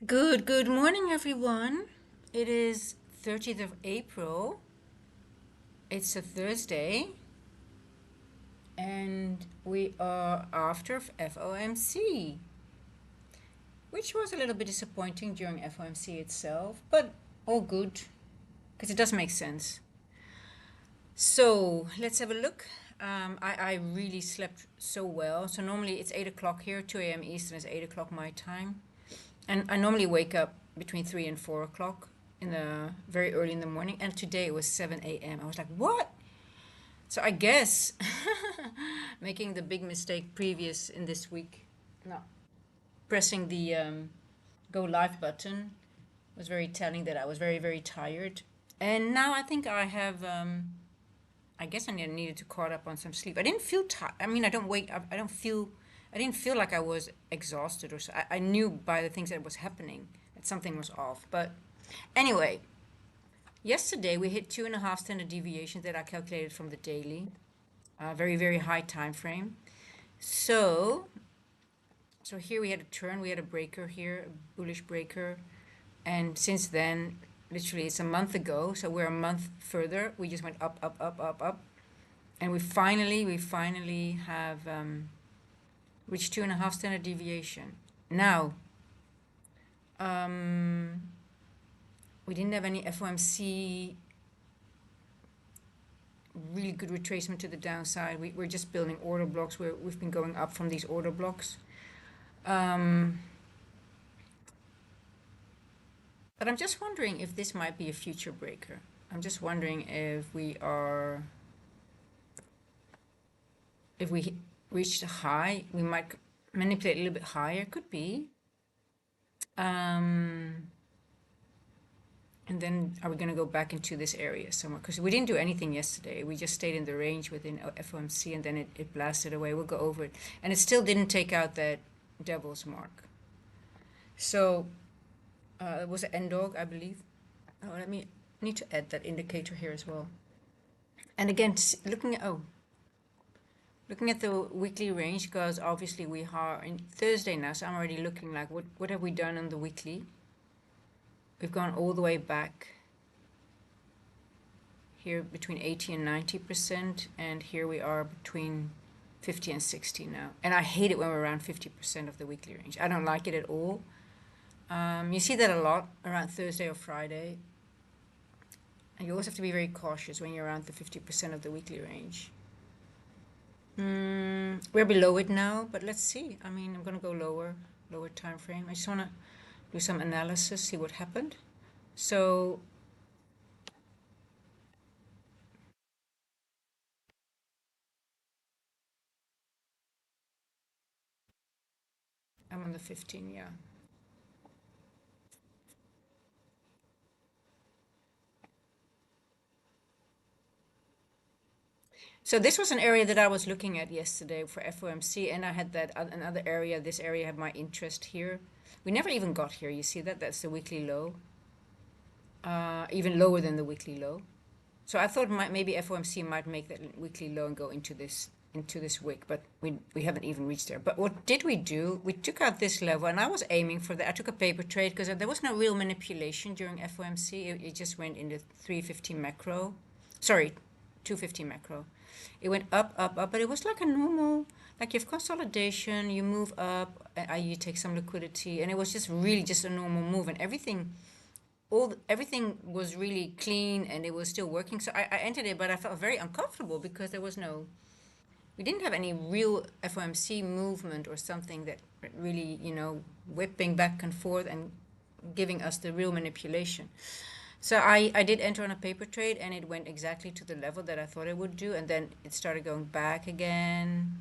Good morning, everyone. It is 30th of April. It's a Thursday, and we are after FOMC, which was a little bit disappointing during FOMC itself, but all good, because it does make sense. So let's have a look. I really slept so well. So normally it's 8 o'clock here, 2 a.m. Eastern is 8 o'clock my time. And I normally wake up between 3 and 4 o'clock in the very early in the morning. And today it was 7 a.m. I was like, what? So I guess making the big mistake previous in this week, no, pressing the go live button was very telling that I was very, very tired. And now I think I have, I guess I needed to caught up on some sleep. I didn't feel tired. I mean, I don't wake up, I didn't feel like I was exhausted or so. I knew by the things that was happening that something was off. But anyway, yesterday we hit 2.5 standard deviations that I calculated from the daily, very, very high time frame. So, so here we had a turn, we had a breaker here, a bullish breaker. And since then, literally it's a month ago, so we're a month further. We just went up, up, up, up, up. And we finally have reached 2.5 standard deviation. Now, we didn't have any FOMC really good retracement to the downside. We're just building order blocks. We've been going up from these order blocks. But I'm just wondering if this might be a future breaker. I'm just wondering if we reached a high, we might manipulate a little bit higher. Could be. And then are we going to go back into this area somewhere? Because we didn't do anything yesterday. We just stayed in the range within FOMC and then it blasted away. We'll go over it. And it still didn't take out that devil's mark. So it was an end dog, I believe. Oh, I need to add that indicator here as well. And again, looking at the weekly range, because obviously we are in Thursday now, so I'm already looking like what have we done on the weekly? We've gone all the way back here between 80 and 90%, and here we are between 50 and 60 now. And I hate it when we're around 50% of the weekly range. I don't like it at all. You see that a lot around Thursday or Friday. And you always have to be very cautious when you're around the 50% of the weekly range. We're below it now, but let's see. I mean, I'm going to go lower time frame. I just want to do some analysis, see what happened. So I'm on the 15, yeah. So this was an area that I was looking at yesterday for FOMC, and I had that another area. This area had my interest here. We never even got here. You see that? That's the weekly low, even lower than the weekly low. So I thought maybe FOMC might make that weekly low and go into this wick, but we haven't even reached there. But what did we do? We took out this level, and I was aiming for that. I took a paper trade because there was no real manipulation during FOMC. It just went into 350 macro, sorry, 250 macro. It went up, up, up, but it was like a normal, like you have consolidation, you move up, you take some liquidity, and it was just really just a normal move, and everything was really clean and it was still working. So I entered it, but I felt very uncomfortable because we didn't have any real FOMC movement or something that really, whipping back and forth and giving us the real manipulation. So I did enter on a paper trade and it went exactly to the level that I thought it would do. And then it started going back again.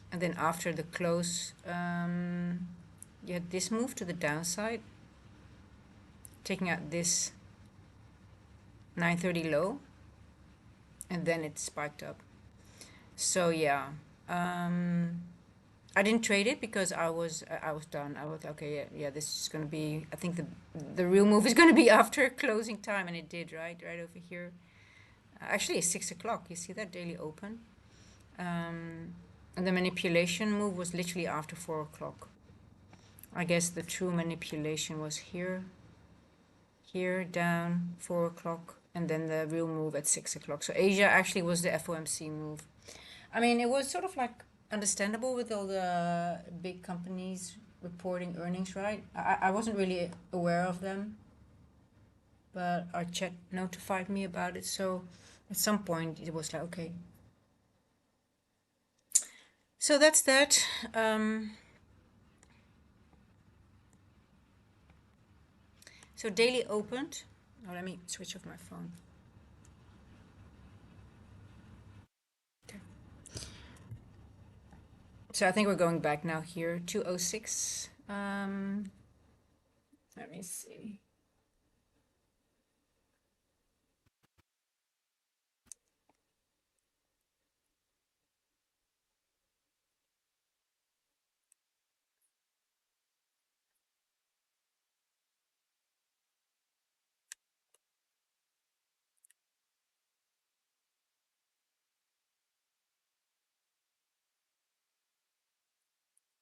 And then after the close, you had this move to the downside, taking out this 930 low. And then it spiked up. So yeah, I didn't trade it because I was done. I was okay. Yeah, this is gonna be. I think the real move is gonna be after closing time, and it did right over here. Actually, it's 6 o'clock. You see that daily open, and the manipulation move was literally after 4 o'clock. I guess the true manipulation was here, here, down, 4 o'clock, and then the real move at 6 o'clock. So Asia actually was the FOMC move. I mean, it was sort of like understandable with all the big companies reporting earnings, right? I wasn't really aware of them, but our chat notified me about it. So at some point it was like, okay. So that's that. So daily opened. Oh, let me switch off my phone. Okay. So I think we're going back now here, 206. Let me see.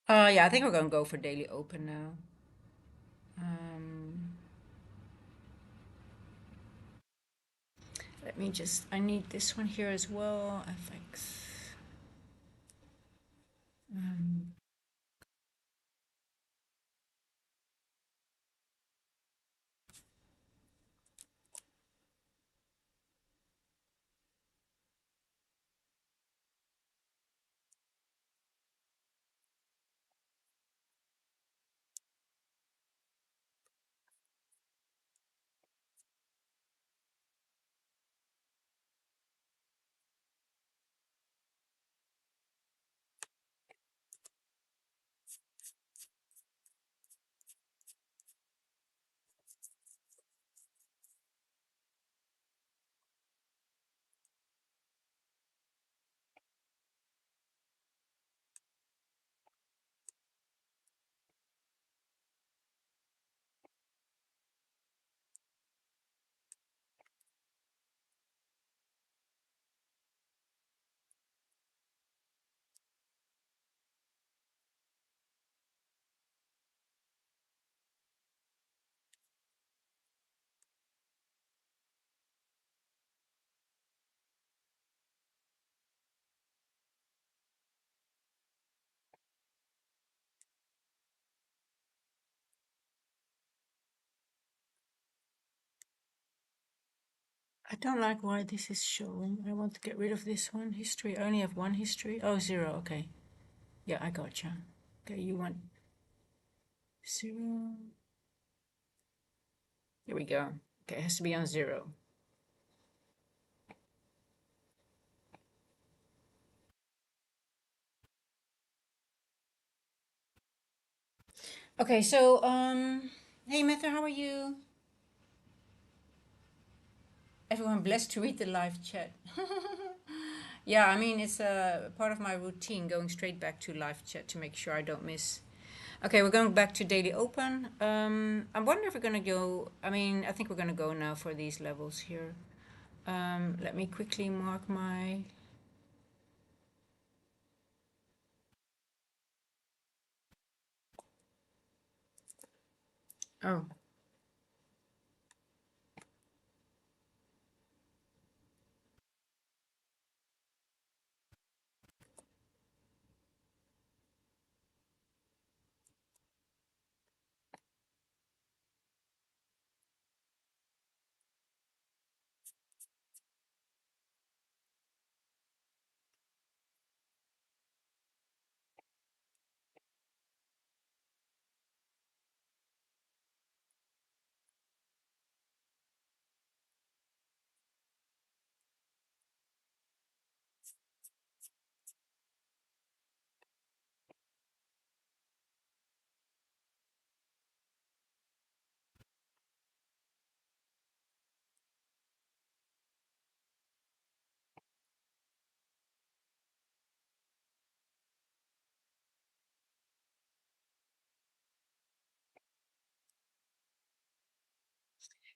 Yeah, I think we're gonna go for daily open now. Um, Let me just, I need this one here as well, FX. Um, I don't like why this is showing. I want to get rid of this one. History, I only have one history. Oh, zero, okay. Yeah, I gotcha. Okay, you want zero. Here we go. Okay, it has to be on zero. Okay, so, hey, Meta, how are you? Everyone blessed to read the live chat. Yeah, I mean, it's a part of my routine going straight back to live chat to make sure I don't miss. Okay, we're going back to daily open. I wonder if we're gonna go. I mean, I think we're gonna go now for these levels here. Let me quickly mark my. Oh,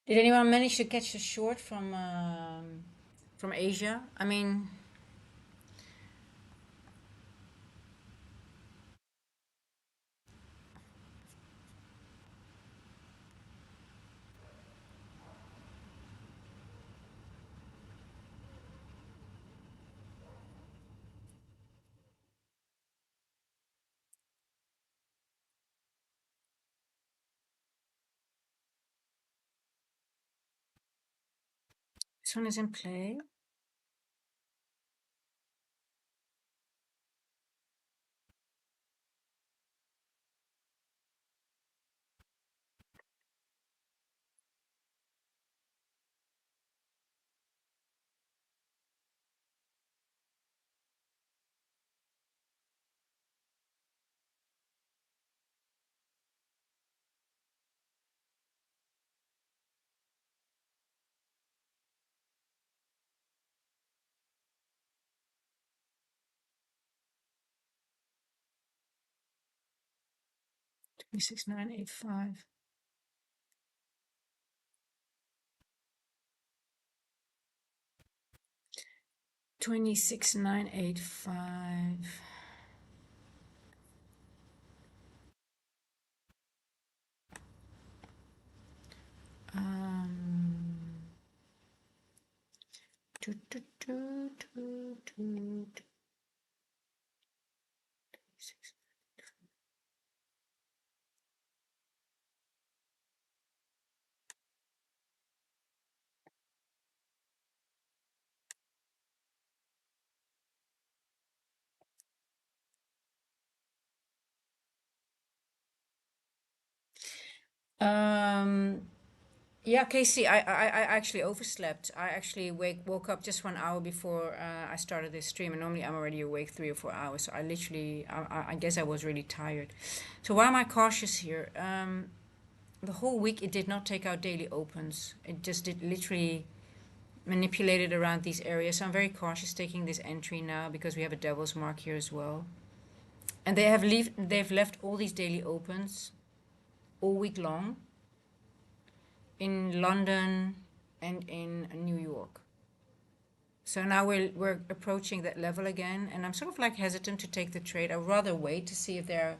did anyone manage to catch the short from Asia? I mean, This one is in play. Twenty-six nine eight five. 26985. Um, do, do, do, do, do, do. 26. Um, yeah, Casey, I actually overslept. I actually woke up just 1 hour before I started this stream, and normally I'm already awake 3 or 4 hours. So I literally, I guess I was really tired. So why am I cautious here? The whole week it did not take out daily opens. It just did literally manipulated around these areas. So I'm very cautious taking this entry now because we have a devil's mark here as well. And they've left all these daily opens all week long in London and in New York. So now we're approaching that level again, and I'm sort of like hesitant to take the trade. I'd rather wait to see if they're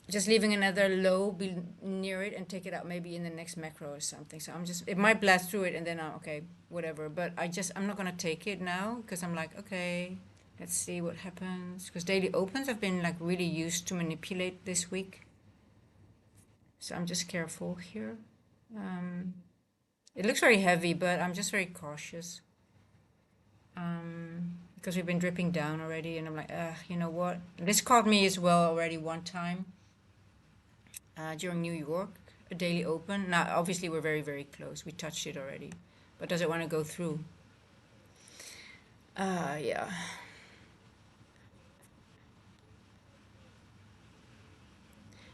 just leaving another low be near it and take it out maybe in the next macro or something. So I'm just, it might blast through it and then I'm okay, whatever. But I'm not gonna take it now because I'm like, okay, let's see what happens. Because daily opens have been like really used to manipulate this week. So I'm just careful here. Um, it looks very heavy, but I'm just very cautious. Because we've been dripping down already, and I'm like, you know what? This caught me as well already one time during New York, a daily open. Now, obviously, we're very, very close. We touched it already. But does it want to go through? Yeah.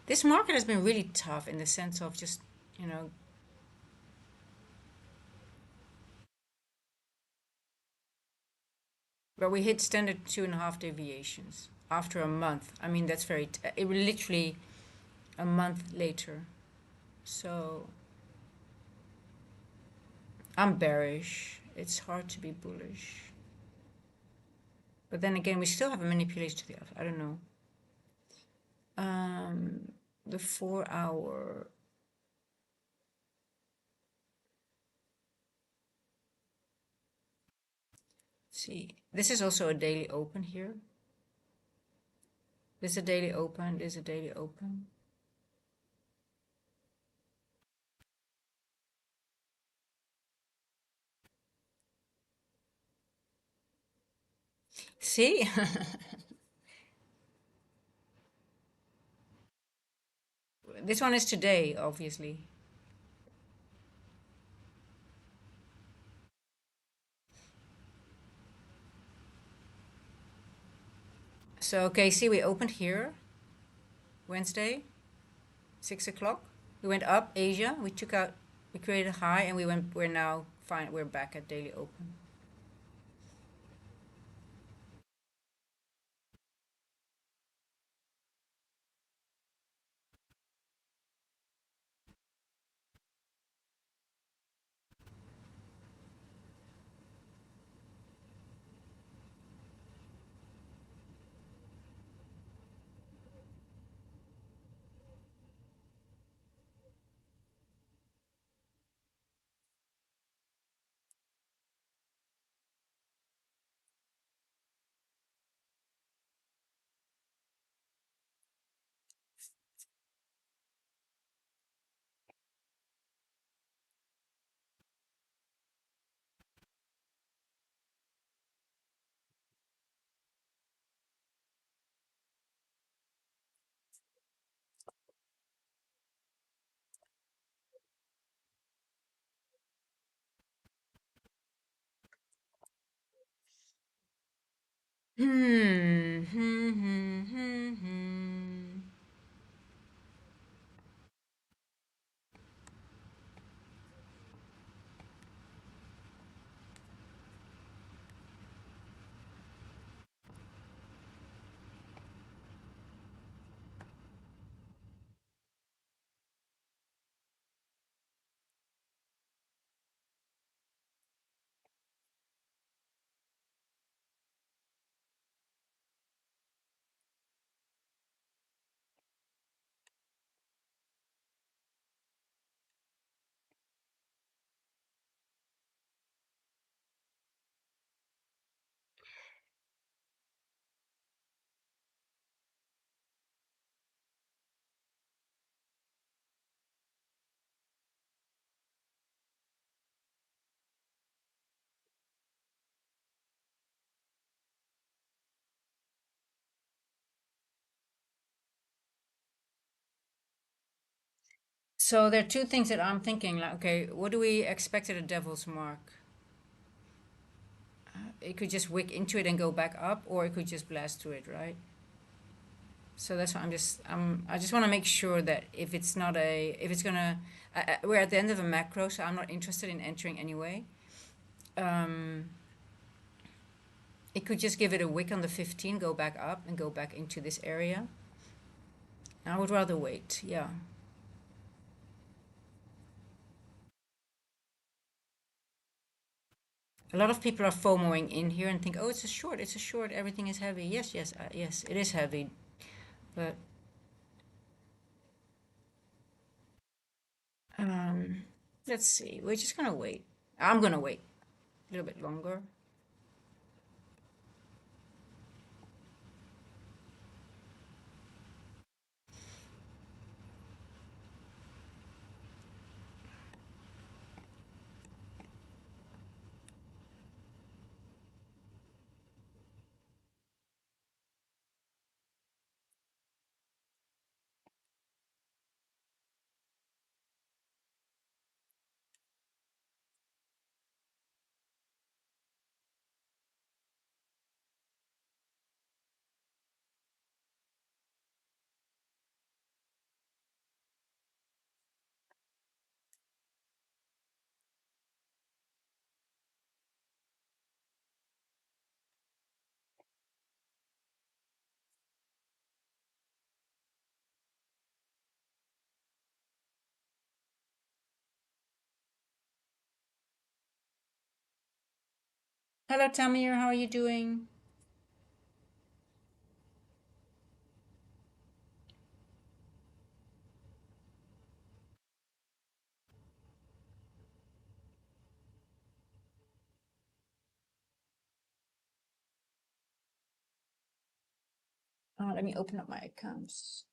This market has been really tough in the sense of just, you know, but we hit standard 2.5 deviations after a month. I mean, that's very, it was literally a month later. So I'm bearish. It's hard to be bullish. But then again, we still have a manipulation to the upside. I don't know. The 4 hour. See, this is also a daily open here. This is a daily open. This is a daily open. See? This one is today, obviously. So, okay, see, we opened here Wednesday, 6 o'clock. We went up Asia. We took out, we created a high, and we're now fine. We're back at daily open. Hmm. So there are two things that I'm thinking. Like, okay, what do we expect at a devil's mark? It could just wick into it and go back up, or it could just blast through it, right? So that's why I just want to make sure that if it's not a, if it's gonna, we're at the end of a macro, so I'm not interested in entering anyway. Um, it could just give it a wick on the 15, go back up and go back into this area. I would rather wait, yeah. A lot of people are FOMOing in here and think, oh, it's a short, everything is heavy. Yes, yes, yes, it is heavy, but um, let's see. We're just gonna wait. I'm gonna wait a little bit longer. Hello, Tamir. How are you doing? Let me open up my accounts.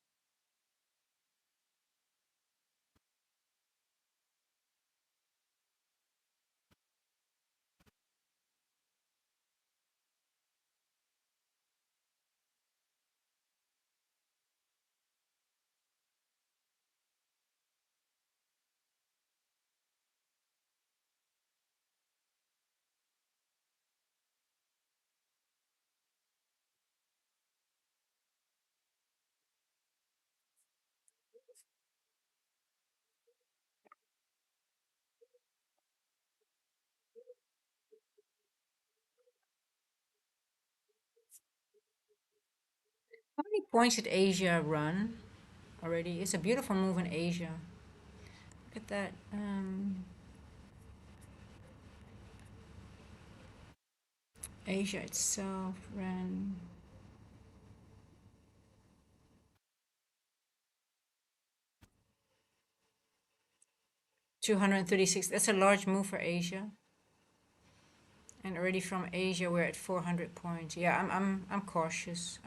How many points did Asia run already? It's a beautiful move in Asia. Look at that. Asia itself ran 236. That's a large move for Asia. And already from Asia, we're at 400 points. Yeah, I'm cautious.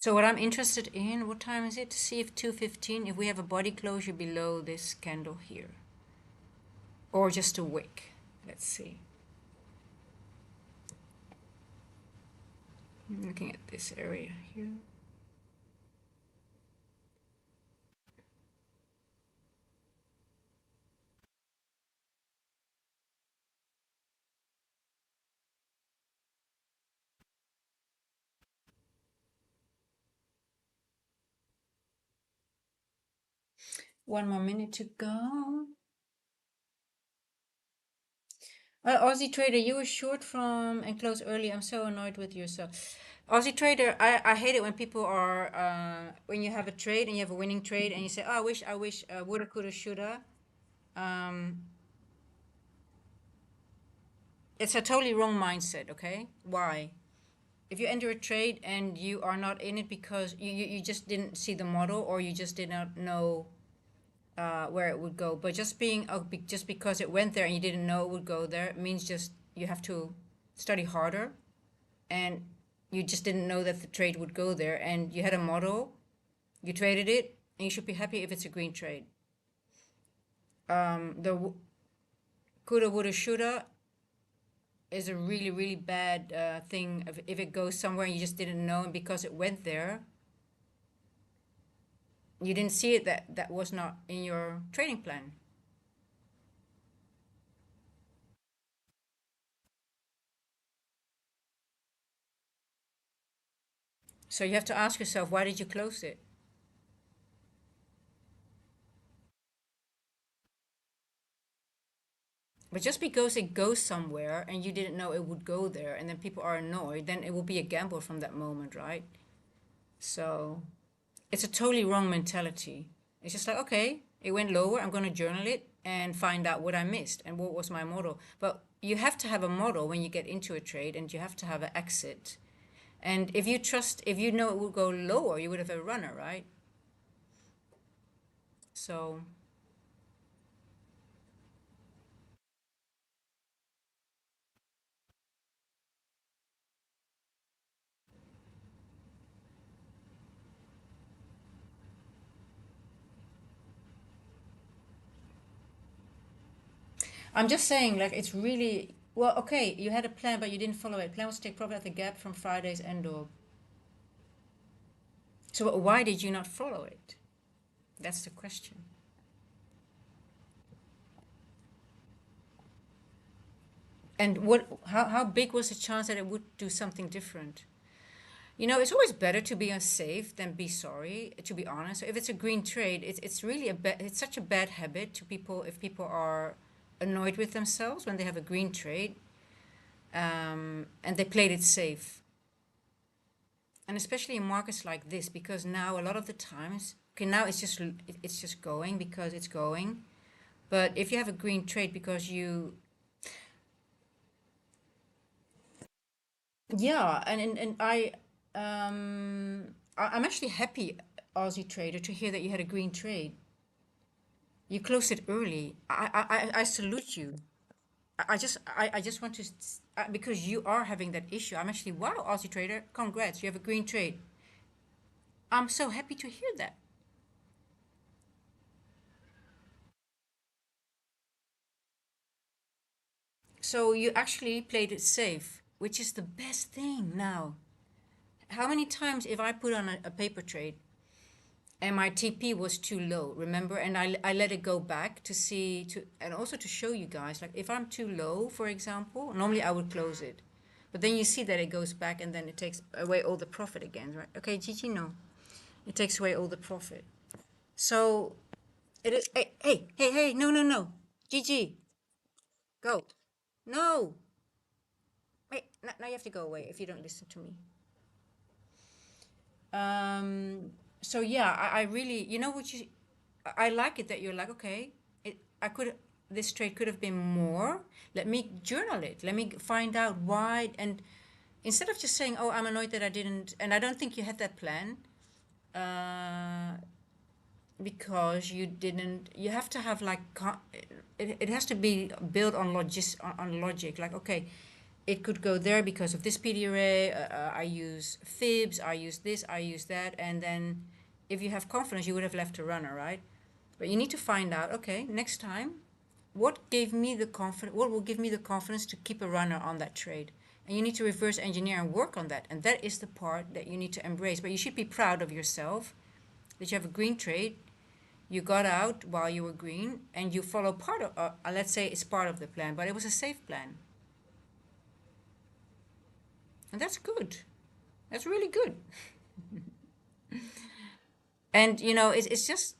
So what I'm interested in, what time is it? To see if 2:15, if we have a body closure below this candle here. Or just a wick. Let's see. I'm looking at this area here. One more minute to go. Aussie Trader, you were short from and close early. I'm so annoyed with yourself. Aussie Trader, I hate it when people are, when you have a trade and you have a winning trade and you say, oh, I wish, woulda, coulda, shoulda. Um, it's a totally wrong mindset, okay? Why? If you enter a trade and you are not in it because you just didn't see the model or you just did not know where it would go. But just being just because it went there and you didn't know it would go there means just you have to study harder, and you just didn't know that the trade would go there. And you had a model, you traded it, and you should be happy if it's a green trade. The coulda, woulda, shoulda is a really really bad thing if it goes somewhere and you just didn't know, and because it went there, you didn't see it, that was not in your trading plan. So you have to ask yourself, why did you close it? But just because it goes somewhere and you didn't know it would go there, and then people are annoyed, then it will be a gamble from that moment, right? So it's a totally wrong mentality. It's just like, okay, it went lower, I'm going to journal it and find out what I missed and what was my model. But you have to have a model when you get into a trade, and you have to have an exit. And if you trust, if you know it will go lower, you would have a runner, right? So I'm just saying, like, it's really, well, okay, you had a plan, but you didn't follow it. Plan was to take profit at the gap from Friday's end orb. So why did you not follow it? That's the question. And how big was the chance that it would do something different? You know, it's always better to be unsafe than be sorry, to be honest. So if it's a green trade, it's really it's such a bad habit to people if people are annoyed with themselves when they have a green trade, and they played it safe. And especially in markets like this, because now a lot of the times, okay, now it's just going because it's going. But if you have a green trade because you, yeah, and I'm actually happy, Aussie trader, to hear that you had a green trade. You closed it early. I salute you. I just want to, because you are having that issue. I'm actually, wow, Aussie trader, congrats, you have a green trade. I'm so happy to hear that. So you actually played it safe, which is the best thing now. How many times if I put on a paper trade and my TP was too low, remember? And I let it go back to see, and also to show you guys, like if I'm too low, for example, normally I would close it. But then you see that it goes back and then it takes away all the profit again, right? Okay, Gigi, no. It takes away all the profit. So it is, hey, no, no, no. Gigi, go. No. Wait, now you have to go away if you don't listen to me. Um, so yeah, I really, you know what you, I like it that you're like, okay, I could, this trade could have been more. Let me journal it. Let me find out why. And instead of just saying, oh, I'm annoyed that I didn't, and I don't think you had that plan, uh, because you didn't, you have to have like, it has to be built on on logic. Like, okay, it could go there because of this PD array. I use fibs, I use this, I use that. And then if you have confidence, you would have left a runner, right? But you need to find out, okay, next time, what gave me the confidence, what will give me the confidence to keep a runner on that trade? And you need to reverse engineer and work on that. And that is the part that you need to embrace. But you should be proud of yourself that you have a green trade. You got out while you were green and you follow part of, let's say it's part of the plan, but it was a safe plan. And that's good. That's really good. And it's just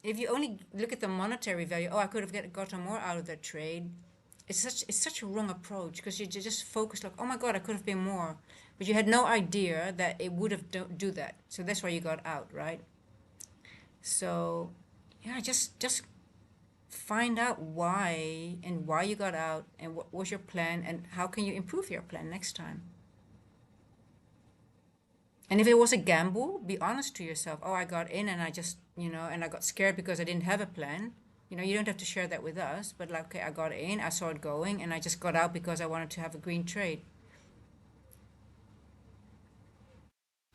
if you only look at the monetary value, oh, I could have gotten more out of that trade. It's such a wrong approach because you just focus like, oh my God, I could have been more, but you had no idea that it would have do that. So that's why you got out, right? So yeah, just find out why and why you got out and what was your plan and how can you improve your plan next time. And if it was a gamble, be honest to yourself. Oh, I got in and I just, and I got scared because I didn't have a plan. You don't have to share that with us, but like, okay, I got in, I saw it going, and I just got out because I wanted to have a green trade.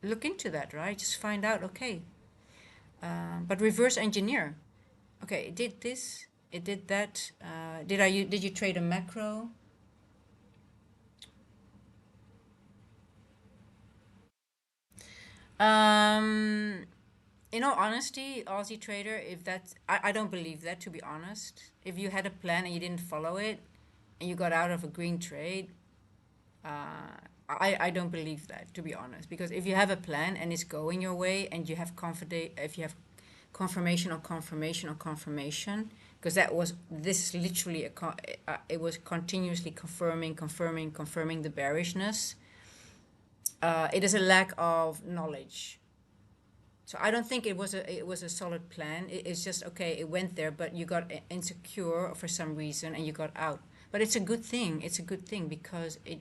Look into that, right? Just find out, okay. But reverse engineer. Okay, it did this, it did that. Did you trade a macro? Um, in all honesty, Aussie trader, if that's, I don't believe that, to be honest. If you had a plan and you didn't follow it and you got out of a green trade, I don't believe that, to be honest. Because if you have a plan and it's going your way and you have if you have confirmation on confirmation on confirmation, because this is literally it was continuously confirming the bearishness. It is a lack of knowledge. So I don't think it was a solid plan. It's just okay. It went there, but you got insecure for some reason and you got out. But it's a good thing. It's a good thing because it.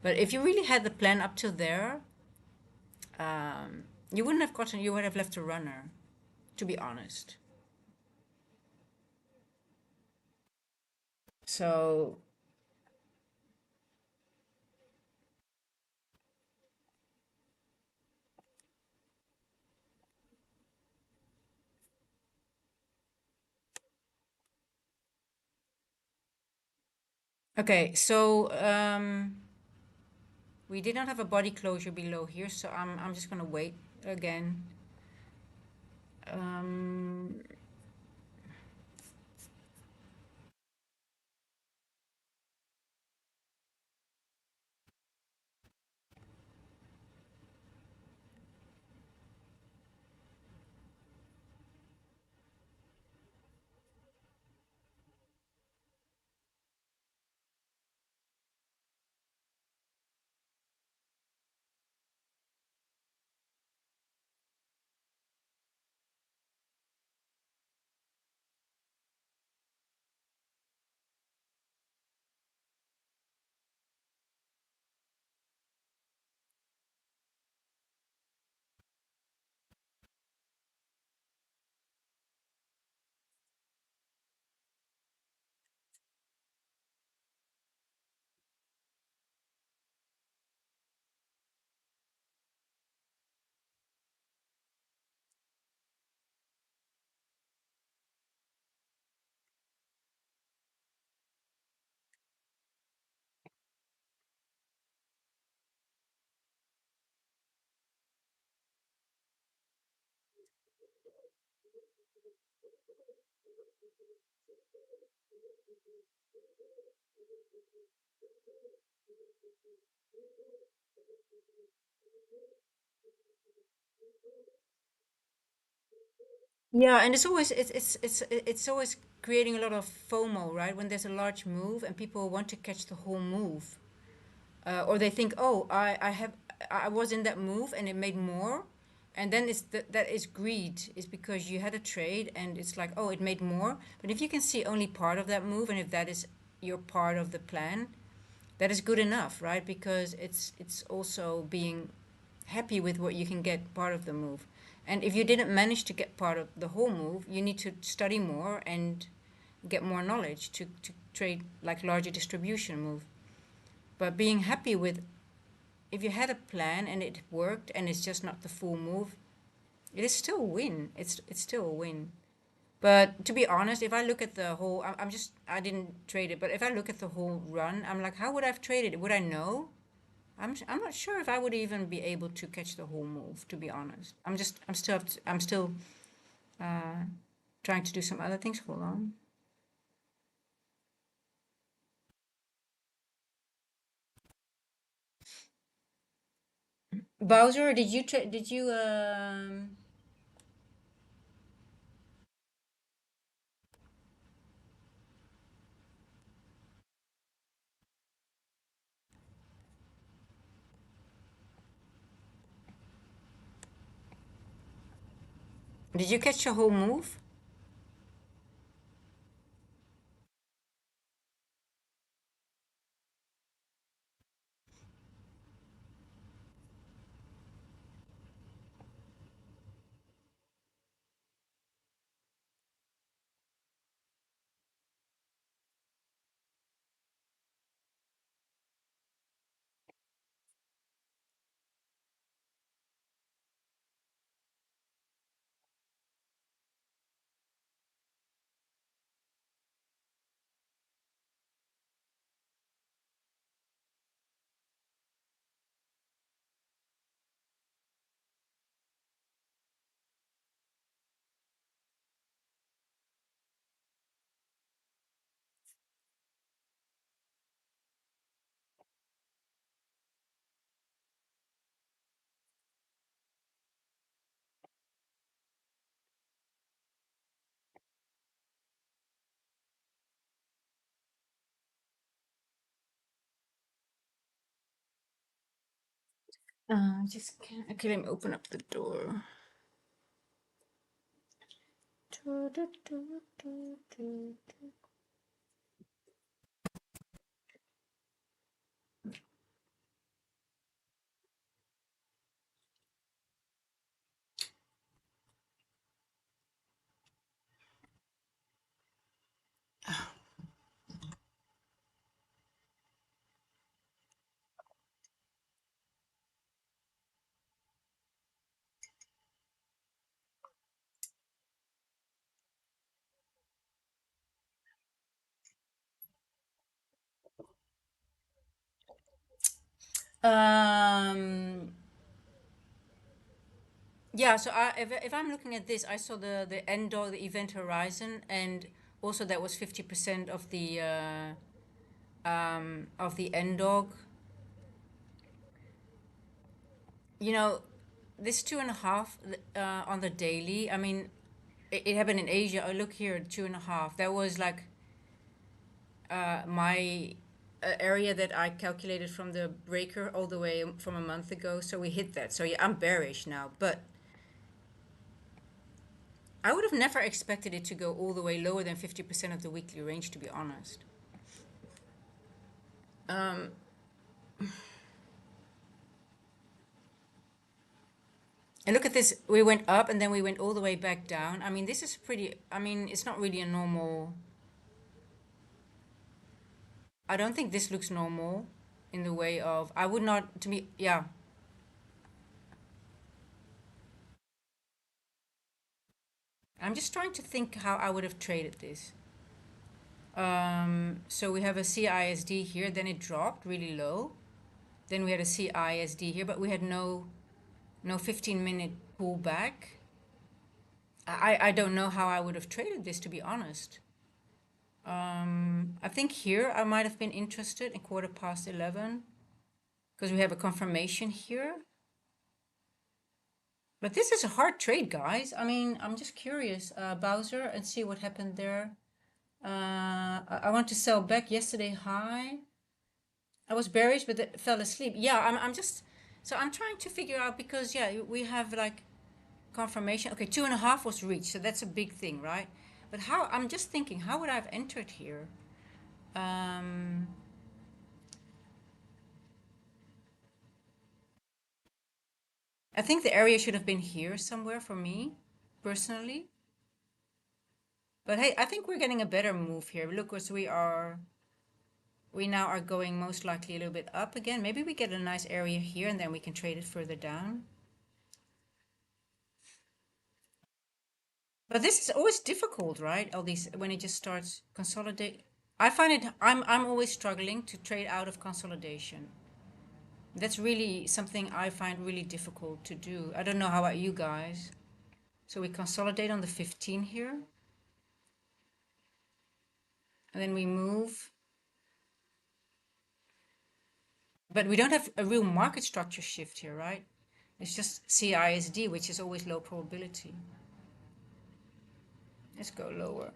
But if you really had the plan up till there, you wouldn't have gotten. You would have left a runner, to be honest. So okay. So we did not have a body closure below here, so I'm just gonna wait again. Um, Yeah, and it's always creating a lot of FOMO, right? When there's a large move and people want to catch the whole move, or they think, oh, I was in that move and it made more, and then that is greed, is because you had a trade and it's like, oh, it made more. But if you can see only part of that move, and if that is your part of the plan, that is good enough, right? Because it's also being happy with what you can get part of the move. And if you didn't manage to get part of the whole move, you need to study more and get more knowledge to trade like larger distribution move. But being happy with, if you had a plan and it worked and it's just not the full move, it is still a win. It's still a win. But to be honest, if I look at the whole, I'm just, I didn't trade it, but if I look at the whole run, I'm like, how would I have traded it? Would I know? I'm not sure if I would even be able to catch the whole move, to be honest. I'm still uh, trying to do some other things. Hold on. Bowser, did you catch the whole move? Just can't. Okay, let me open up the door. Um, yeah, so if I'm looking at this, I saw the end of the event horizon, and also that was 50% of the end dog. You know, this 2.5 on the daily. I mean, it happened in Asia. I look here, 2.5. That was like my area that I calculated from the breaker all the way from a month ago. So we hit that. So yeah, I'm bearish now, but I would have never expected it to go all the way lower than 50% of the weekly range, to be honest. Um, and look at this. We went up and then we went all the way back down. I mean, this is pretty, I mean, it's not really a normal, I don't think this looks normal in the way of, I would not, to me, yeah. I'm just trying to think how I would have traded this. So we have a CISD here, then it dropped really low. Then we had a CISD here, but we had no 15-minute pullback. I don't know how I would have traded this, to be honest. I think here I might have been interested in 11:15 because we have a confirmation here. But this is a hard trade, guys. I mean, I'm just curious, Bowser, and see what happened there. I want to sell back yesterday high. I was bearish, but fell asleep. Yeah, I'm just, so I'm trying to figure out because, yeah, we have like confirmation. Okay, 2.5 was reached, so that's a big thing, right? But how, I'm just thinking, how would I have entered here? Um, I think the area should have been here somewhere for me, personally. But hey, I think we're getting a better move here. Look, as we are, we now are going most likely a little bit up again. Maybe we get a nice area here and then we can trade it further down. But this is always difficult, right? All these when it just starts consolidate. I find it I'm always struggling to trade out of consolidation. That's really something I find really difficult to do. I don't know how about you guys. So we consolidate on the 15 here. And then we move. But we don't have a real market structure shift here, right? It's just CISD, which is always low probability. Let's go lower.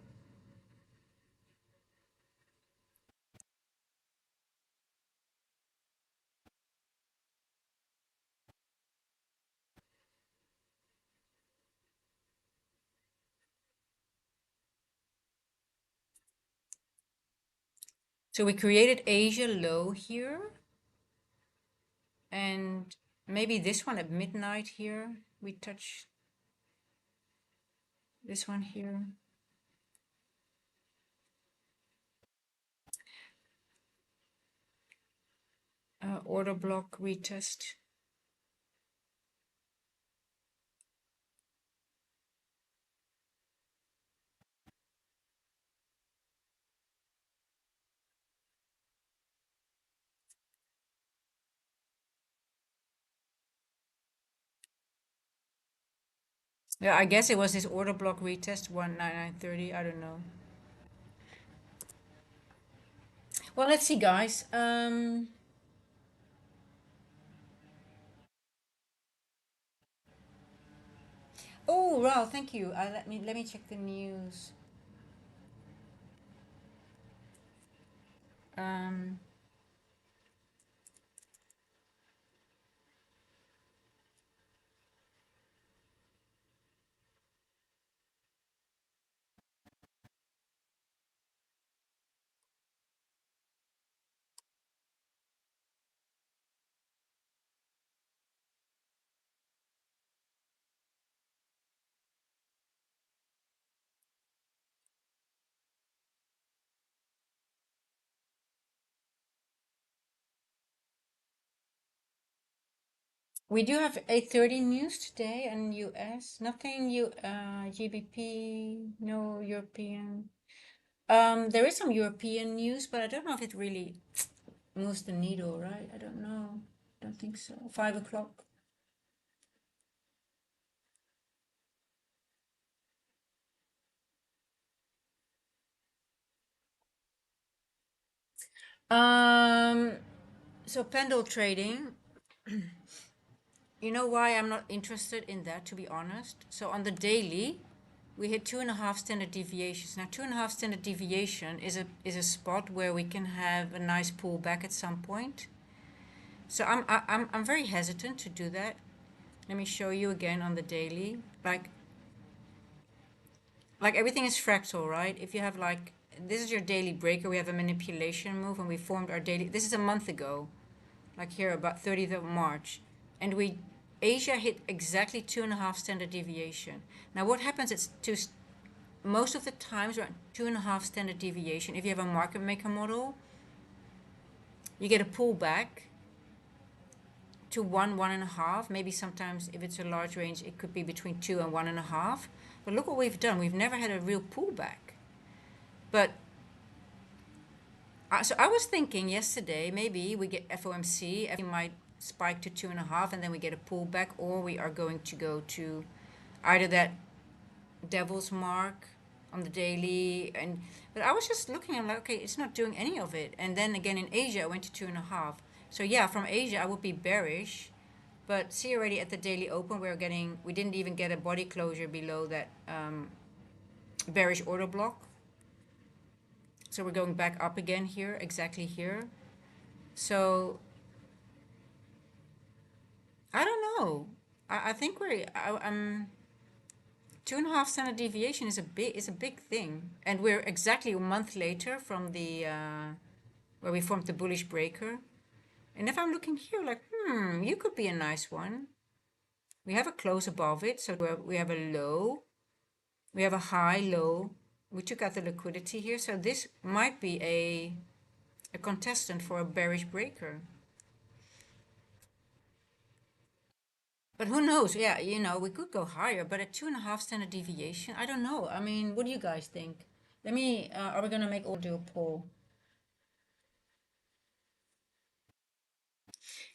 So we created Asia low here. And maybe this one at midnight here. We touch this one here. Order block retest. Yeah, I guess it was this order block retest 19930. I don't know. Well, let's see, guys. Oh, wow, thank you. Let me check the news. Um, we do have 8:30 news today in US. Nothing GBP, no European. There is some European news, but I don't know if it really moves the needle, right? I don't know. Don't think so. 5 o'clock. Um, so pendle trading, you know why I'm not interested in that, to be honest? So on the daily, we hit 2.5 standard deviations. Now, 2.5 standard deviation is a spot where we can have a nice pullback at some point. So I'm very hesitant to do that. Let me show you again on the daily. Like everything is fractal, right? If you have like this is your daily breaker, we have a manipulation move, and we formed our daily. This is a month ago, like here about 30th of March, and we Asia hit exactly 2.5 standard deviation. Now what happens? It's most of the times around 2.5 standard deviation. If you have a market maker model, you get a pullback to 1.5. Maybe sometimes if it's a large range, it could be between 2 and 1.5. But look what we've done. We've never had a real pullback. But so I was thinking yesterday, maybe we get FOMC, might spike to 2.5, and then we get a pullback, or we are going to go to either that devil's mark on the daily. And but I was just looking, I'm like, okay, it's not doing any of it. And then again in Asia, I went to 2.5. So yeah, from Asia, I would be bearish. But see already at the daily open, we didn't even get a body closure below that bearish order block. So we're going back up again here, exactly here. So I don't know. I think I'm 2.5 standard deviation is a big thing, and we're exactly a month later from the where we formed the bullish breaker. And if I'm looking here, like you could be a nice one. We have a close above it, so we have a low, we have a high low. We took out the liquidity here, so this might be a A contestant for a bearish breaker. But who knows? Yeah, we could go higher, but at 2.5 standard deviation, I don't know. I mean, what do you guys think? Are we gonna make all do a poll?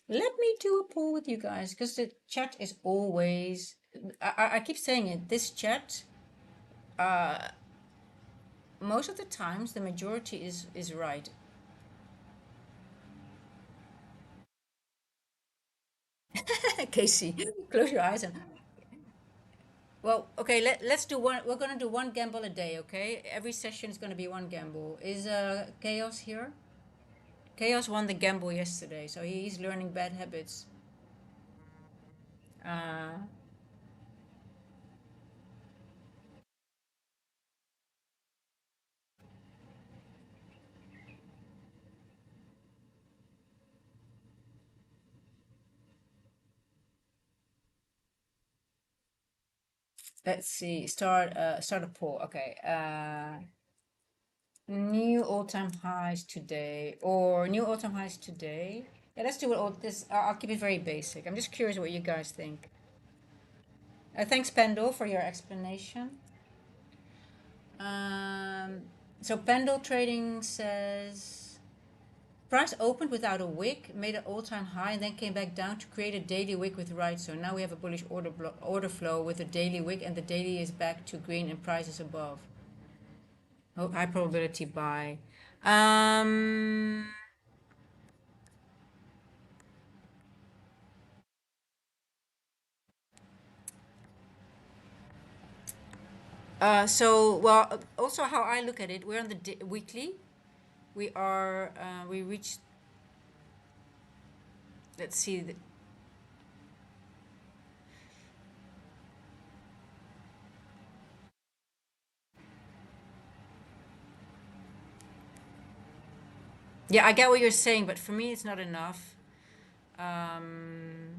Let me do a poll with you guys, because the chat is always, I keep saying it, this chat, uh, most of the times, the majority is right. Casey, close your eyes and well, okay, let's do one. We're gonna do one gamble a day, okay? Every session is gonna be one gamble. Is Chaos here? Chaos won the gamble yesterday, so he's learning bad habits. Uh, let's see. Start a poll. Okay. New all-time highs today, or new all-time highs today. Yeah, let's do it all this. I'll keep it very basic. I'm just curious what you guys think. Thanks, Pendle, for your explanation. Um, so Pendle Trading says price opened without a wick, made an all-time high, and then came back down to create a daily wick with right. So now we have a bullish order flow with a daily wick, and the daily is back to green and price is above. Oh, high probability buy. Um, well, also how I look at it, we're on the weekly. We reached, let's see, yeah, I get what you're saying, but for me, it's not enough. Um,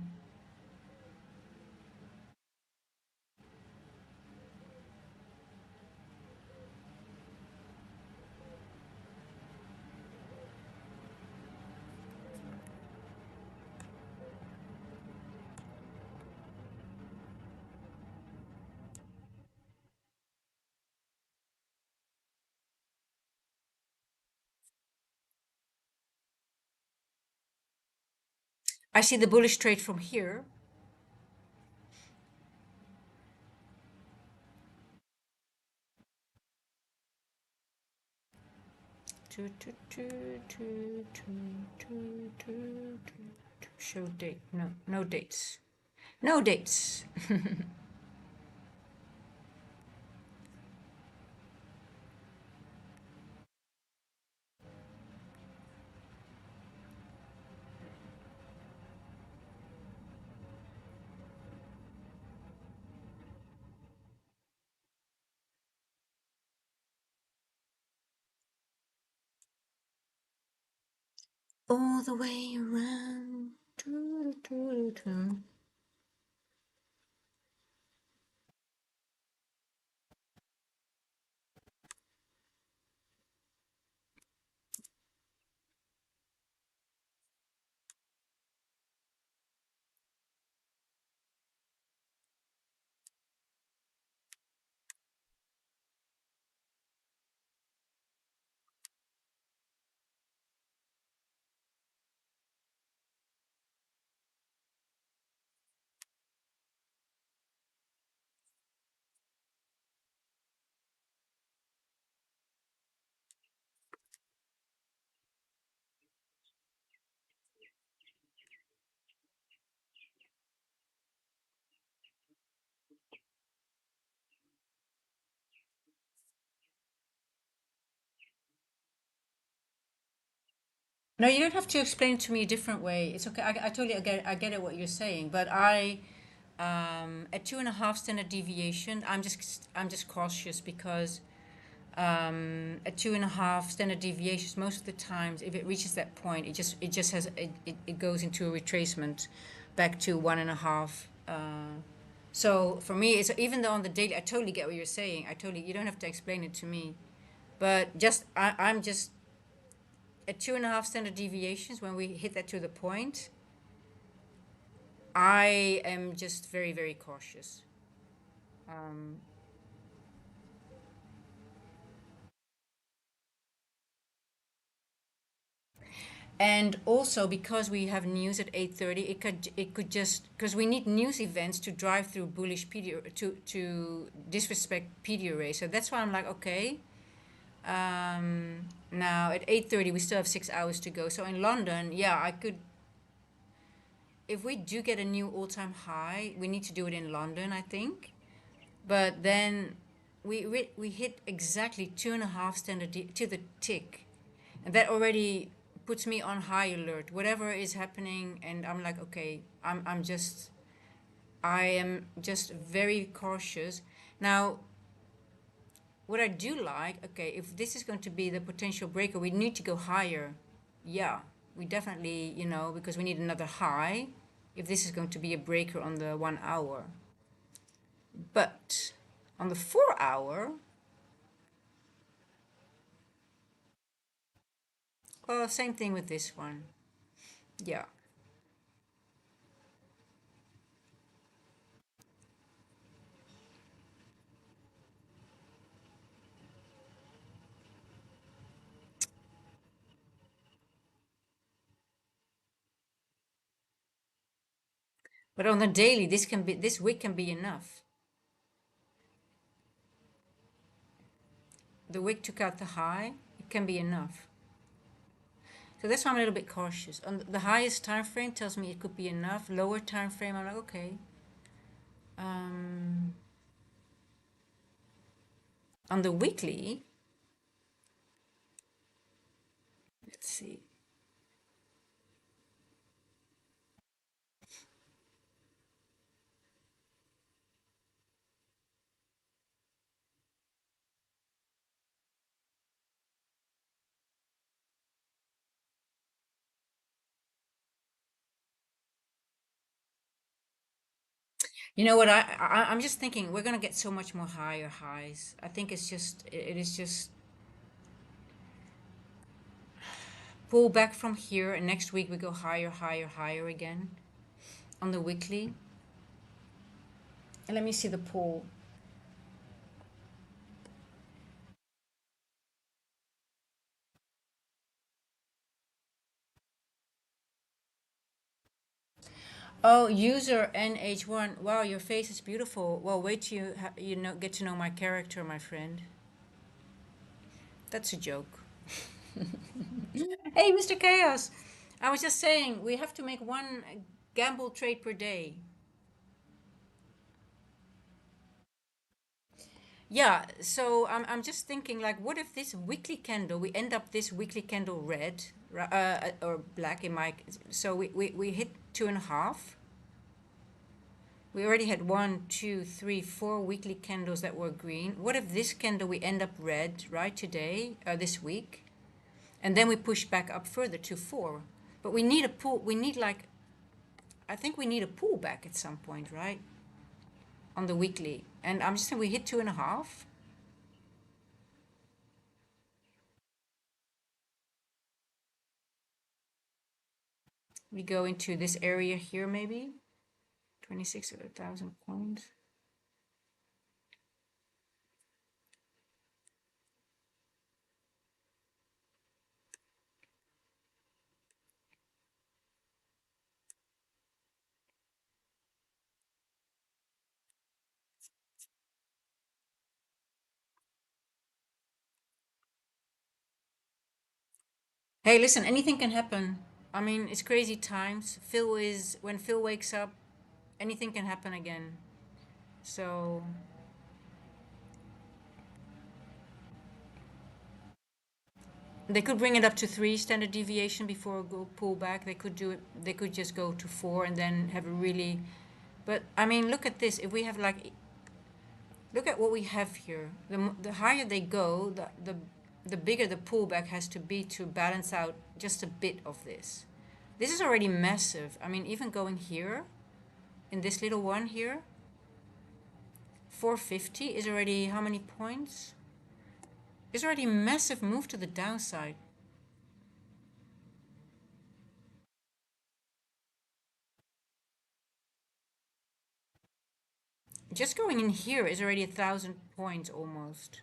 I see the bullish trade from here. Show date. No, no dates. No dates. All the way around. No, you don't have to explain it to me a different way. It's okay. I totally get it what you're saying, but at 2.5 standard deviation, I'm just cautious because at 2.5 standard deviations, most of the times, if it reaches that point, it goes into a retracement back to 1.5. So for me, it's even though on the daily, I totally get what you're saying. You don't have to explain it to me, but I'm just at 2.5 standard deviations, when we hit that to the point, I am just very, very cautious. Um, and also because we have news at 8:30, it could just, because we need news events to drive through bullish PD to disrespect PD array. So that's why I'm like, okay. Now at 8:30 we still have 6 hours to go. So in London, yeah, I could, if we do get a new all-time high, we need to do it in London, I think. But then we hit exactly 2.5 standard to the tick, and that already puts me on high alert. Whatever is happening, and I'm like, okay, I am just very cautious. Now, what I do like, okay, if this is going to be the potential breaker, we need to go higher. Yeah, we definitely, because we need another high if this is going to be a breaker on the 1 hour. But on the 4 hour, well, same thing with this one. Yeah. But on the daily, this week can be enough. The wick took out the high, it can be enough. So that's why I'm a little bit cautious. On the highest time frame tells me it could be enough. Lower time frame, I'm like, okay. Um, on the weekly, let's see. You know what? I'm just thinking we're gonna get so much more higher highs. I think it is just pull back from here, and next week we go higher, higher, higher again on the weekly. And let me see the pull. Oh, user NH1. Wow, your face is beautiful. Well, wait till get to know my character, my friend. That's a joke. Hey, Mr. Chaos. I was just saying we have to make one gamble trade per day. Yeah, so I'm just thinking, like, what if this weekly candle, we end up this weekly candle red, or black in my, so we hit 2.5. We already had 1, 2, 3, 4 weekly candles that were green. What if this candle we end up red, right, today, this week? And then we push back up further to 4. But we need a pull, we need like, I think we need a pullback at some point, right? On the weekly. And I'm just saying we hit 2.5. We go into this area here, maybe 26,000 points. Hey, listen, anything can happen. I mean, it's crazy times. When Phil wakes up, anything can happen again. So they could bring it up to 3 standard deviation before go pull back. They could do it. They could just go to 4 and then have a really. But I mean, look at this. If we have like, look at what we have here. The higher they go, the bigger the pullback has to be to balance out just a bit of this. This is already massive. I mean, even going here, in this little one here, 450 is already how many points? It's already massive move to the downside. Just going in here is already 1,000 points almost.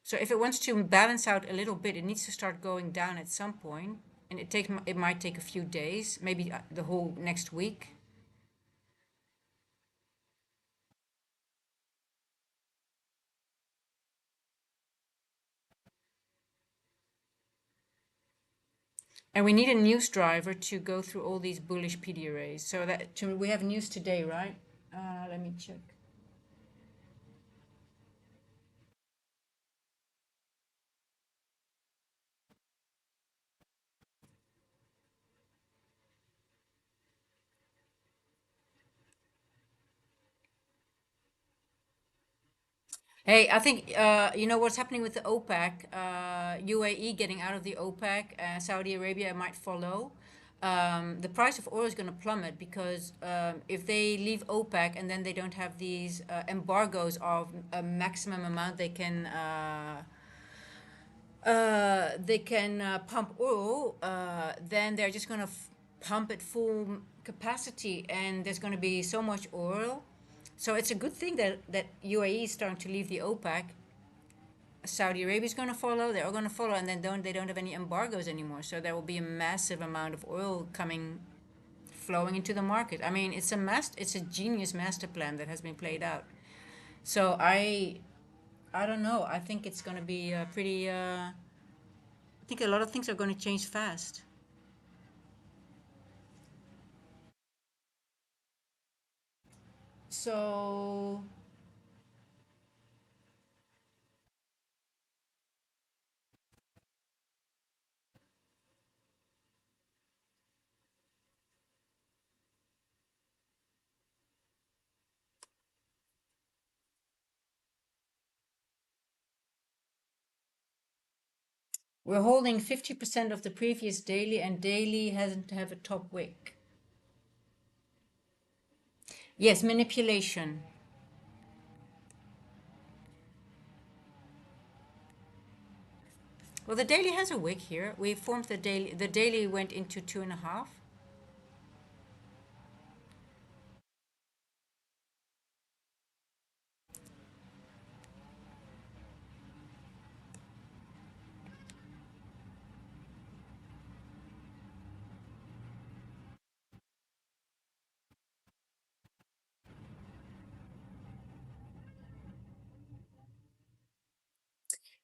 So if it wants to balance out a little bit, it needs to start going down at some point, and it might take a few days, maybe the whole next week. And we need a news driver to go through all these bullish PD arrays. So we have news today, right? Let me check. Hey, I think you know what's happening with the OPEC, UAE getting out of the OPEC, Saudi Arabia might follow. The price of oil is going to plummet because if they leave OPEC and then they don't have these embargoes of a maximum amount they can pump oil, then they're just going to pump at full capacity, and there's going to be so much oil. So it's a good thing that UAE is starting to leave the OPEC. Saudi Arabia is going to follow. They're all going to follow, and then they don't have any embargoes anymore. So there will be a massive amount of oil coming flowing into the market. I mean, it's a genius master plan that has been played out. So I don't know. I think it's going to be pretty. I think a lot of things are going to change fast. So we're holding 50% of the previous daily, and daily hasn't have a top wick. Yes, manipulation. Well, the daily has a wick here. We formed the daily. The daily went into 2.5.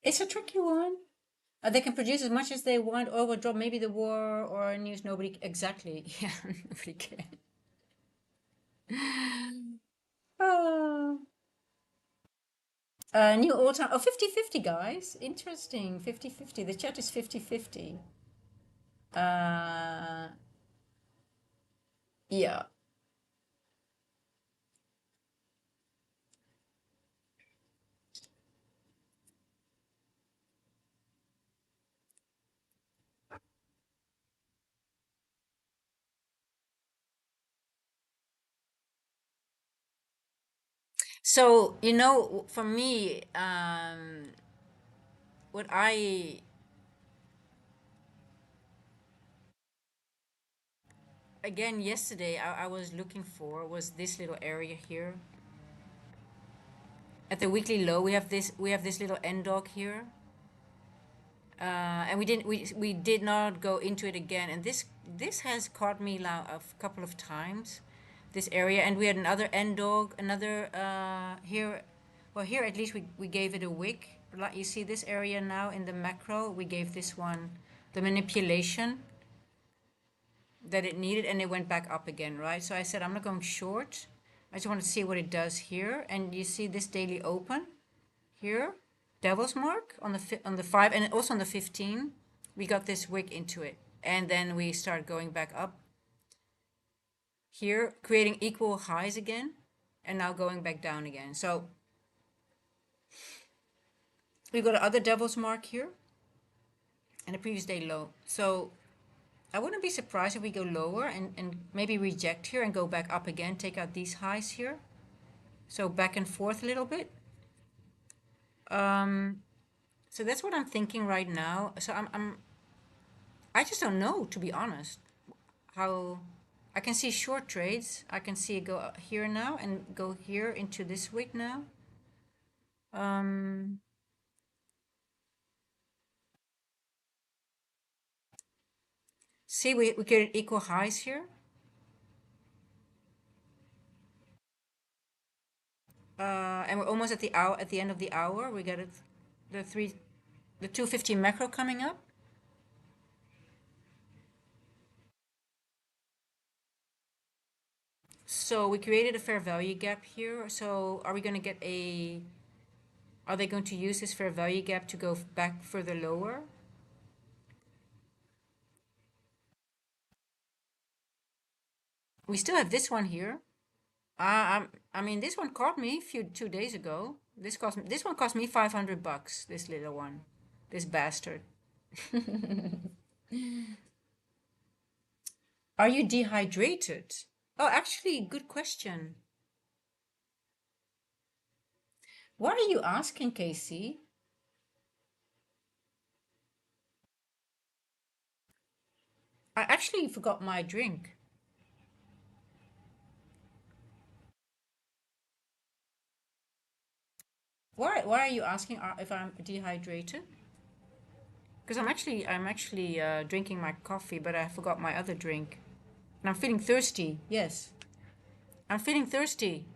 It's a tricky one. They can produce as much as they want. Oil will drop. Maybe the war or news. Nobody exactly. Yeah, nobody can. Oh. New all-time. Oh, 50-50, guys. Interesting. 50-50. The chat is 50-50. Uh, yeah. So, for me, what again, yesterday, I was looking for was this little area here. At the weekly low, we have this little end dog here. And we did not go into it again, and this has caught me now a couple of times, this area. And we had another end dog, another here. Well, here at least we gave it a wick. Like you see this area now in the macro, we gave this one the manipulation that it needed, and it went back up again, right? So I said I'm not going short. I just want to see what it does here. And you see this daily open here, devil's mark on the 5, and also on the 15. We got this wick into it, and then we start going back up here, creating equal highs again, and now going back down again. So we got another devil's mark here and a previous day low. So I wouldn't be surprised if we go lower and maybe reject here and go back up again, take out these highs here. So back and forth a little bit. So that's what I'm thinking right now. So I just don't know, to be honest, how. I can see short trades. I can see it go here now and go here into this wick now. Um, See, we get equal highs here. And we're almost at the hour, at the end of the hour. We got it, the 250 macro coming up. So we created a fair value gap here. So are we going to get are they going to use this fair value gap to go back further lower? We still have this one here. I mean, this one caught me 2 days ago. This one cost me $500. This little one, this bastard. Are you dehydrated? Oh, actually, good question. What are you asking, Casey? I actually forgot my drink. Why are you asking if I'm dehydrated? Because I'm actually drinking my coffee, but I forgot my other drink, and I'm feeling thirsty. Yes, I'm feeling thirsty.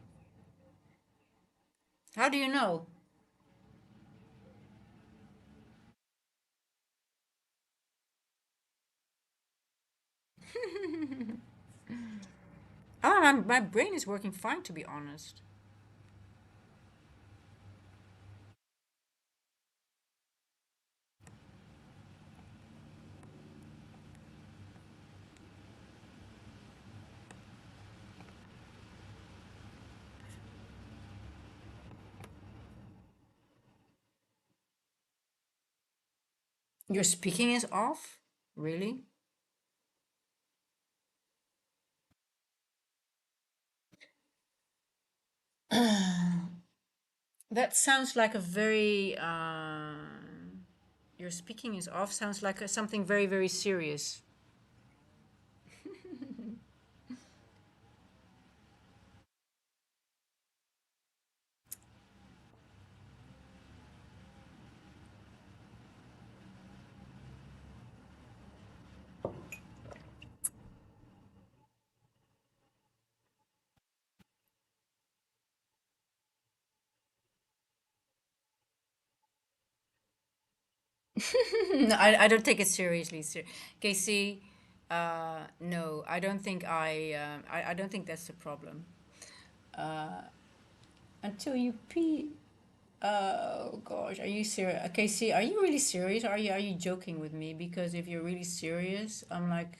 How do you know? Oh, my brain is working fine, to be honest. Your speaking is off? Really? That sounds like a very your speaking is off sounds like something very, very serious. No, I don't take it seriously, sir. Casey, no, I don't think I don't think that's the problem. Until you pee. Oh gosh, are you serious? Casey, are you really serious? Are you joking with me? Because if you're really serious, I'm like,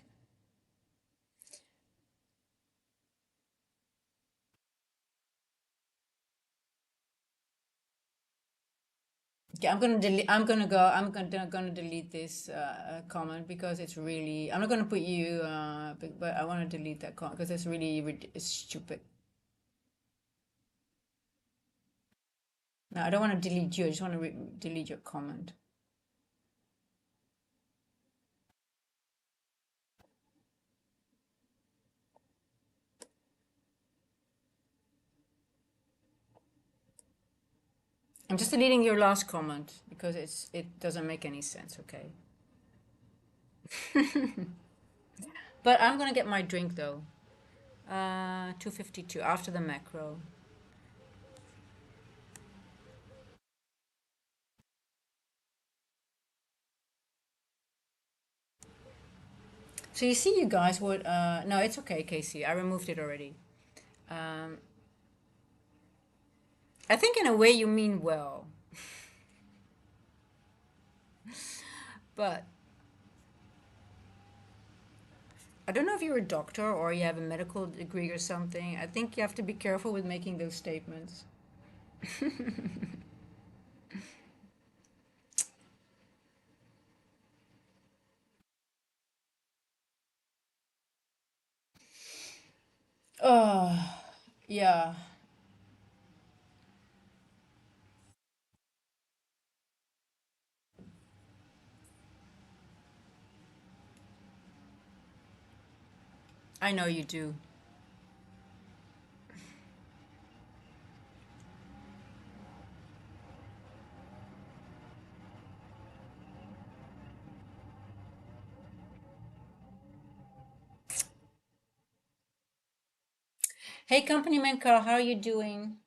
okay, I'm gonna delete. I'm gonna delete this comment because it's really. I'm not gonna put you, but I want to delete that comment because it's really it's stupid. No, I don't want to delete you. I just want to delete your comment. I'm just deleting your last comment because it doesn't make any sense. Okay. But I'm gonna get my drink though. 252 after the macro. So you see, you guys would. No, it's okay, Casey. I removed it already. Um, I think in a way you mean well, but I don't know if you're a doctor or you have a medical degree or something. I think you have to be careful with making those statements. Oh, yeah. I know you do. Hey, company man Carl, how are you doing?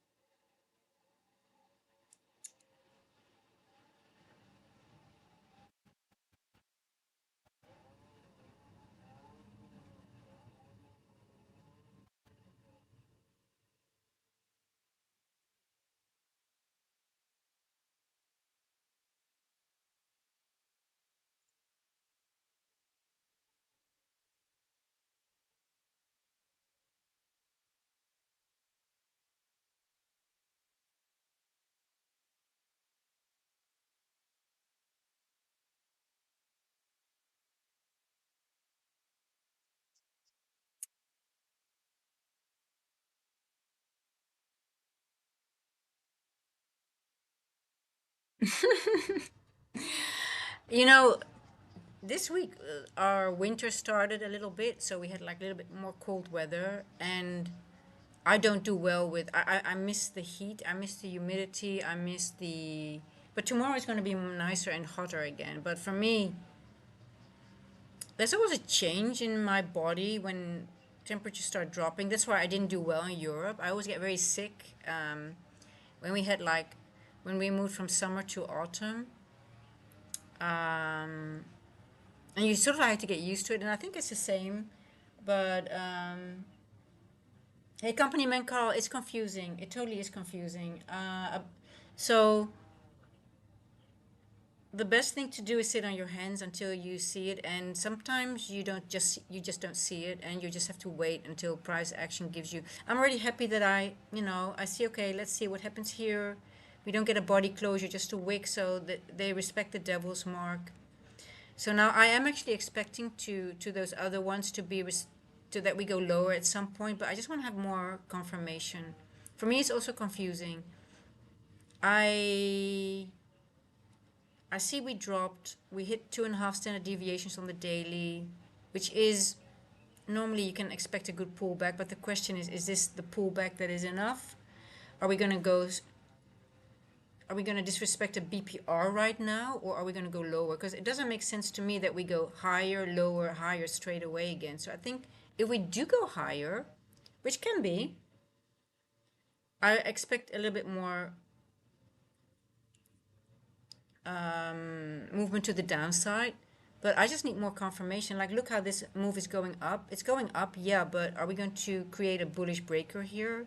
You know, this week our winter started a little bit, so we had like a little bit more cold weather, and I don't do well with. I miss the heat. I miss the humidity. I miss the. But tomorrow is going to be nicer and hotter again. But for me, there's always a change in my body when temperatures start dropping. That's why I didn't do well in Europe. I always get very sick when we had like when we moved from summer to autumn. And you sort of have to get used to it. And I think it's the same. But hey, company man, Carl, it's confusing. It totally is confusing. So the best thing to do is sit on your hands until you see it, and sometimes you just don't see it, and you just have to wait until price action gives you. I'm already happy that I see, okay, let's see what happens here. We don't get a body closure, just a wick, so that they respect the devil's mark. So now I am actually expecting to those other ones to be to that we go lower at some point, but I just want to have more confirmation. For me, it's also confusing. I I see we hit 2.5 standard deviations on the daily, which is normally you can expect a good pullback, but the question is this the pullback that is enough? Are we going to go, are we going to disrespect a BPR right now, or are we going to go lower? Because it doesn't make sense to me that we go higher, lower, higher straight away again. So I think if we do go higher, which can be, I expect a little bit more movement to the downside. But I just need more confirmation. Like, look how this move is going up. It's going up, yeah, but are we going to create a bullish breaker here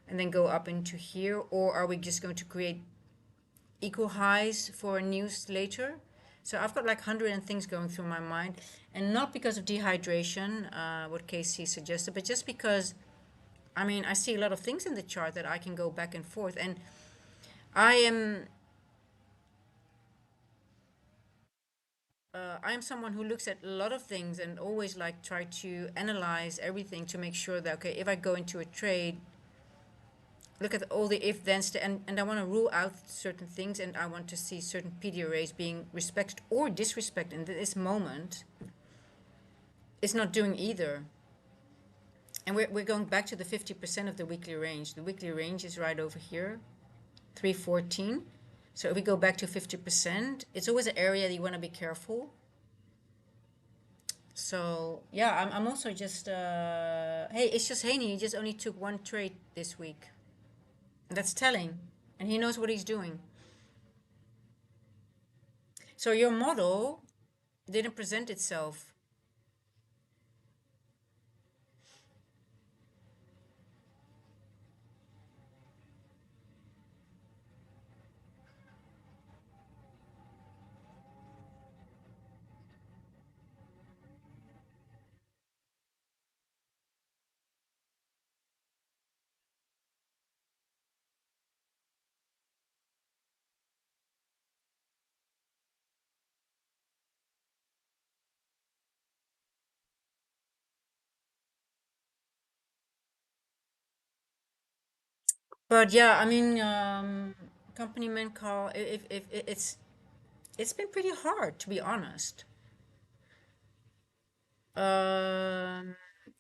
and then go up into here? Or are we just going to create equal highs for news later? So I've got like 100 and things going through my mind. And not because of dehydration, what Casey suggested, but just because, I mean, I see a lot of things in the chart that I can go back and forth. And I am I am someone who looks at a lot of things and always like try to analyze everything to make sure that, okay, if I go into a trade, look at all the if thens and I want to rule out certain things, and I want to see certain PDRAs being respected or disrespected. In this moment, it's not doing either. And we're going back to the 50% of the weekly range. The weekly range is right over here, 314. So if we go back to 50%, it's always an area that you want to be careful. So yeah, I'm also just hey, it's just Haney. He just only took one trade this week. That's telling, and he knows what he's doing. So your model didn't present itself. But yeah, I mean, company man call. If it's been pretty hard, to be honest. Um,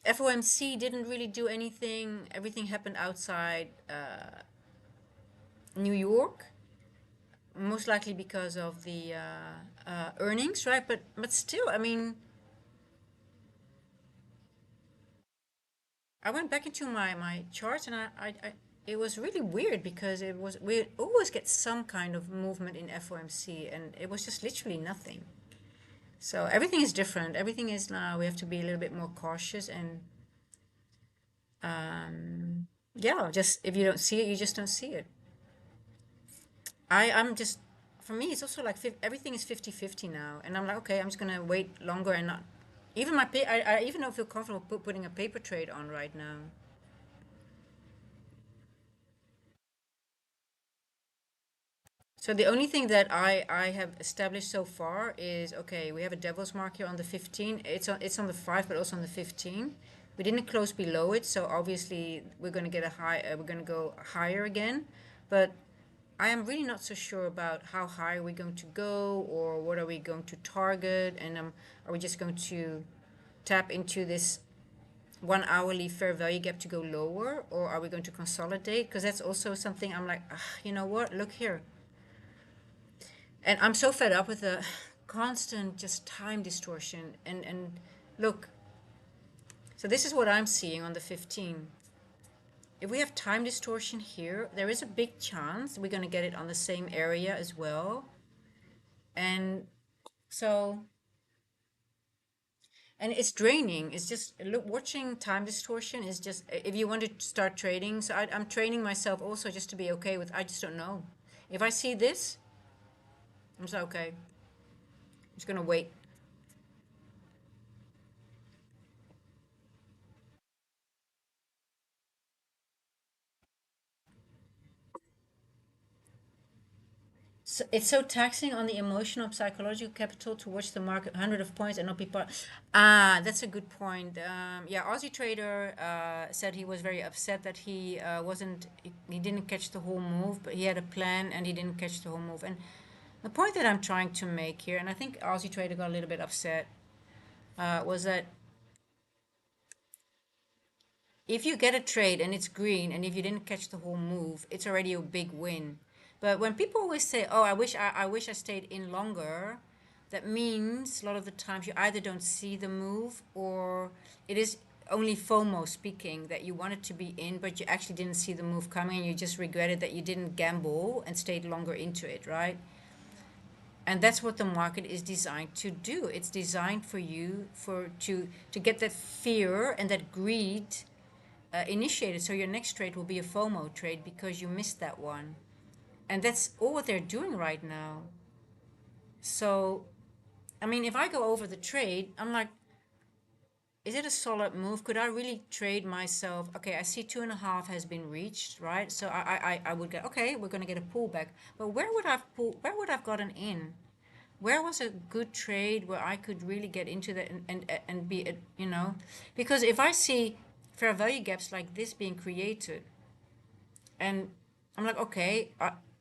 FOMC didn't really do anything. Everything happened outside New York, most likely because of the earnings, right? But still, I mean, I went back into my charts, and I it was really weird because it was we always get some kind of movement in FOMC, and it was just literally nothing. So everything is different. Everything is now we have to be a little bit more cautious, and yeah, just if you don't see it, you just don't see it. I'm just for me it's also like everything is 50-50 now, and I'm like, okay, I'm just gonna wait longer and not even I even don't feel comfortable putting a paper trade on right now. So the only thing that I have established so far is, okay, we have a devil's mark here on the 15. It's on the 5 but also on the 15. We didn't close below it, so obviously we're going to get a high we're going to go higher again. But I am really not so sure about how high we're going to go or what are we going to target, and are we just going to tap into this 1 hourly fair value gap to go lower, or are we going to consolidate? Because that's also something I'm like, "Ah, you know what, look here, and I'm so fed up with the constant just time distortion. And look, so this is what I'm seeing on the 15. If we have time distortion here, there is a big chance we're going to get it on the same area as well. And so, and it's draining. It's just look, watching time distortion is just if you want to start trading. So I'm training myself also just to be okay with. I just don't know. If I see this, I'm just okay. I'm just gonna wait. So it's so taxing on the emotional, psychological capital to watch the market 100 of points and not be part. Ah, that's a good point. Yeah, Aussie Trader said he was very upset that he wasn't, he didn't catch the whole move, but he had a plan and he didn't catch the whole move. And the point that I'm trying to make here, and I think Aussie Trader got a little bit upset, was that if you get a trade and it's green, and if you didn't catch the whole move, it's already a big win. But when people always say, "Oh, I wish I stayed in longer," that means a lot of the times you either don't see the move, or it is only FOMO speaking that you wanted to be in, but you actually didn't see the move coming, and you just regretted that you didn't gamble and stayed longer into it, right? And that's what the market is designed to do. It's designed for you to get that fear and that greed initiated. So your next trade will be a FOMO trade because you missed that one. And that's all what they're doing right now. So, I mean, if I go over the trade, I'm like, is it a solid move? Could I really trade myself? Okay, I see 2.5 has been reached, right? So I would get, okay, we're going to get a pullback. But where would I've gotten in? Where was a good trade where I could really get into that and be, because if I see fair value gaps like this being created, and I'm like, okay,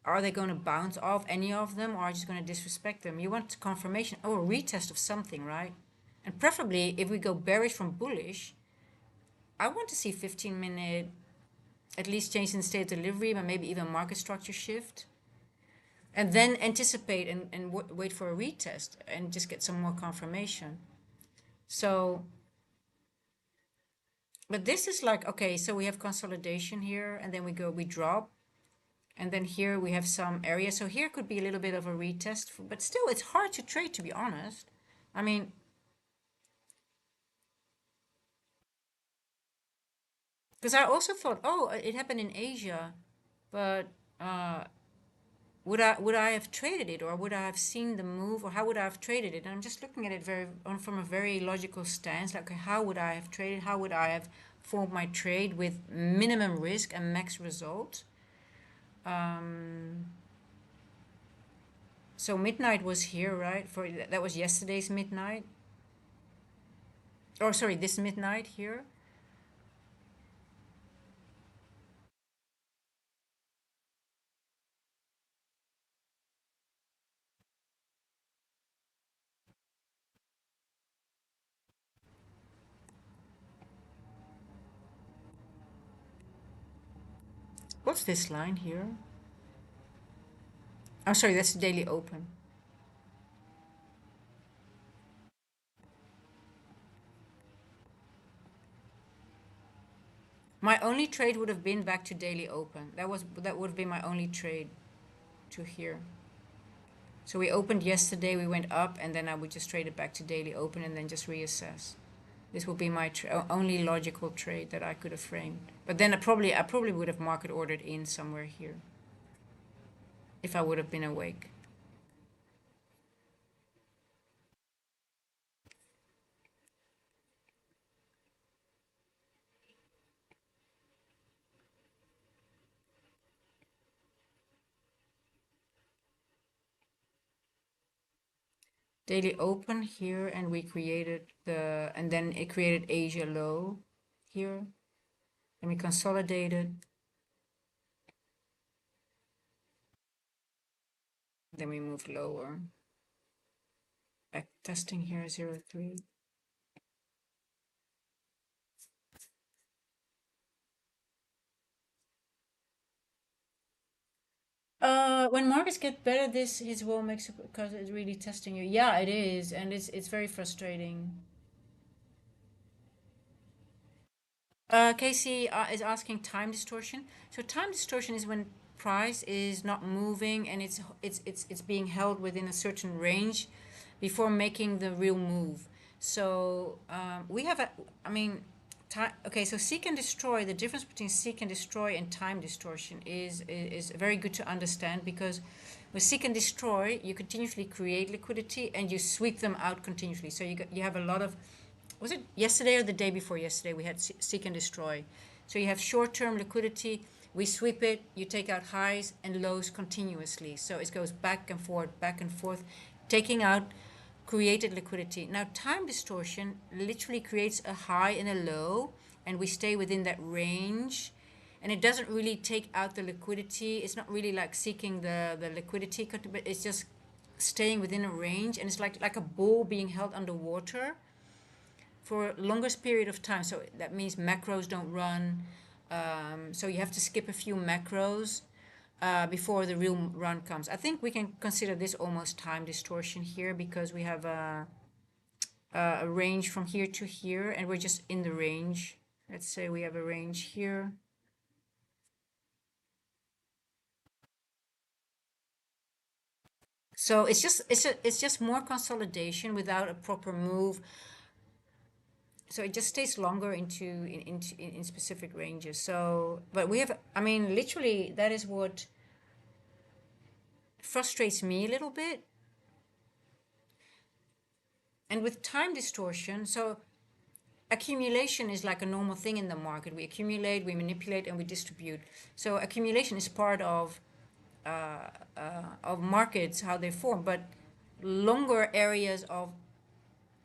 are they going to bounce off any of them, or are you just going to disrespect them? You want confirmation, oh, a retest of something, right? And preferably, if we go bearish from bullish, I want to see 15-minute, at least change in state of delivery, but maybe even market structure shift. And then anticipate and wait for a retest and just get some more confirmation. So, but this is like, okay, so we have consolidation here, and then we drop. And then here we have some area. So here could be a little bit of a retest, but still it's hard to trade, to be honest. I mean, because I also thought, oh, it happened in Asia, but uh, would I have traded it, or would I have seen the move, or how would I have traded it? And I'm just looking at it from a very logical stance. Like, okay, how would I have traded? How would I have formed my trade with minimum risk and max result? Um, so midnight was here, right? For that was yesterday's midnight. Or sorry, this midnight here. What's this line here? Oh, sorry, that's the daily open. My only trade would have been back to daily open. That would have been my only trade to here. So we opened yesterday, we went up, and then I would just trade it back to daily open and then just reassess. This would be my only logical trade that I could have framed. But then I probably would have market ordered in somewhere here if I would have been awake. Daily open here, and we created and then it created Asia low here, and we consolidated. Then we moved lower. Back testing here 0.3. When markets get better, this his will makes because it's really testing you. Yeah, it is, and it's very frustrating. Casey is asking time distortion. So time distortion is when price is not moving and it's being held within a certain range before making the real move. So we have a, I mean, time. Okay, so seek and destroy. The difference between seek and destroy and time distortion is very good to understand because with seek and destroy, you continuously create liquidity and you sweep them out continuously. So you have a lot of, was it yesterday or the day before yesterday we had seek and destroy. So you have short-term liquidity, we sweep it, you take out highs and lows continuously, so it goes back and forth, taking out created liquidity. Now time distortion literally creates a high and a low and we stay within that range, and it doesn't really take out the liquidity. It's not really like seeking the liquidity, but it's just staying within a range, and it's like a ball being held underwater for longest period of time. So that means macros don't run. So you have to skip a few macros before the real run comes. I think we can consider this almost time distortion here because we have a range from here to here and we're just in the range. Let's say we have a range here. So it's just more consolidation without a proper move. So it just stays longer in specific ranges. So, but we have, I mean, literally, that is what frustrates me a little bit. And with time distortion, so accumulation is like a normal thing in the market. We accumulate, we manipulate, and we distribute. So accumulation is part of markets, how they form. But longer areas of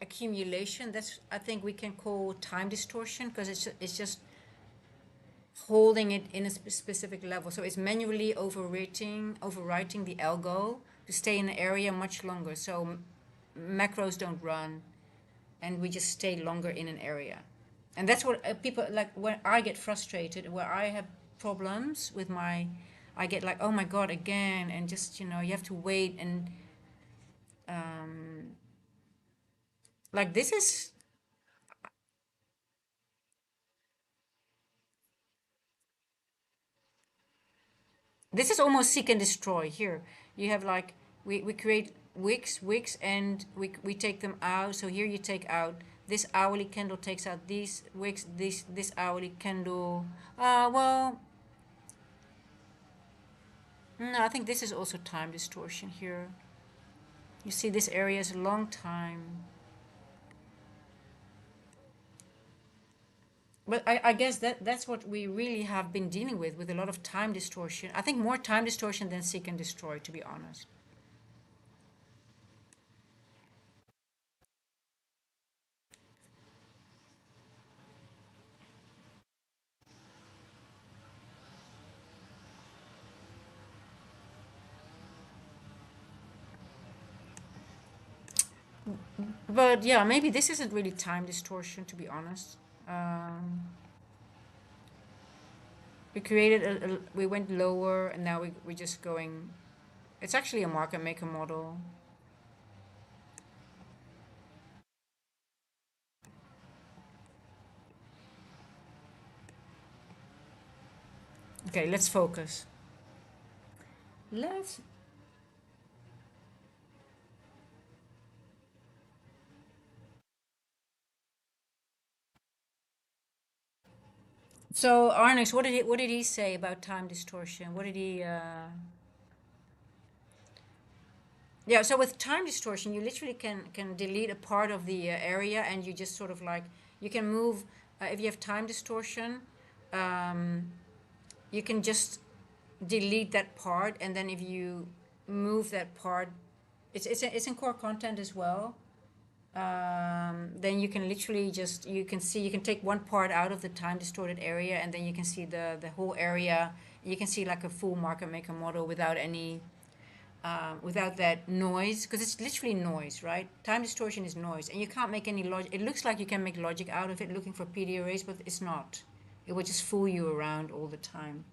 accumulation, that's, I think we can call time distortion because it's just holding it in a specific level. So it's manually overwriting the algo to stay in the area much longer. So macros don't run and we just stay longer in an area. And that's what people like when I get frustrated, where I have problems with I get like, oh my God, again. And just, you have to wait. And um, like this is almost seek and destroy here. You have like, we create wicks, and we take them out. So here you take out this hourly candle, takes out these wicks, this hourly candle. Well, no, I think this is also time distortion here. You see, this area is a long time. But I guess that's what we really have been dealing with a lot of time distortion. I think more time distortion than seek and destroy, to be honest. But yeah, maybe this isn't really time distortion, to be honest. Um, We created we went lower, and now we're just going. It's actually a market maker model. Okay, let's focus. Let's. So Arnex, what did he say about time distortion? What did he? Yeah. So with time distortion, you literally can delete a part of the area, and you just sort of like you can move. If you have time distortion, um, you can just delete that part, and then if you move that part, it's in core content as well. Then you can literally just you can take one part out of the time distorted area, and then you can see the whole area. You can see like a full market maker model without any without that noise, because it's literally noise, right? Time distortion is noise, and you can't make any logic. It looks like you can make logic out of it looking for PD arrays, but it's not. It will just fool you around all the time.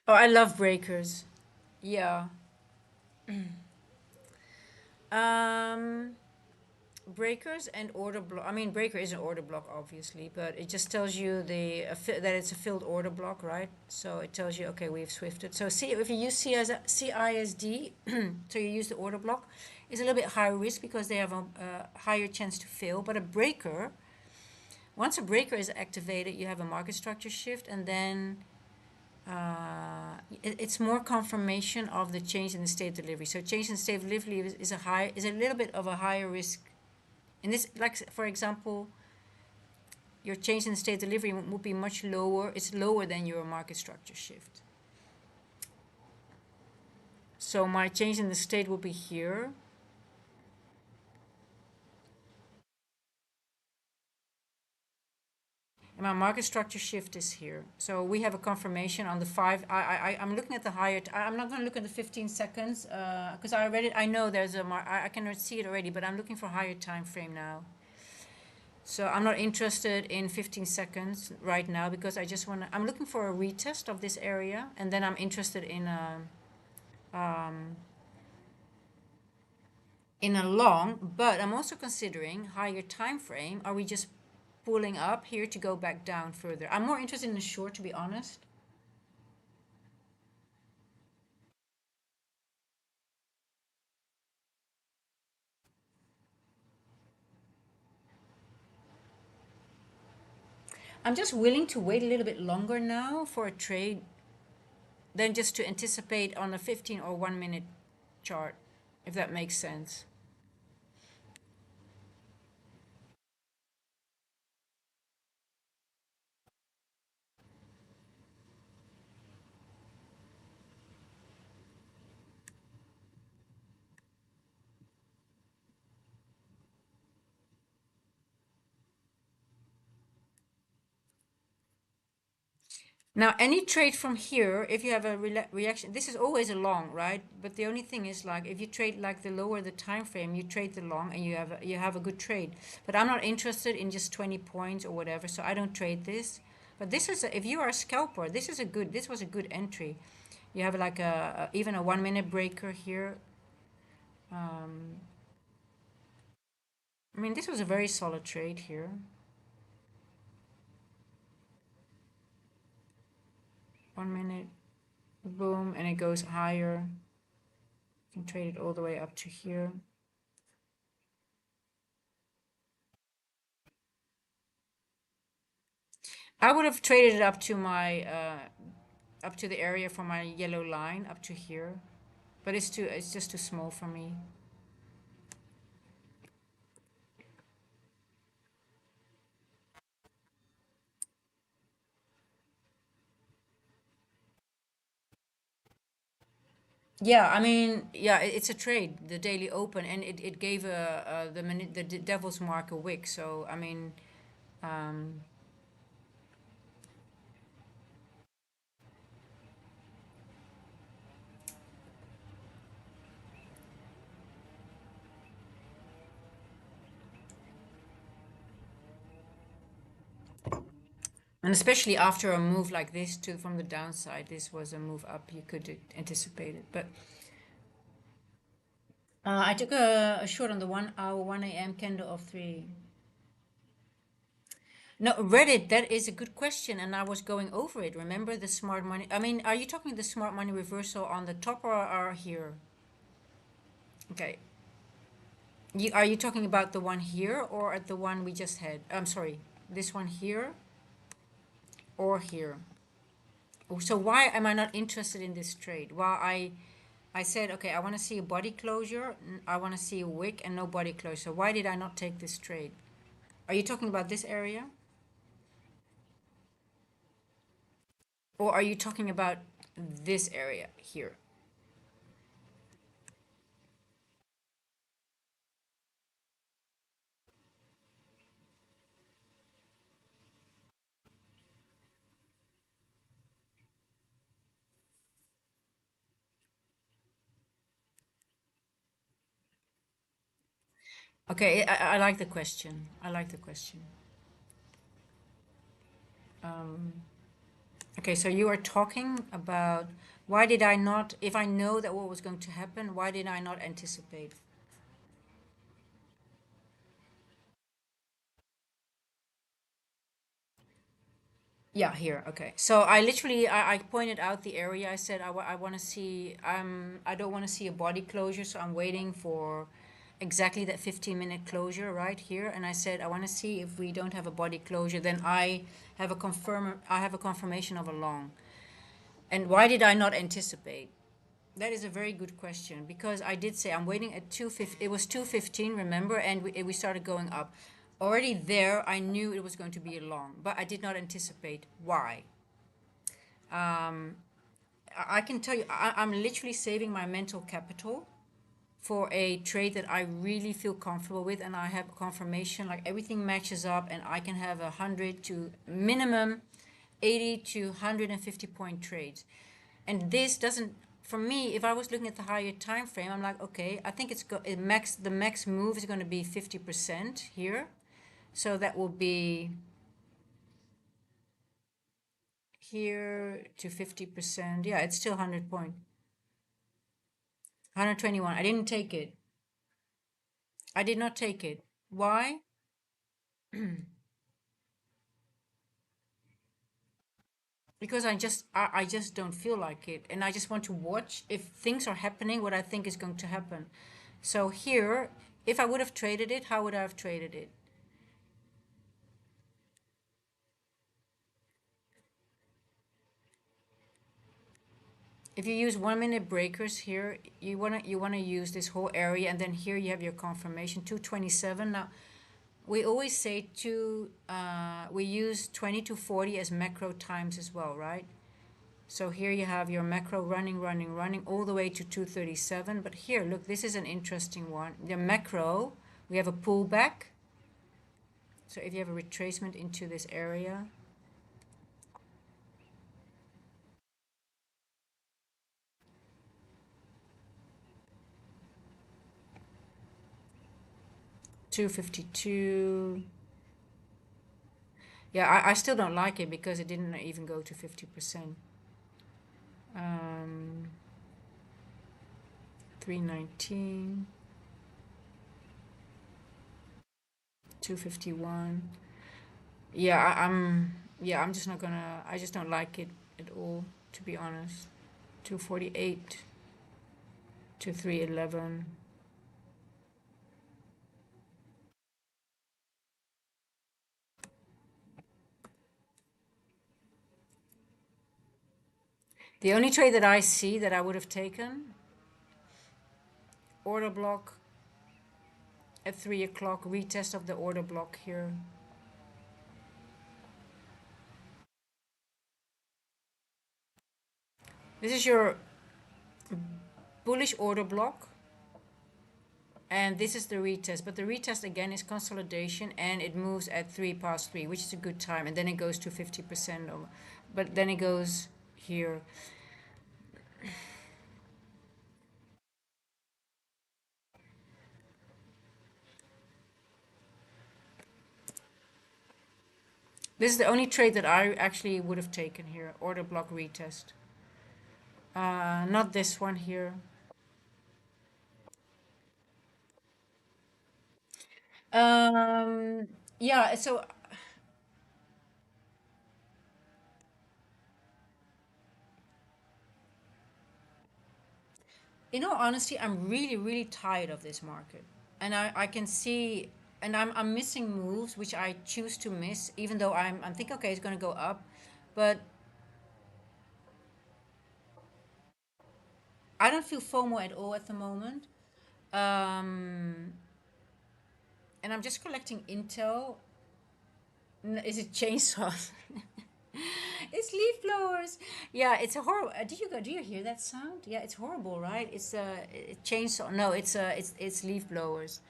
Oh, I love breakers. Yeah. Um, breakers and order block. I mean, breaker is an order block, obviously, but it just tells you that it's a filled order block, right? So it tells you, okay, we've swifted. So see, if you use CISD, so you use the order block, it's a little bit higher risk because they have a higher chance to fail. But a breaker, once a breaker is activated, you have a market structure shift, and then it's more confirmation of the change in the state delivery. So change in state delivery is a little bit of a higher risk. And this, like for example, your change in state delivery would be much lower. It's lower than your market structure shift. So my change in the state will be here, and my market structure shift is here. So we have a confirmation on the five. I'm looking at the higher. I'm not going to look at the 15 seconds because I already. I know there's I can see it already, but I'm looking for higher time frame now. So I'm not interested in 15 seconds right now because I just want to. I'm looking for a retest of this area, and then I'm interested in a long. But I'm also considering higher time frame. Are we just pulling up here to go back down further? I'm more interested in the short, to be honest. I'm just willing to wait a little bit longer now for a trade than just to anticipate on a 15 or 1 minute chart, if that makes sense. Now, any trade from here, if you have a reaction, this is always a long, right? But the only thing is, like, if you trade like the lower the time frame, you trade the long, and you have a good trade. But I'm not interested in just 20 points or whatever, so I don't trade this. But this is, if you are a scalper, this was a good entry. You have like even a 1 minute breaker here. Um, I mean, this was a very solid trade here. 1 minute, boom, and it goes higher. You can trade it all the way up to here. I would have traded it up to my up to the area for my yellow line up to here, but it's just too small for me. Yeah, I mean, yeah, it's a trade, the daily open, and it gave the devil's mark a wick. So I mean, um, and especially after a move like this to from the downside, this was a move up. You could anticipate it, but I took a short on the 1 hour 1 a.m. candle of three. No, Reddit, that is a good question, and I was going over it. Remember the smart money? I mean, are you talking the smart money reversal on the top or here? Okay. Are you talking about the one here or at the one we just had? I'm sorry, this one here or here? Oh, so why am I not interested in this trade? Well, I said, okay, I want to see a body closure, I want to see a wick and no body closure. So why did I not take this trade? Are you talking about this area? Or are you talking about this area here? Okay, I like the question. I like the question. Um, okay, so you are talking about why did I not, if I know that what was going to happen, why did I not anticipate? Yeah, here. Okay. So I literally I pointed out the area. I said I want to see I don't want to see a body closure, so I'm waiting for exactly that 15-minute closure right here. And I said I want to see if we don't have a body closure, then I have a confirmation of a long. And why did I not anticipate? That is a very good question because I did say I'm waiting at 2:15. It was 2:15, remember, and we started going up. Already there, I knew it was going to be a long, but I did not anticipate why. I can tell you, I'm literally saving my mental capital for a trade that I really feel comfortable with, and I have confirmation like everything matches up, and I can have 100 to minimum 80 to 150 point trades. And this doesn't, for me, if I was looking at the higher time frame, I'm like, okay, I think the max move is going to be 50% here. So that will be here to 50%. Yeah, it's still 100 point. 121. I didn't take it. I did not take it. Why? Because I just don't feel like it, and I just want to watch if things are happening what I think is going to happen. So here, if I would have traded it, how would I have traded it? If you use 1 minute breakers here, you wanna use this whole area, and then here you have your confirmation 227. Now we always say we use 20 to 40 as macro times as well, right? So here you have your macro running, running, running all the way to 237. But here, look, this is an interesting one. The macro, we have a pullback. So if you have a retracement into this area, 252. Yeah, I still don't like it because it didn't even go to 50%. 319, 251. Yeah, I'm just not gonna, I just don't like it at all, to be honest. 248 to 311. The only trade that I see that I would have taken, order block at 3 o'clock, retest of the order block here. This is your bullish order block, and this is the retest. But the retest again is consolidation, and it moves at 3 past 3, which is a good time. And then it goes to 50%. But then it goes here. This is the only trade that I actually would have taken here. Order block retest. Not this one here. Um, yeah, so in all honesty, I'm really, really tired of this market. And I can see, and I'm missing moves, which I choose to miss, even though I'm thinking, okay, it's going to go up. But I don't feel FOMO at all at the moment. Um, and I'm just collecting intel. Is it chainsaws? It's leaf blowers. Yeah, it's a horrible. Do you hear that sound? Yeah, it's horrible, right? It's a chainsaw. No, it's leaf blowers.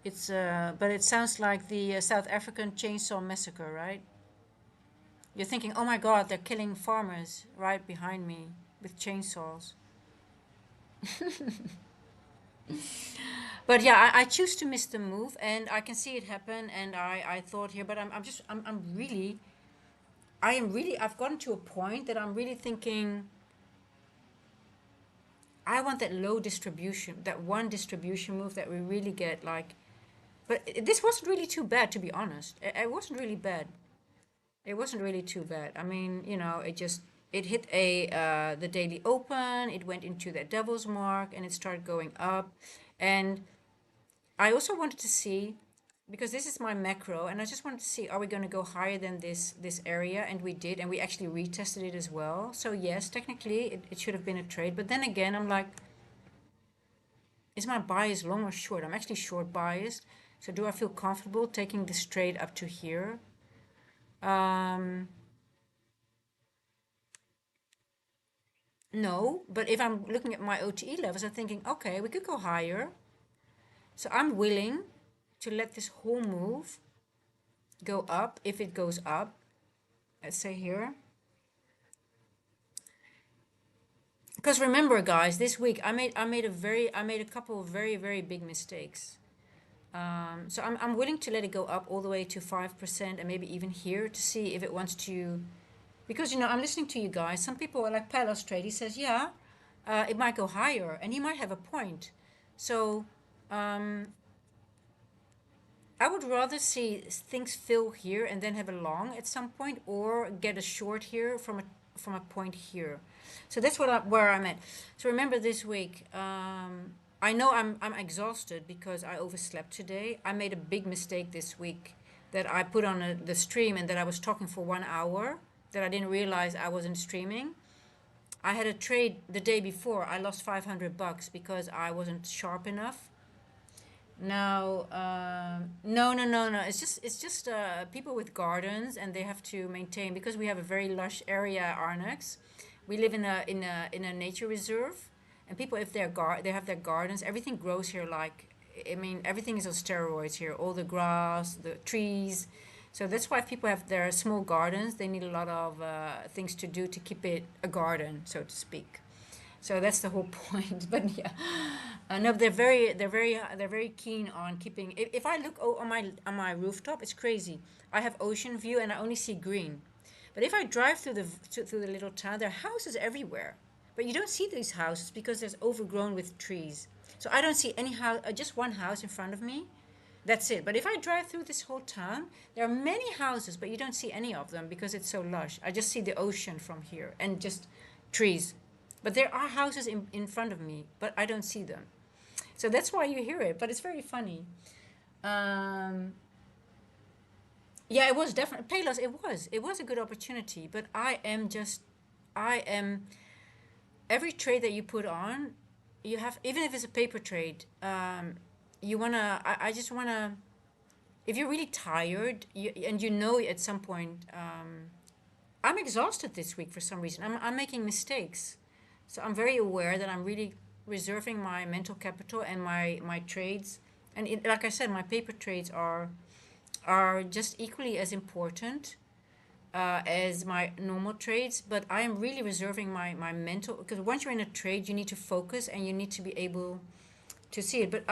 It's but it sounds like the South African chainsaw massacre, right? You're thinking, oh my God, they're killing farmers right behind me with chainsaws. But yeah, I choose to miss the move, and I can see it happen. And I thought here, but I'm really, I've gotten to a point that I'm really thinking, I want that low distribution, that one distribution move that we really get like. But this wasn't really too bad, to be honest. It wasn't really bad. It wasn't really too bad. I mean, it hit a the daily open. It went into that devil's mark, and it started going up. And I also wanted to see, because this is my macro, and I just wanted to see, are we going to go higher than this area? And we did, and we actually retested it as well. So yes, technically it should have been a trade. But then again, I'm like, is my bias long or short? I'm actually short biased. So do I feel comfortable taking this trade up to here? Um, no, but if I'm looking at my OTE levels, I'm thinking, okay, we could go higher. So I'm willing to let this whole move go up if it goes up. Let's say here. Because remember, guys, this week I made a couple of very big mistakes. So I'm willing to let it go up all the way to 5% and maybe even here to see if it wants to. Because I'm listening to you guys. Some people are like Palos Trade. He says, yeah, it might go higher, and he might have a point. So um, I would rather see things fill here and then have a long at some point, or get a short here from a point here. So that's where I'm at. So remember this week. I know I'm exhausted because I overslept today. I made a big mistake this week that I put on the stream, and that I was talking for 1 hour, that I didn't realize I wasn't streaming. I had a trade the day before. I lost $500 because I wasn't sharp enough. No, no. It's just people with gardens, and they have to maintain, because we have a very lush area at Arnex. We live in a nature reserve, and people, if they have their gardens, everything grows here like, I mean, everything is on steroids here. All the grass, the trees. So that's why if people have their small gardens, they need a lot of things to do to keep it a garden, so to speak. So that's the whole point. But yeah, no, they're very keen on keeping. If I look on my rooftop, it's crazy. I have ocean view and I only see green. But if I drive through the little town, there are houses everywhere. But you don't see these houses because there's overgrown with trees. So I don't see any house, just one house in front of me. That's it. But if I drive through this whole town, there are many houses, but you don't see any of them because it's so lush. I just see the ocean from here and just trees. But there are houses in front of me, but I don't see them. So that's why you hear it. But it's very funny. Um, yeah, it was definitely Palos. It was a good opportunity. But I am every trade that you put on, you have even if it's a paper trade. You wanna. I just wanna. If you're really tired, and you know at some point, I'm exhausted this week for some reason. I'm making mistakes. So I'm very aware that I'm really reserving my mental capital and my trades. And like I said, my paper trades are just equally as important as my normal trades. But I am really reserving my mental, because once you're in a trade, you need to focus and you need to be able to see it. But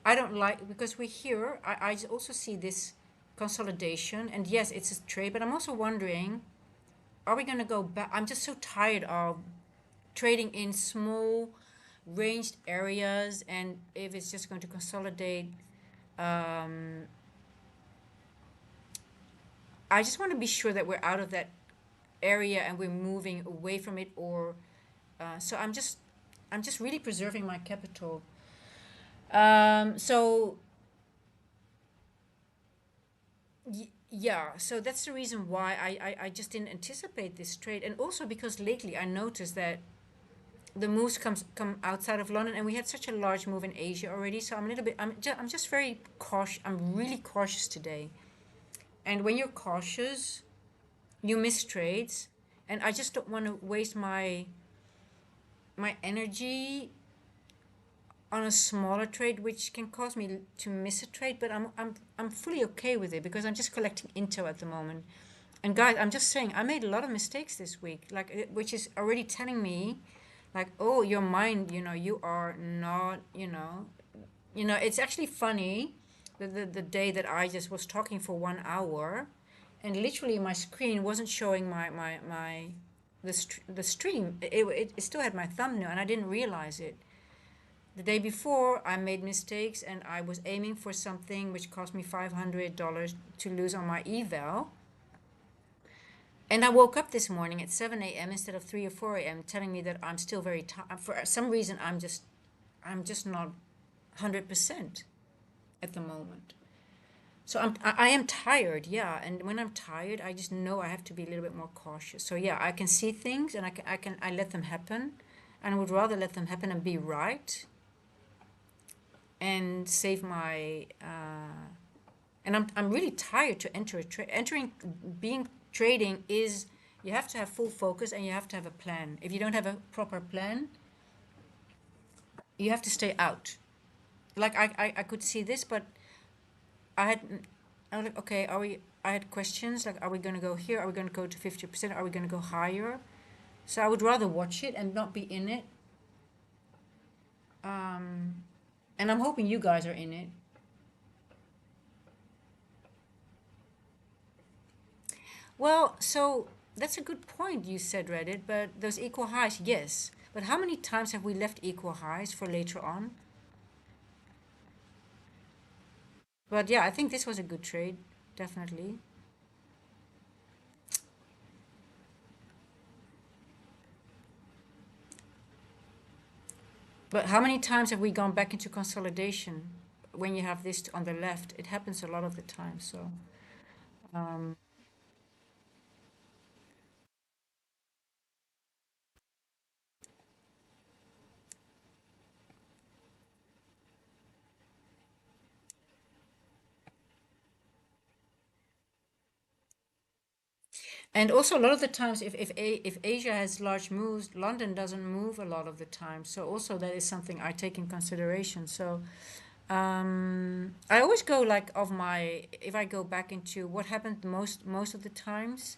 I don't like, because we're here. I also see this consolidation, and yes, it's a trade. But I'm also wondering, are we going to go back? I'm just so tired of trading in small ranged areas, and if it's just going to consolidate, um, I just want to be sure that we're out of that area and we're moving away from it. Or so I'm just really preserving my capital. So yeah, so that's the reason why I just didn't anticipate this trade, and also because lately I noticed that the moves come outside of London, and we had such a large move in Asia already. So I'm a little bit. I'm just very cautious. I'm really cautious today. And when you're cautious, you miss trades, and I just don't want to waste my energy on a smaller trade, which can cause me to miss a trade. But I'm fully okay with it because I'm just collecting intel at the moment. And guys, I'm just saying, I made a lot of mistakes this week, like which is already telling me, like, oh, your mind, you are not, it's actually funny. The day that I just was talking for 1 hour, and literally my screen wasn't showing the stream. It still had my thumbnail, and I didn't realize it. The day before, I made mistakes, and I was aiming for something which cost me $500 to lose on my eval. And I woke up this morning at 7 a.m. instead of 3 or 4 a.m., telling me that I'm still very tired. For some reason, I'm just not 100% at the moment. So I am tired, yeah. And when I'm tired, I just know I have to be a little bit more cautious. So yeah, I can see things, and I let them happen, and I would rather let them happen and be right and save my. And I'm really tired to enter a trade. Being trading is, you have to have full focus and you have to have a plan. If you don't have a proper plan, you have to stay out. Like I could see this, but I had, I was like, okay, I had questions like, are we going to go here? Are we going to go to 50%? Are we going to go higher? So I would rather watch it and not be in it. And I'm hoping you guys are in it. Well, so that's a good point you said, Reddit, but those equal highs, yes. But how many times have we left equal highs for later on? But yeah, I think this was a good trade, definitely. But how many times have we gone back into consolidation when you have this on the left? It happens a lot of the time. So, um, and also a lot of the times, if Asia has large moves, London doesn't move a lot of the time. So also that is something I take in consideration. So I always go like of my, if I go back into what happened most of the times,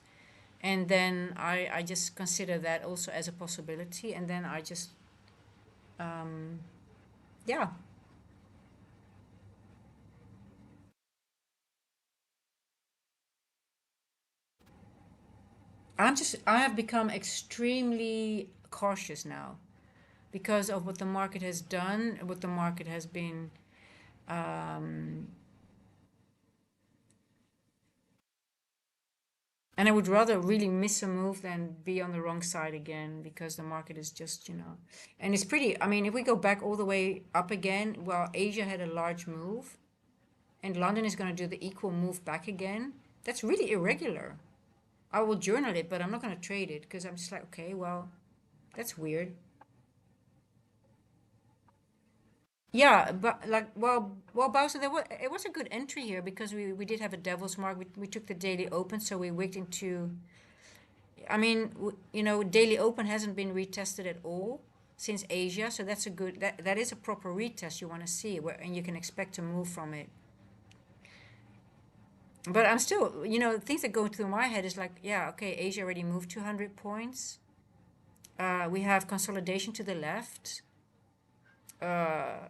and then I just consider that also as a possibility, and then I just um, yeah, I have become extremely cautious now because of what the market has done, what the market has been. Um, and I would rather really miss a move than be on the wrong side again because the market is just, and it's pretty. I mean, if we go back all the way up again, well, Asia had a large move and London is going to do the equal move back again. That's really irregular. I will journal it, but I'm not going to trade it because I'm just like, okay, well, that's weird. Yeah, but like, well, Bowser, it was a good entry here because we did have a devil's mark. We took the daily open, so we wigged into. I mean, daily open hasn't been retested at all since Asia, so that's a good. That is a proper retest you want to see, and you can expect to move from it. But I'm still, things that go through my head is like, yeah, okay, Asia already moved 200 points. We have consolidation to the left. Uh,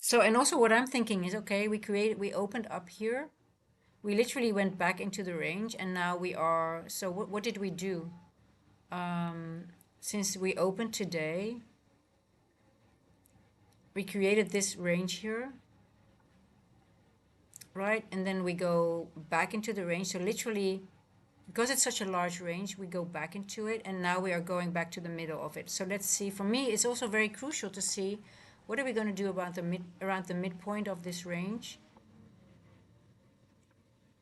so, and also what I'm thinking is, okay, we opened up here. We literally went back into the range, and now we are. So, what did we do? Um, since we opened today, we created this range here, right? And then we go back into the range. So, literally, because it's such a large range, we go back into it, and now we are going back to the middle of it. So let's see. For me, it's also very crucial to see what are we going to do about around the midpoint of this range.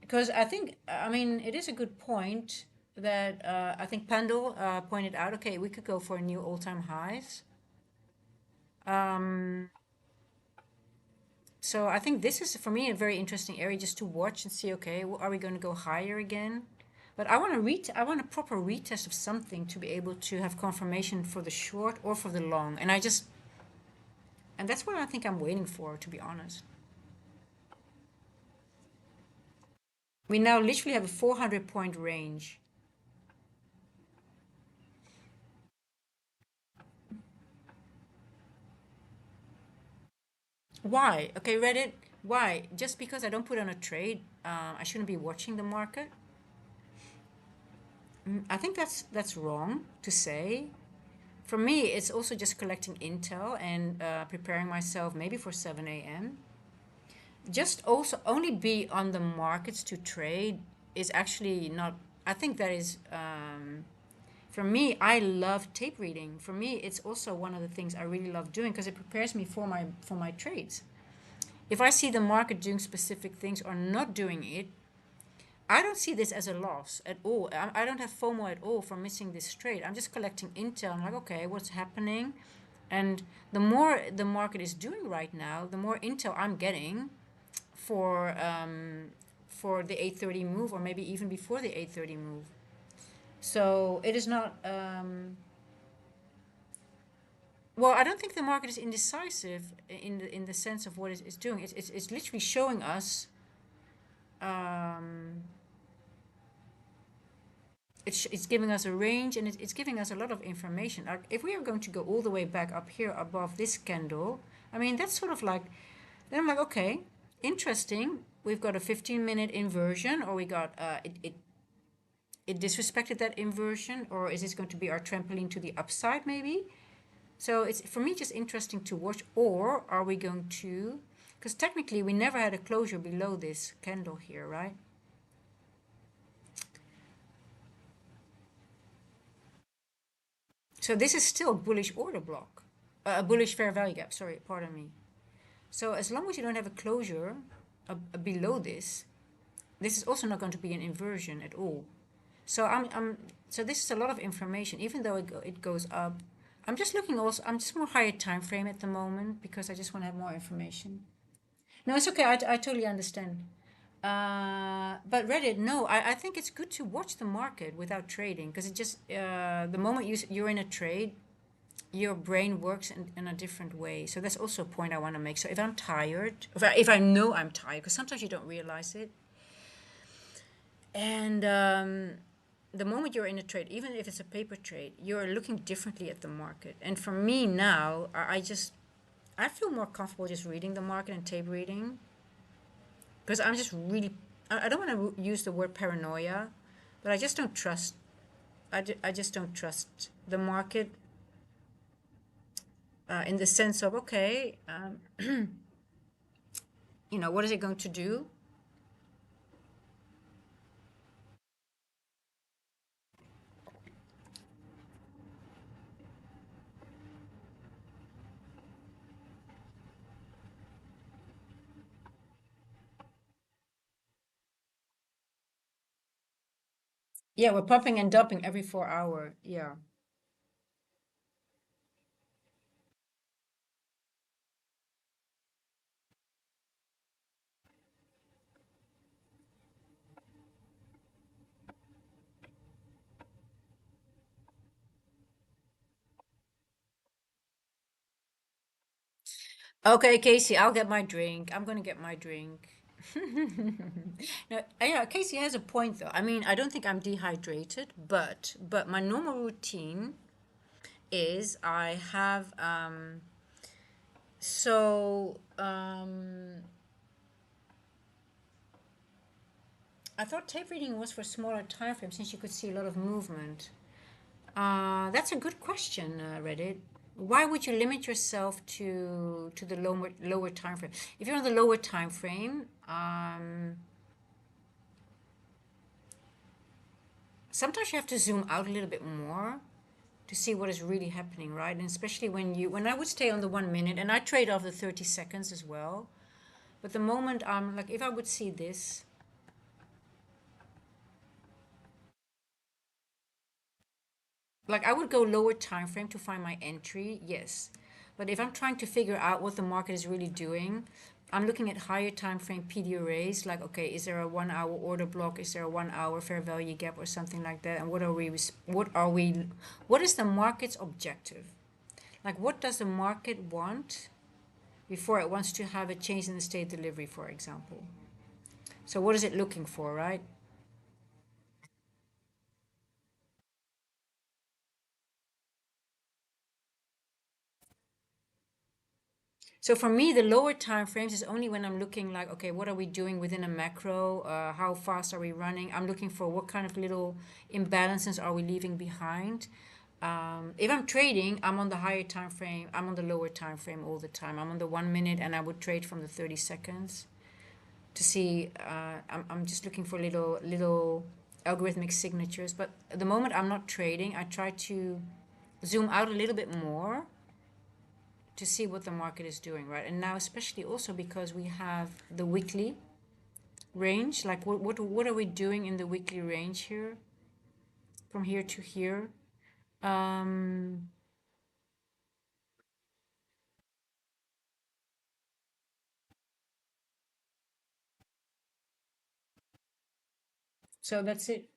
Because I think, I mean, it is a good point that I think Pendle pointed out. Okay, we could go for new all-time highs. Um, so I think this is for me a very interesting area just to watch and see. Okay, are we going to go higher again? But I want a proper retest of something to be able to have confirmation for the short or for the long. And that's what I think I'm waiting for, to be honest. We now literally have a 400-point range. Why? Okay, Reddit. Why? Just because I don't put on a trade, I shouldn't be watching the market. I think that's wrong to say. For me, it's also just collecting intel and preparing myself maybe for 7 a.m. Just also only be on the markets to trade is actually not. I think that is for me. I love tape reading. For me, it's also one of the things I really love doing because it prepares me for my trades. If I see the market doing specific things or not doing it, I don't see this as a loss at all. I don't have FOMO at all for missing this trade. I'm just collecting intel. I'm like, okay, what's happening? And the more the market is doing right now, the more intel I'm getting for for the 8:30 move, or maybe even before the 8:30 move. So it is not. Well, I don't think the market is indecisive in the sense of what it's doing. It's literally showing us. Um, it's giving us a range and it's giving us a lot of information. Like if we are going to go all the way back up here above this candle, I mean that's sort of like. Then I'm like, okay, interesting. We've got a 15-minute inversion, or we got it disrespected that inversion, or is this going to be our trampoline to the upside maybe? So it's for me just interesting to watch, or are we going to, because technically we never had a closure below this candle here, right? So this is still bullish order block, a bullish fair value gap, sorry, pardon me. So as long as you don't have a closure below this, this is also not going to be an inversion at all. So so this is a lot of information. Even though it goes up, I'm just looking also. I'm just more higher time frame at the moment because I just want to have more information. No, it's okay. I totally understand. But Reddit, no, I think it's good to watch the market without trading because it just the moment you're in a trade, your brain works in a different way. So that's also a point I want to make. So if I'm tired, if I know I'm tired, because sometimes you don't realize it, and the moment you're in a trade, even if it's a paper trade, you're looking differently at the market. And for me now, I feel more comfortable just reading the market and tape reading because I'm just really I don't want to use the word paranoia, but I just don't trust. I just don't trust the market in the sense of okay, what is it going to do? Yeah, we're pumping and dumping every 4 hour. Yeah. Okay, Casey, I'll get my drink. I'm gonna get my drink. No, yeah, Casey has a point though. I mean, I don't think I'm dehydrated, but my normal routine is I have so I thought tape reading was for smaller time frames since you could see a lot of movement. That's a good question, Reddit. Why would you limit yourself to the lower time frame? If you're on the lower time frame, sometimes you have to zoom out a little bit more to see what is really happening, right? And especially when I would stay on the 1 minute, and I trade off the 30 seconds as well. But the moment I'm like, if I would see this, like I would go lower time frame to find my entry, yes. But if I'm trying to figure out what the market is really doing, I'm looking at higher time frame PD arrays, like okay, is there a 1 hour order block? Is there a 1 hour fair value gap or something like that? And what is the market's objective? Like what does the market want before it wants to have a change in the state delivery, for example? So what is it looking for, right? So for me, the lower time frames is only when I'm looking like, okay, what are we doing within a macro? How fast are we running? I'm looking for what kind of little imbalances are we leaving behind. If I'm trading, I'm on the higher time frame. I'm on the lower time frame all the time. I'm on the 1 minute, and I would trade from the 30 seconds to see. I'm just looking for little algorithmic signatures. But at the moment I'm not trading, I try to zoom out a little bit more to see what the market is doing, right? And now, especially also because we have the weekly range, like what are we doing in the weekly range here, from here to here? Um, so that's it.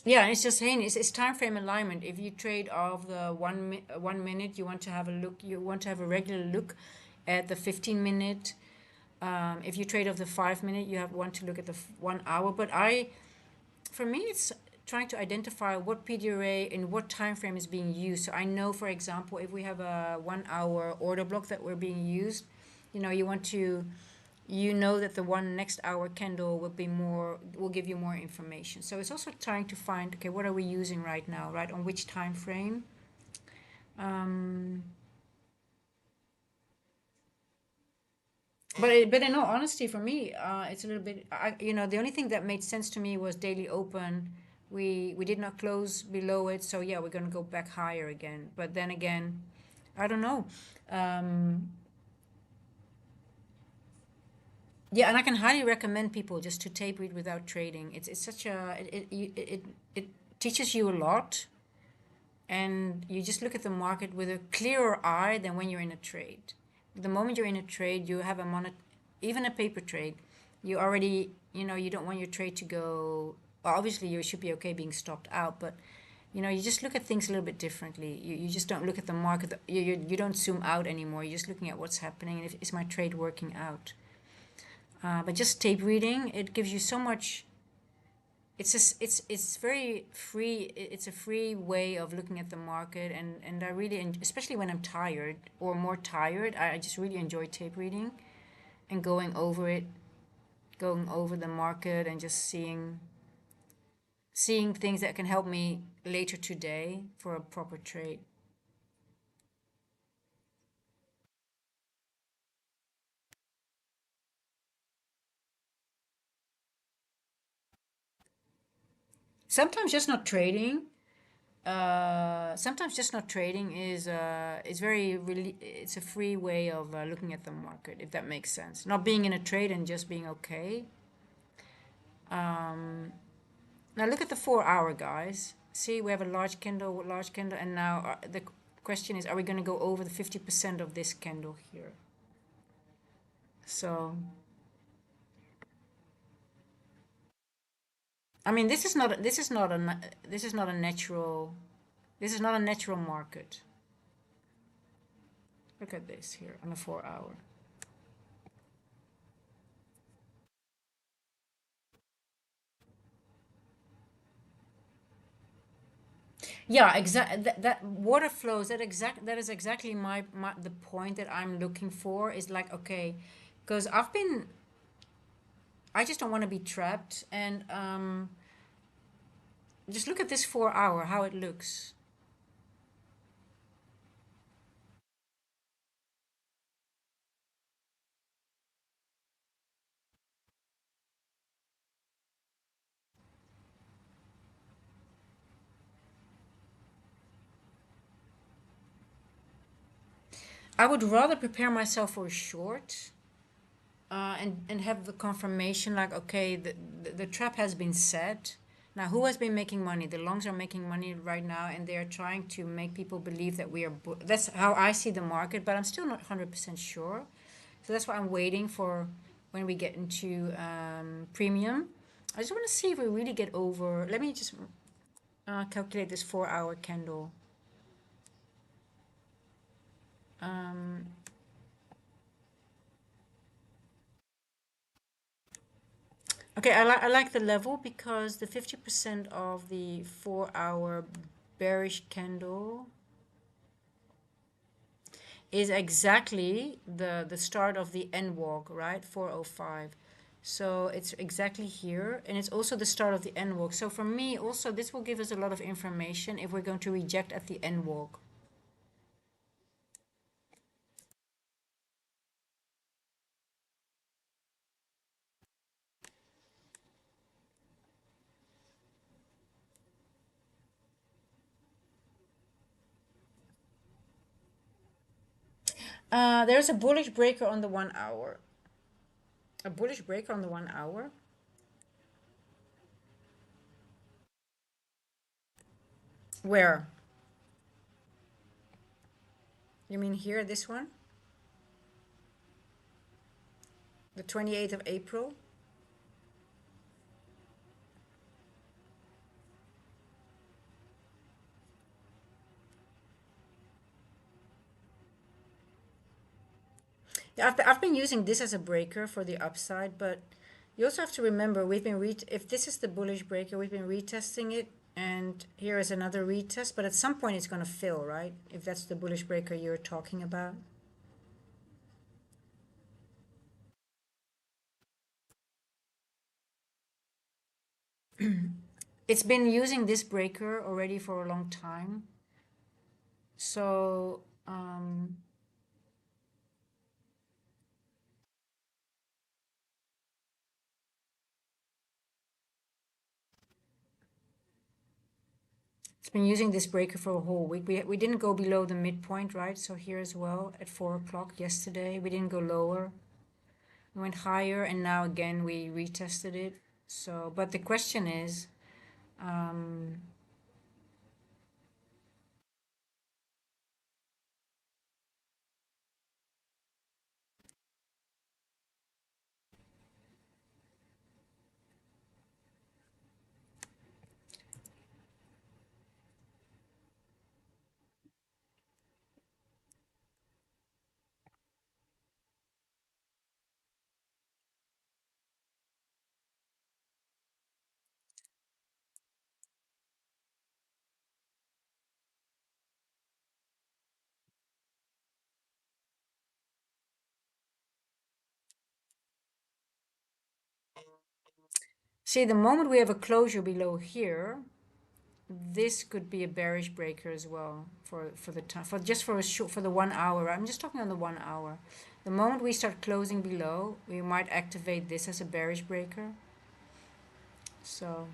Yeah, it's just saying it's time frame alignment. If you trade off the 1 minute, you want to have a look. You want to have a regular look at the 15 minute. If you trade off the 5 minute, you have want to look at the 1 hour. But for me, it's trying to identify what PD array in what time frame is being used. So I know, for example, if we have a 1 hour order block that we're being used, you want to, that the one next hour candle will give you more information. So it's also trying to find, okay, what are we using right now, right? On which time frame? Um, but in all honesty, for me, it's a little bit. The only thing that made sense to me was daily open we did not close below it, so yeah, we're going to go back higher again. But then again, I don't know. Um, yeah, and I can highly recommend people just to tape read without trading. It's such a it teaches you a lot, and you just look at the market with a clearer eye than when you're in a trade. The moment you're in a trade, you have a even a paper trade, you already, you don't want your trade to go. Well, obviously, you should be okay being stopped out, but you just look at things a little bit differently. You just don't look at the market. You don't zoom out anymore. You're just looking at what's happening and if is my trade working out. But just tape reading, it gives you so much. It's just it's very free. It's a free way of looking at the market, and I really especially when I'm tired or more tired, I just really enjoy tape reading and going over the market and just seeing things that can help me later today for a proper trade. Sometimes just not trading. Sometimes just not trading is very really it's a free way of looking at the market, if that makes sense. Not being in a trade and just being okay. Now look at the 4 hour, guys. See, we have a large candle, and now the question is, are we going to go over the 50% of this candle here? So, I mean, this is not a natural market. Look at this here on the 4 hour. Yeah, that water flows. That is exactly my the point that I'm looking for is like, okay, because I just don't want to be trapped, and just look at this 4 hour, how it looks. I would rather prepare myself for a short, and have the confirmation like, okay, the trap has been set. Now, who has been making money? The longs are making money right now, and they are trying to make people believe that we are. That's how I see the market, but I'm still not 100% sure. So that's why I'm waiting for when we get into premium. I just want to see if we really get over. Let me just calculate this 4 hour candle. Um, Okay, I like the level because the 50% of the 4 hour bearish candle is exactly the start of the N walk, right? 405. So it's exactly here, and it's also the start of the N walk. So for me, also, this will give us a lot of information if we're going to reject at the N walk. There's a bullish breaker on the 1 hour. A bullish breaker on the 1 hour. Where? You mean here, this one? The 28th of April? Yeah, I've been using this as a breaker for the upside, but you also have to remember if this is the bullish breaker, we've been retesting it, and here is another retest, but at some point it's going to fill, right? If that's the bullish breaker you're talking about. It's been using this breaker already for a long time. So, been using this breaker for a whole week. We didn't go below the midpoint, right? So here as well at 4 o'clock yesterday, we didn't go lower. We went higher, and now again we retested it. So, but the question is, um, see, the moment we have a closure below here, this could be a bearish breaker as well for the time, for just for a short, for the 1 hour. I'm just talking on the 1 hour. The moment we start closing below, we might activate this as a bearish breaker. So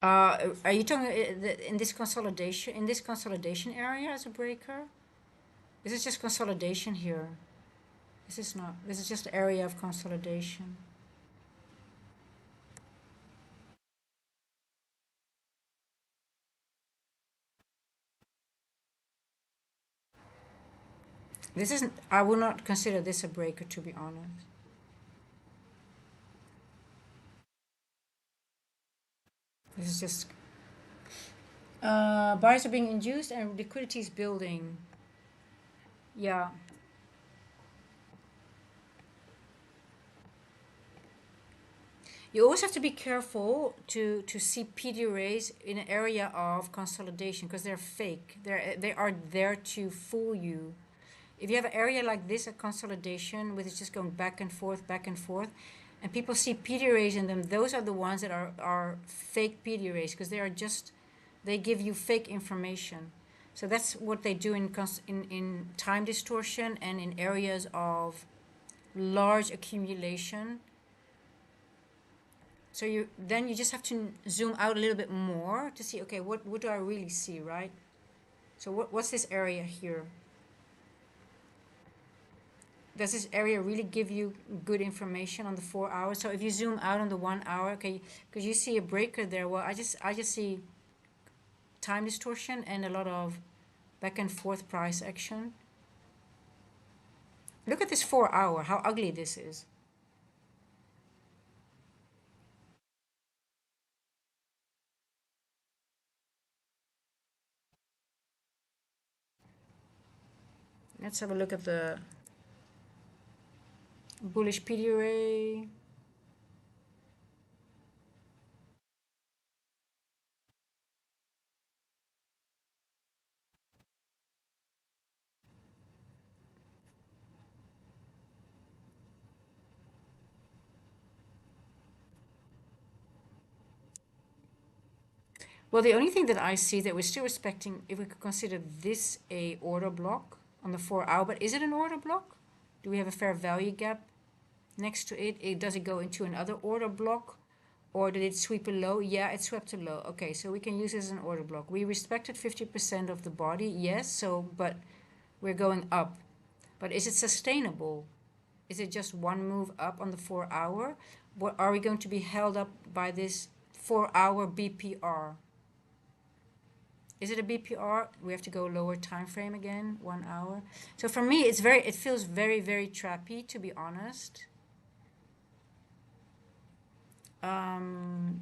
are you talking in this consolidation area as a breaker? This is just consolidation here. This is not. This is just the area of consolidation. This isn't. I would not consider this a breaker, to be honest. This is just buyers are being induced and liquidity is building. Yeah. You always have to be careful to see PD rays in an area of consolidation because they're fake. They are there to fool you. If you have an area like this, a consolidation, with it's just going back and forth, and people see PD rays in them, those are the ones that are fake PD rays because they are just, they give you fake information. So that's what they do in time distortion and in areas of large accumulation. So you just have to zoom out a little bit more to see, okay, what do I really see, right? So what's this area here? Does this area really give you good information on the 4 hours? So if you zoom out on the 1 hour, okay, because you see a breaker there, well, I just see time distortion and a lot of back and forth price action. Look at this 4 hour, how ugly this is. Let's have a look at the bullish PD ray. Well, the only thing that I see that we're still respecting, if we could consider this a order block on the 4 hour, but is it an order block? Do we have a fair value gap next to it? Does it go into another order block? Or did it sweep a low? Yeah, it swept a low. Okay, so we can use it as an order block. We respected 50% of the body, yes, so, but we're going up. But is it sustainable? Is it just one move up on the 4 hour? What are we going to be held up by this 4 hour BPR? Is it a BPR? We have to go lower time frame again, 1 hour. So for me, it feels very, very trappy, to be honest. Um,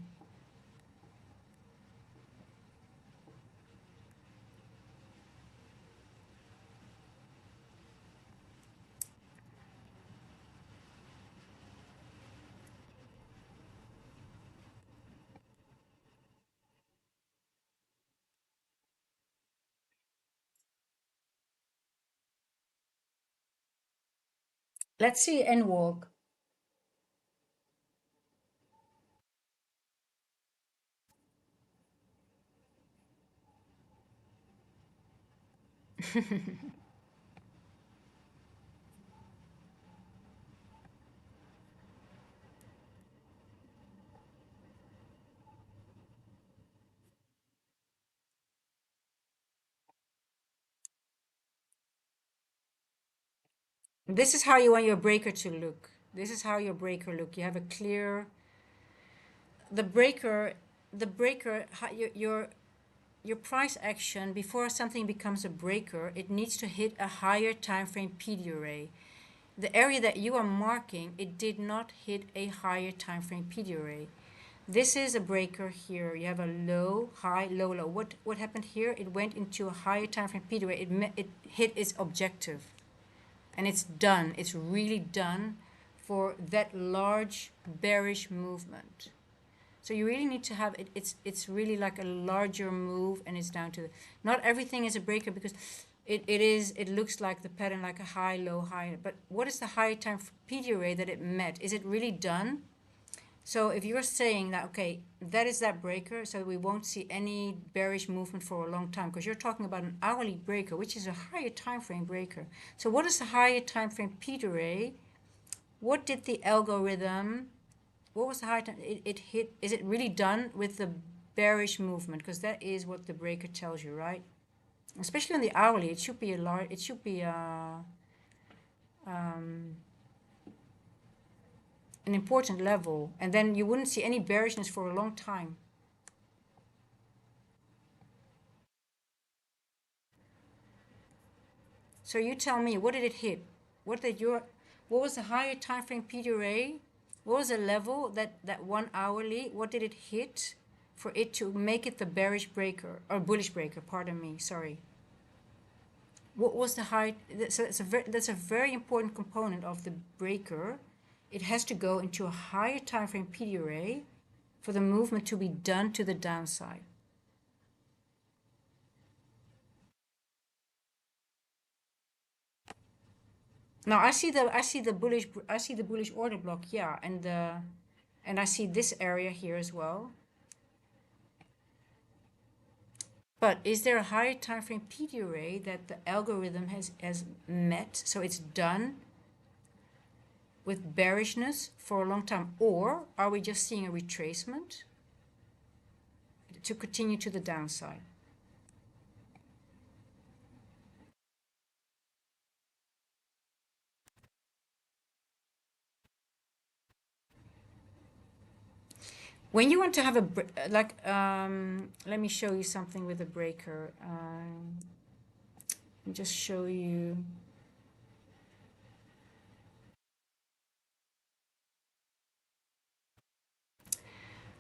let's see and walk. This is how you want your breaker to look. This is how your breaker look. You have a clear, the breaker, the breaker, your price action before something becomes a breaker, it needs to hit a higher time frame PD array. The area that you are marking, it did not hit a higher time frame PD array. This is a breaker here. You have a low, high, low, low. What happened here? It went into a higher time frame PD array. It hit its objective, and it's done. It's really done for that large bearish movement. So you really need to have it. It's really like a larger move, and it's down to the, not everything is a breaker because it looks like the pattern like a high, low, high. But what is the high time PD array that it met? Is it really done? So if you're saying that, okay, that is that breaker, so we won't see any bearish movement for a long time, because you're talking about an hourly breaker, which is a higher time frame breaker. So what is the higher time frame PD array? What did the algorithm, what was the higher time, it hit, is it really done with the bearish movement? Because that is what the breaker tells you, right? Especially on the hourly, it should be a large, it should be um, an important level, and then you wouldn't see any bearishness for a long time. So you tell me, what did it hit? What was the higher time frame PD array? What was the level that 1 hourly? What did it hit for it to make it the bearish breaker or bullish breaker? Pardon me, sorry. What was the high? So that's a very important component of the breaker. It has to go into a higher time frame PD array for the movement to be done to the downside. Now I see the bullish order block, yeah, and I see this area here as well. But is there a higher time frame PD array that the algorithm has met, so it's done with bearishness for a long time, or are we just seeing a retracement to continue to the downside? When you want to have a let me show you something with a breaker. Just show you.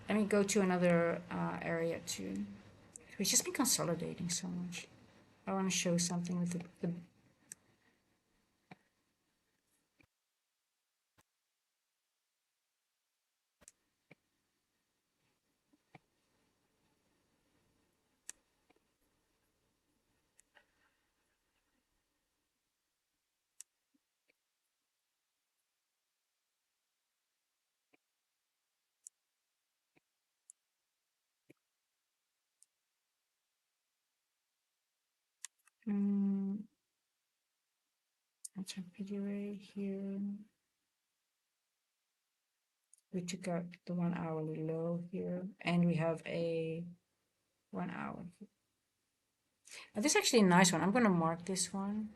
Let me go to another area too. We've just been consolidating so much. I want to show something with the Mm, that's our PDA here. We took out the 1 hourly low here, and we have a 1 hour. This is actually a nice one. I'm going to mark this one.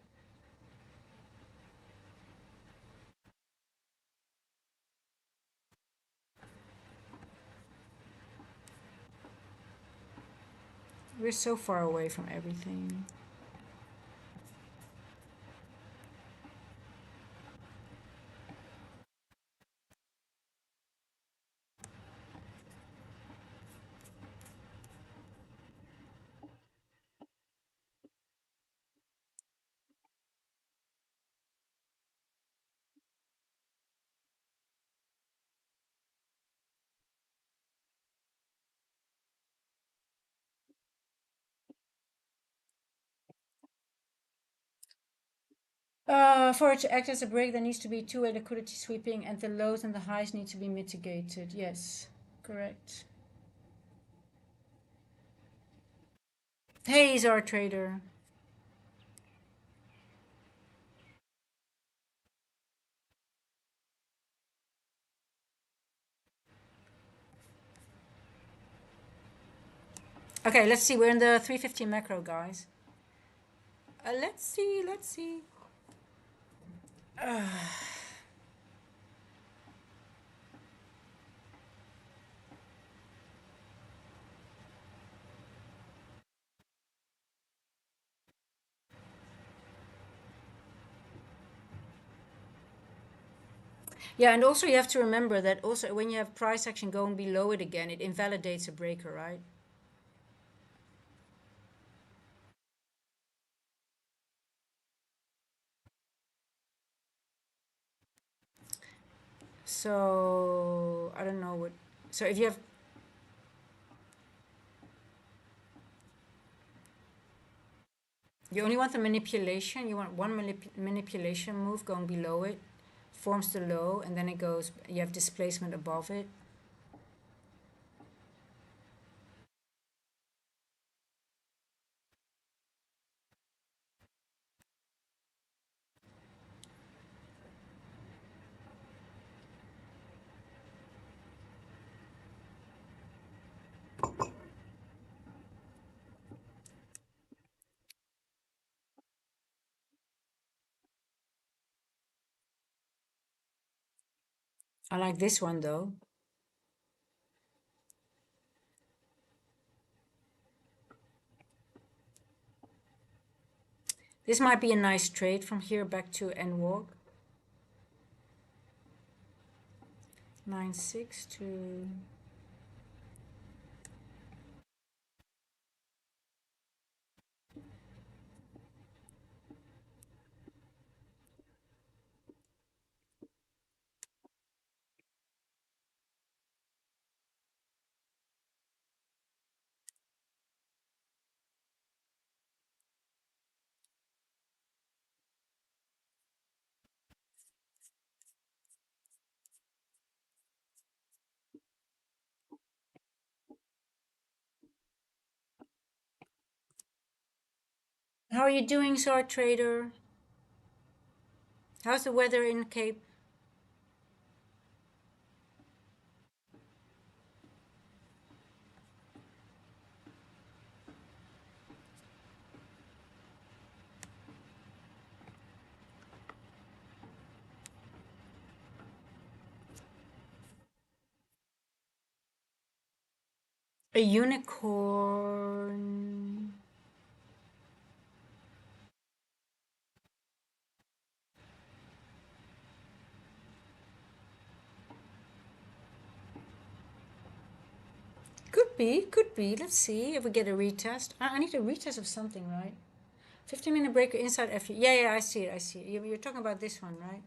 We're so far away from everything. For it to act as a break, there needs to be two-way liquidity sweeping, and the lows and the highs need to be mitigated. Yes, correct. Hey, he's our trader. Okay, let's see. We're in the 350 macro, guys. Let's see. Let's see. Yeah, and also you have to remember that also when you have price action going below it again, it invalidates a breaker, right? So I don't know what. So if you have, you only want the manipulation. You want one manipulation move going below it, forms the low, and then it goes. You have displacement above it. I like this one though. This might be a nice trade from here back to N walk. 9.6 to. How are you doing, Sword Trader? How's the weather in Cape? A unicorn. Could be, could be. Let's see if we get a retest. I need a retest of something, right? 15-minute breaker inside FU. Yeah, yeah, I see it, I see it. You're talking about this one, right?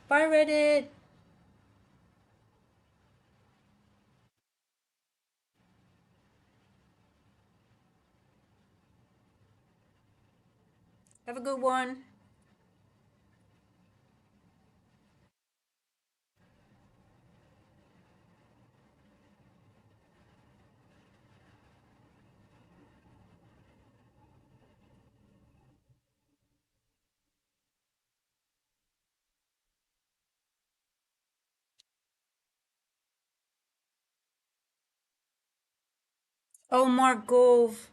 Bye, Reddit. Have a good one. Oh, Mark Gove.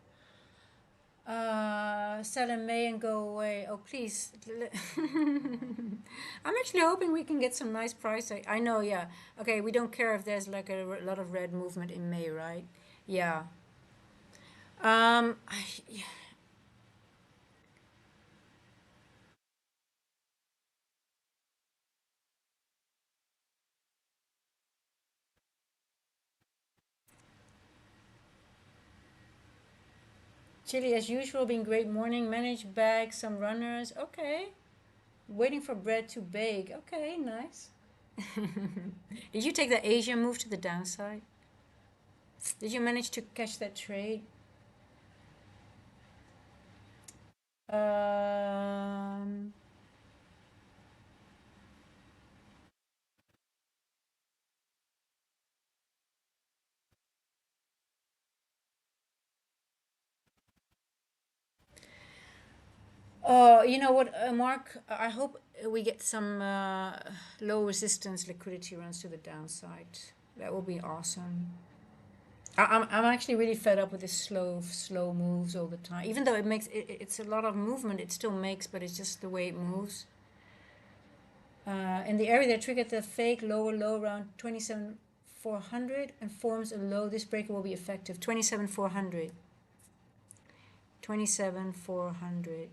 Sell in May and go away. Oh, please. I'm actually hoping we can get some nice price. I know, yeah. Okay, we don't care if there's like a lot of red movement in May, right? Yeah. Yeah. Chile, as usual, being great morning. Managed bags, some runners. Okay. Waiting for bread to bake. Okay, nice. Did you take the Asia move to the downside? Did you manage to catch that trade? Um, you know what, Mark? I hope we get some low resistance liquidity runs to the downside. That will be awesome. I'm actually really fed up with this slow moves all the time. Even though it's a lot of movement, it still makes, but it's just the way it moves. In the area that triggered the fake lower low around 27,400 and forms a low, this breaker will be effective. 27,400. 27,400.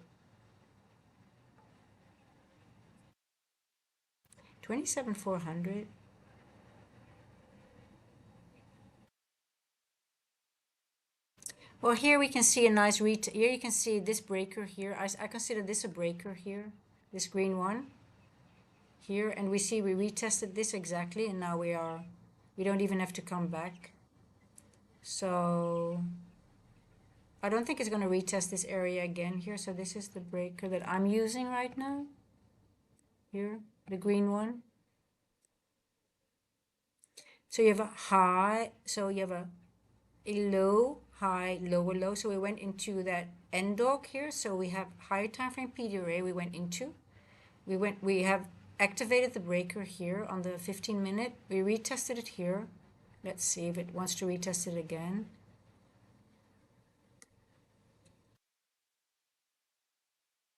27,400. Well, here we can see a nice here you can see this breaker here. I consider this a breaker here, this green one here, and we see we retested this exactly, and now we don't even have to come back. So I don't think it's going to retest this area again here. So this is the breaker that I'm using right now. Here, the green one. So you have a high, so you have a low, high, lower low. So we went into that end dog here. So we have higher time frame PDRA we went into. We have activated the breaker here on the 15-minute. We retested it here. Let's see if it wants to retest it again.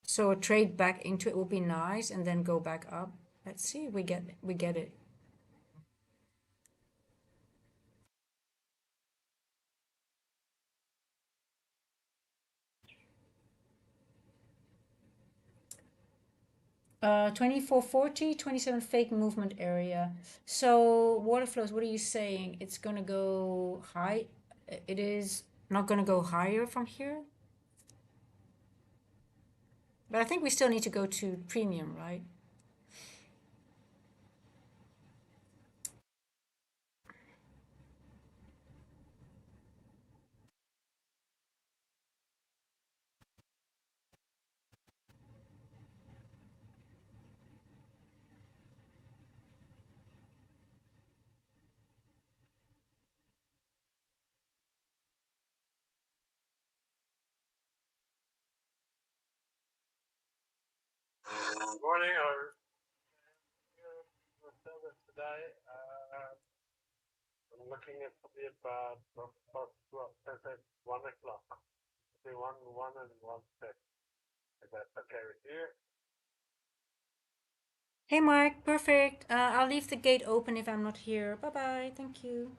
So a trade back into it will be nice and then go back up. Let's see if we get it. 2440, 27 fake movement area. So water flows, what are you saying? It's gonna go high. It is not gonna go higher from here. But I think we still need to go to premium, right? Good morning, or today. I'm looking at probably about 1 o'clock. Between one and 1:30. If that's okay with you. Hey Mark, perfect. I'll leave the gate open if I'm not here. Bye bye. Thank you.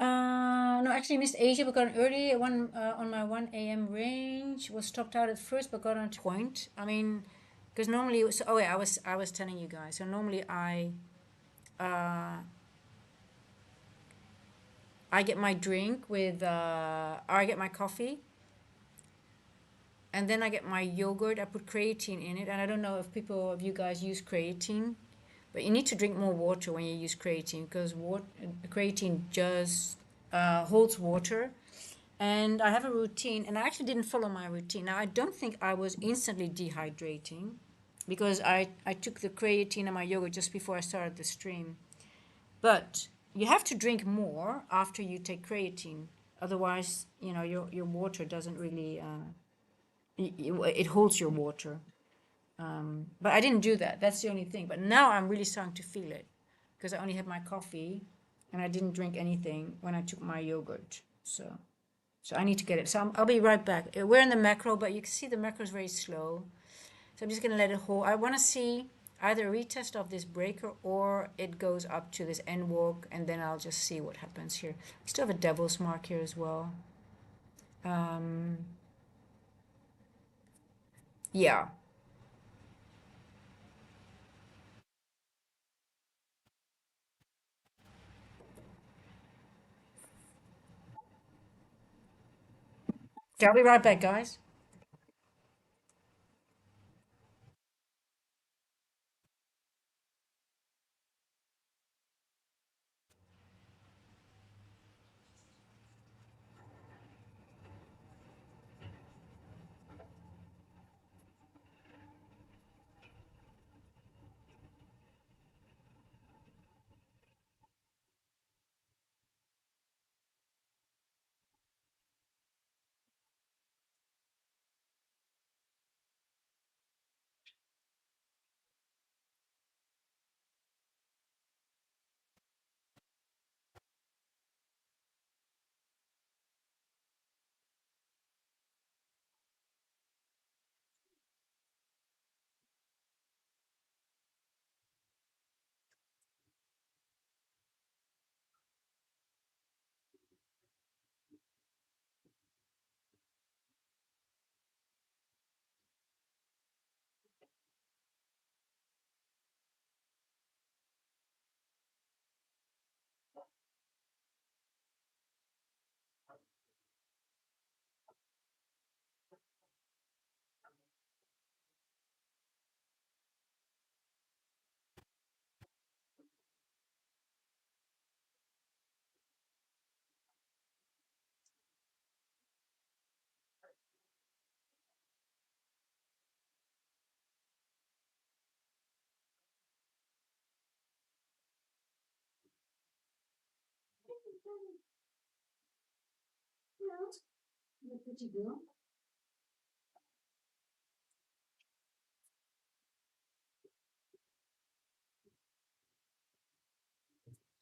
No, actually missed Asia, but got an early one on my 1 a.m. range. Was stopped out at first, but got on to point. I mean, because normally, so, oh yeah, I was telling you guys. So normally I get my drink with or I get my coffee, and then I get my yogurt. I put creatine in it, and I don't know if people of you guys use creatine, but you need to drink more water when you use creatine because creatine just holds water. And I have a routine, and I actually didn't follow my routine. Now, I don't think I was instantly dehydrating because I took the creatine and my yogurt just before I started the stream. But you have to drink more after you take creatine. Otherwise, your water doesn't really, it holds your water. But I didn't do that. That's the only thing. But now I'm really starting to feel it because I only had my coffee and I didn't drink anything when I took my yogurt. So I need to get it. So I'll be right back. We're in the macro, but you can see the macro is very slow. So I'm just going to let it hold. I want to see either a retest of this breaker or it goes up to this end walk, and then I'll just see what happens here. I still have a devil's mark here as well. Yeah. Okay, I'll be right back, guys.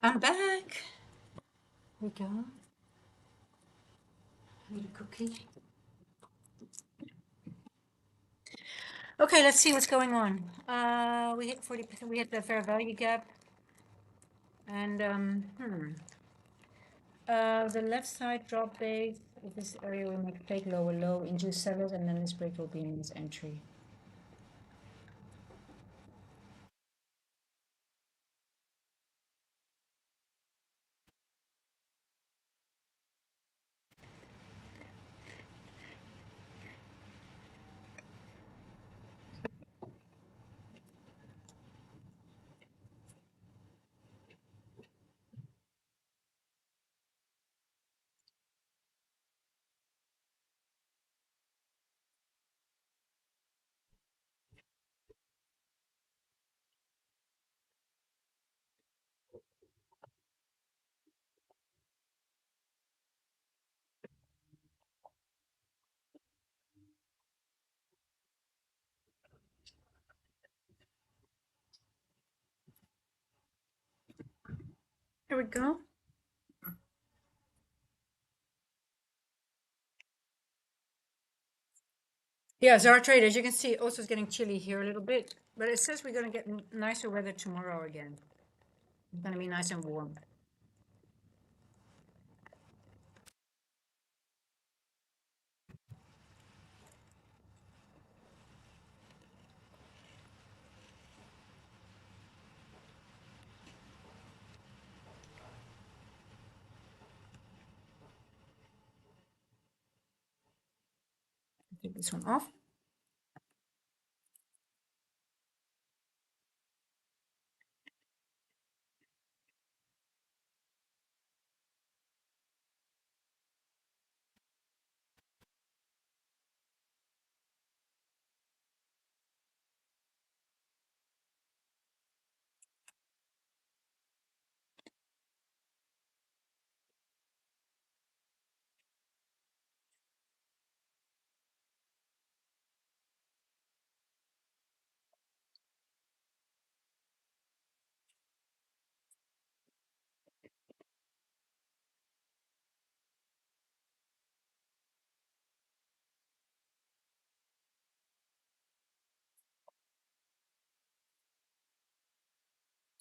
I'm back. Here we go. Need a cookie. Okay, let's see what's going on. We hit 40%. We hit the fair value gap, and the left side drop base. This area we make take lower low, induce sellers, and then this break will be in this entry. Here we go. Yeah, so our trade, as you can see, also is getting chilly here a little bit, but it says we're going to get nicer weather tomorrow again. It's going to be nice and warm. Take this one off.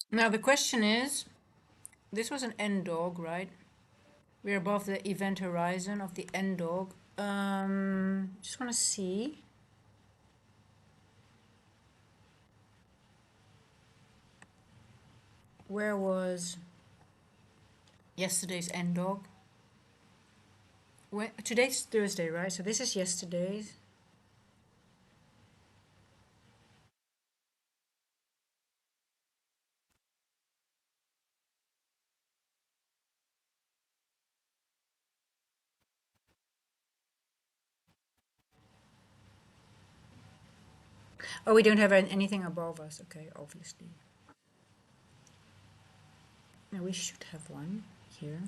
Now the question is, this was an N dog, right? We're above the event horizon of the N dog. Just want to see. Where was yesterday's N dog? Today's Thursday, right? So this is yesterday's. Oh, we don't have anything above us. Okay, obviously. Now we should have one here.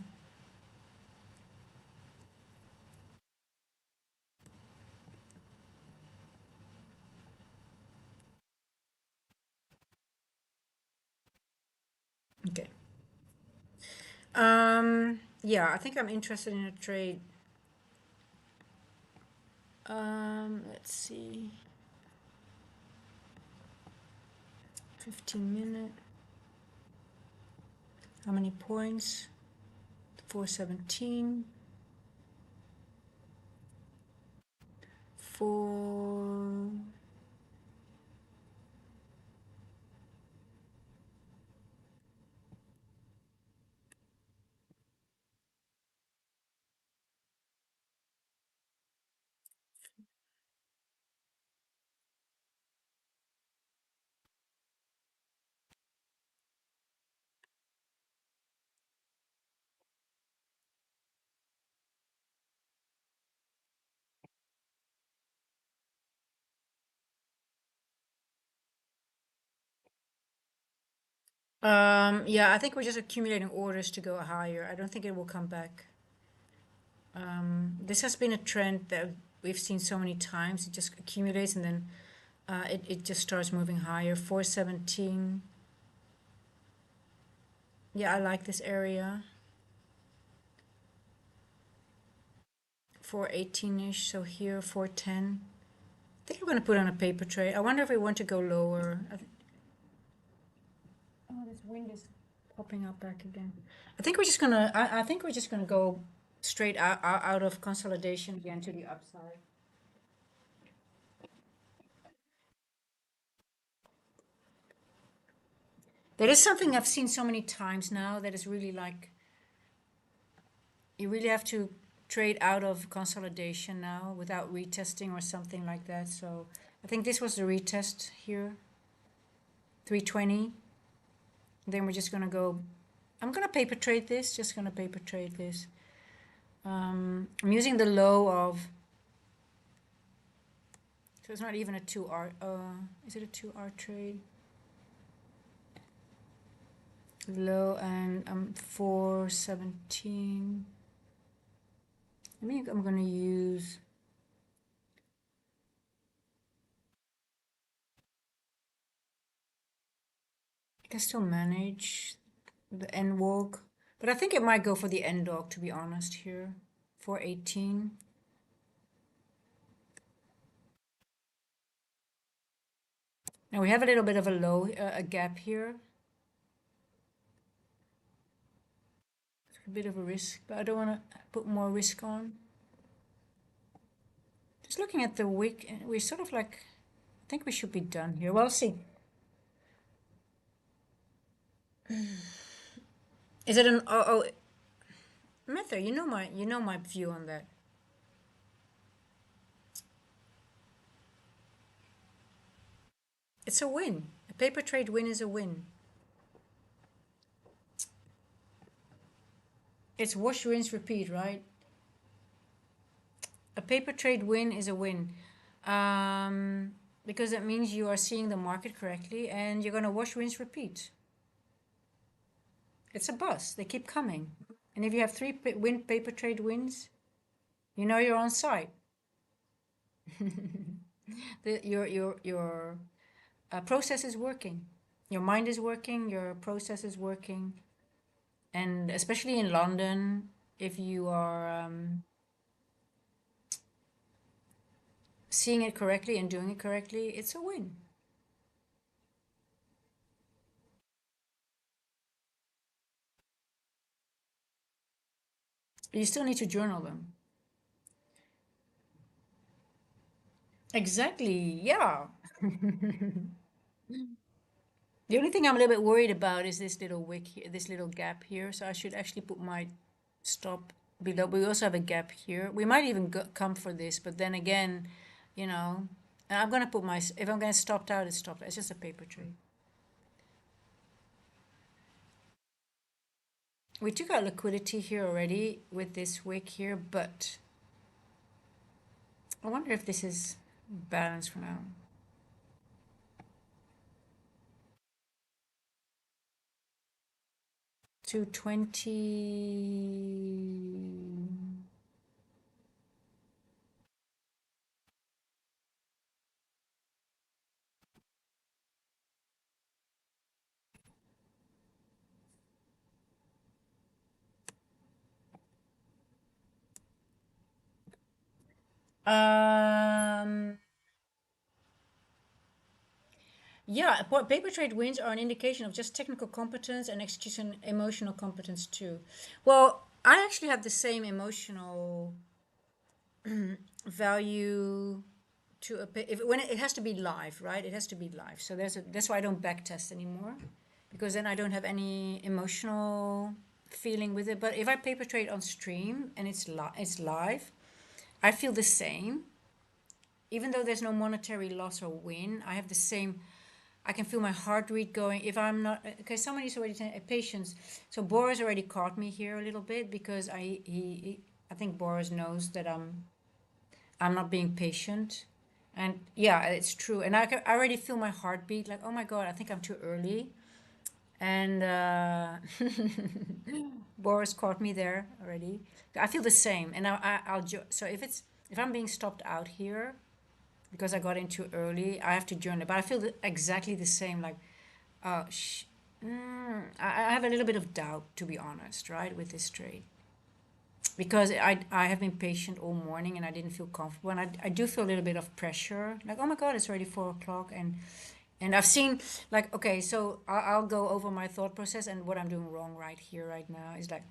Okay. Yeah, I think I'm interested in a trade. Let's see. 15-minute. How many points? 417. 4. Yeah, I think we're just accumulating orders to go higher. I don't think it will come back. This has been a trend that we've seen so many times. It just accumulates and then it just starts moving higher. 417. Yeah, I like this area. 418-ish, so here 410. I think I'm going to put on a paper trade. I wonder if we want to go lower. Oh, this wind is popping up back again. I think we're just gonna. I think we're just gonna go straight out of consolidation again to the upside. That is something I've seen so many times now. That is really like you really have to trade out of consolidation now without retesting or something like that. So I think this was the retest here. 320. Then we're just gonna go. I'm gonna paper trade this. Just gonna paper trade this. I'm using the low of. So it's not even a 2R. Is it a 2R trade? Low and 417. I think I'm gonna use. I can still manage the end walk, but I think it might go for the end dog to be honest here. 418. Now we have a little bit of a low, a gap here. It's a bit of a risk, but I don't want to put more risk on. Just looking at the wick, we're sort of like, I think we should be done here. Well, see. Is it an Mather? You know my view on that. It's a win. A paper trade win is a win. It's wash, rinse, repeat, right? A paper trade win is a win. Because it means you are seeing the market correctly and you're going to wash, rinse, repeat. It's a bus. They keep coming. And if you have three paper trade wins, you know you're on site. Your process is working. Your mind is working. Your process is working. And especially in London, if you are seeing it correctly and doing it correctly, it's a win. You still need to journal them. Exactly, yeah. The only thing I'm a little bit worried about is this little wick here, this little gap here. So I should actually put my stop below. We also have a gap here. We might even come for this, but then again, you know, and I'm gonna put my, if I'm gonna stop out, it's stopped. It's just a paper trade. We took out liquidity here already with this wick here, but I wonder if this is balanced for now. 220. Um, yeah, paper trade wins are an indication of just technical competence and execution, emotional competence too. Well, I actually have the same emotional value to if when it has to be live, right? It has to be live. So that's why I don't back test anymore, because then I don't have any emotional feeling with it. But if I paper trade on stream and it's live, I feel the same. Even though there's no monetary loss or win, I have the same. I can feel my heart rate going. If I'm not okay, somebody's already saying patience. So Boris already caught me here a little bit because I think Boris knows that I'm not being patient, and yeah, it's true. And I already feel my heartbeat like, oh my god, I think I'm too early, and Boris caught me there already. I feel the same, and so if I'm being stopped out here because I got in too early, I have to journal. But I feel exactly the same. Like, uh, sh- I have a little bit of doubt, to be honest, right, with this trade. Because I have been patient all morning and I didn't feel comfortable. And I do feel a little bit of pressure. Like, oh my God, it's already 4 o'clock. And I've seen, like, okay, so I'll go over my thought process and what I'm doing wrong right here, right now is like,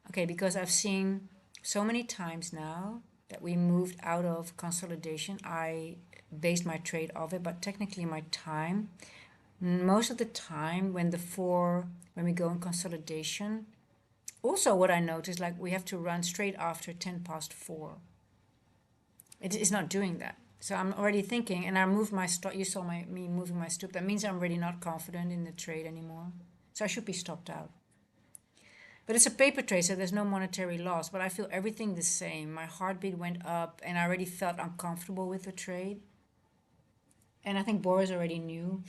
okay, because I've seen so many times now that we moved out of consolidation, I based my trade off it, but technically my time, most of the time when we go in consolidation, also what I noticed, like we have to run straight after 10 past 4. It is not doing that. So I'm already thinking, and I moved my stop. You saw me moving my stop. That means I'm really not confident in the trade anymore. So I should be stopped out. But it's a paper trade, so there's no monetary loss. But I feel everything the same. My heartbeat went up, and I already felt uncomfortable with the trade. And I think Boris already knew.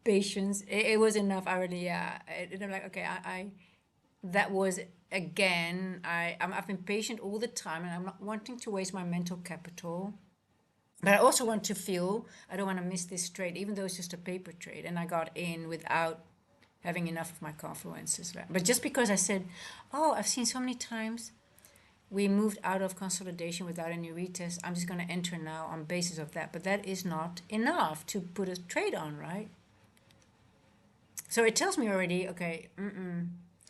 Patience. It was enough. I already, yeah. I'm like, okay, that was again, I've been patient all the time, and I'm not wanting to waste my mental capital. But I also want to feel I don't want to miss this trade, even though it's just a paper trade, and I got in without having enough of my confluences. But just because I said, oh, I've seen so many times we moved out of consolidation without any retest, I'm just going to enter now on basis of that. But that is not enough to put a trade on, right? So it tells me already, okay,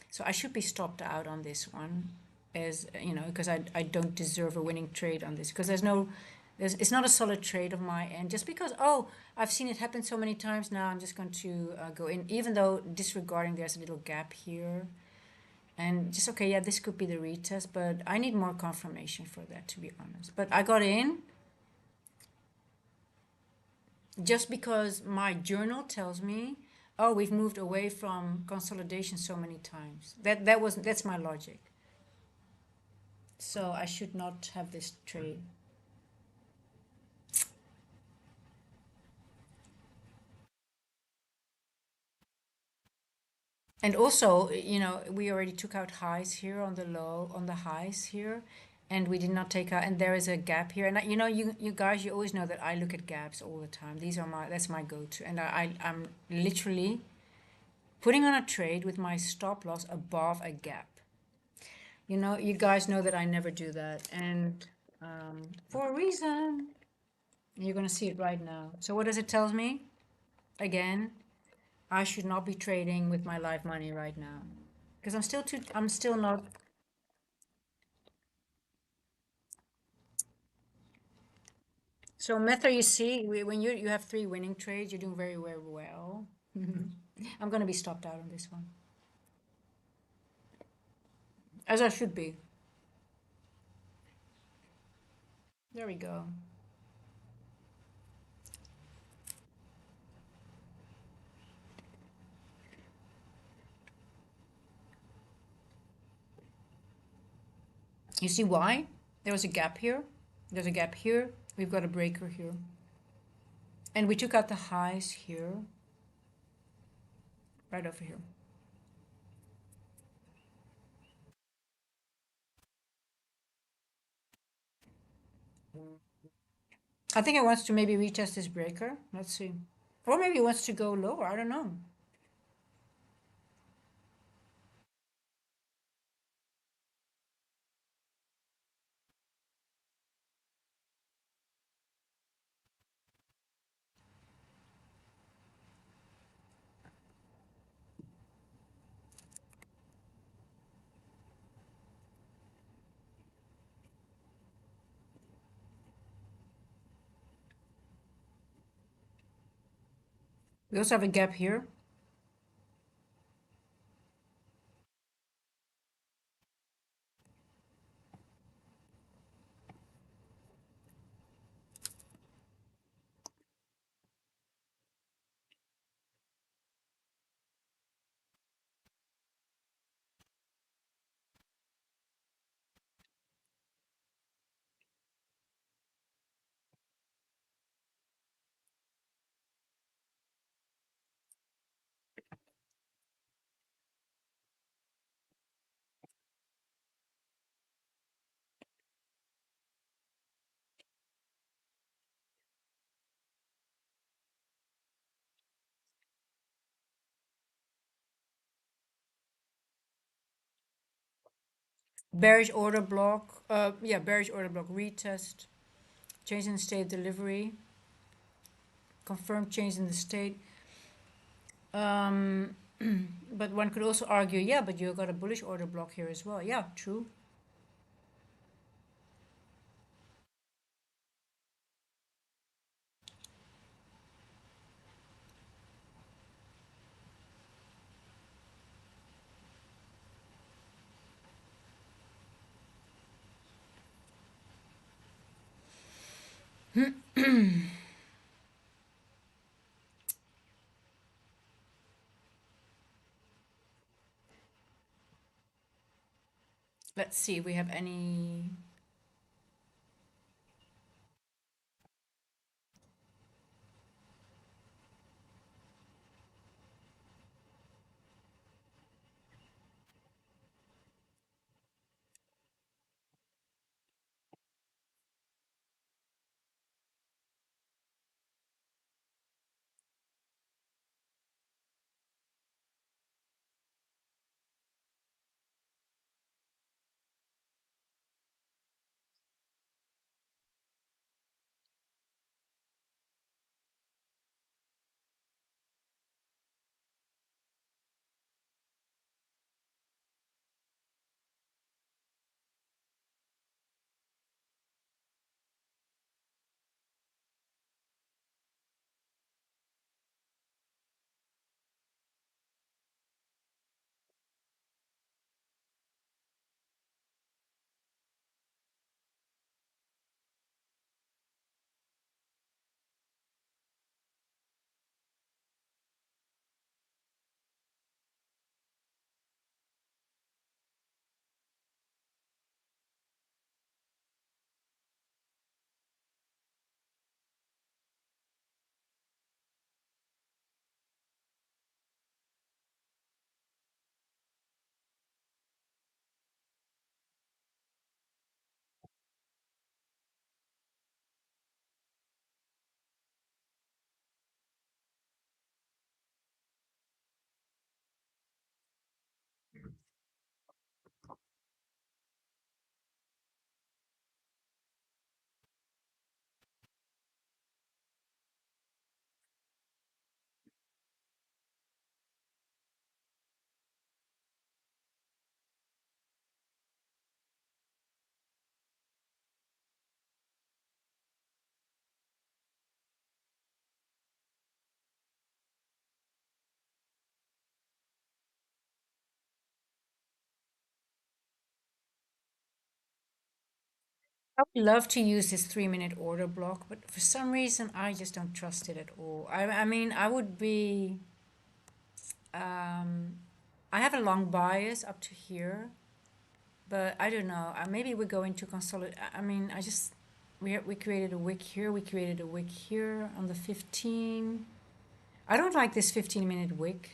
so I should be stopped out on this one, as you know, because I don't deserve a winning trade on this, because it's not a solid trade of my end. Just because, oh, I've seen it happen so many times now, I'm just going to go in, even though disregarding there's a little gap here. And just, okay, yeah, this could be the retest, but I need more confirmation for that, to be honest. But I got in. just because my journal tells me, oh, we've moved away from consolidation so many times. That's my logic. So I should not have this trade. And also, we already took out highs here on the low, on the highs here, and we did not take out, and there is a gap here. And you guys, you always know that I look at gaps all the time. That's my go-to. And I'm literally putting on a trade with my stop loss above a gap. You guys know that I never do that. And for a reason, you're going to see it right now. So what does it tell me? Again, I should not be trading with my live money right now because I'm still not. So Meta, you see, when you have three winning trades, you're doing very, very well. I'm gonna be stopped out on this one, as I should be. There we go. You see why? There was a gap here. There's a gap here. We've got a breaker here, and we took out the highs here, right over here. I think it wants to maybe retest this breaker. Let's see, or maybe it wants to go lower. I don't know. We also have a gap here. Bearish order block. Yeah, bearish order block retest. Change in state delivery. Confirmed change in the state. Um, but one could also argue, yeah, but you got a bullish order block here as well. Yeah, true. Let's see if we have any. I would love to use this 3 minute order block, but for some reason I just don't trust it at all. I mean, I would be, um, I have a long bias up to here, but I don't know. Maybe we're going to consolidate. I mean, we created a wick here. We created a wick here on the 15. I don't like this 15-minute wick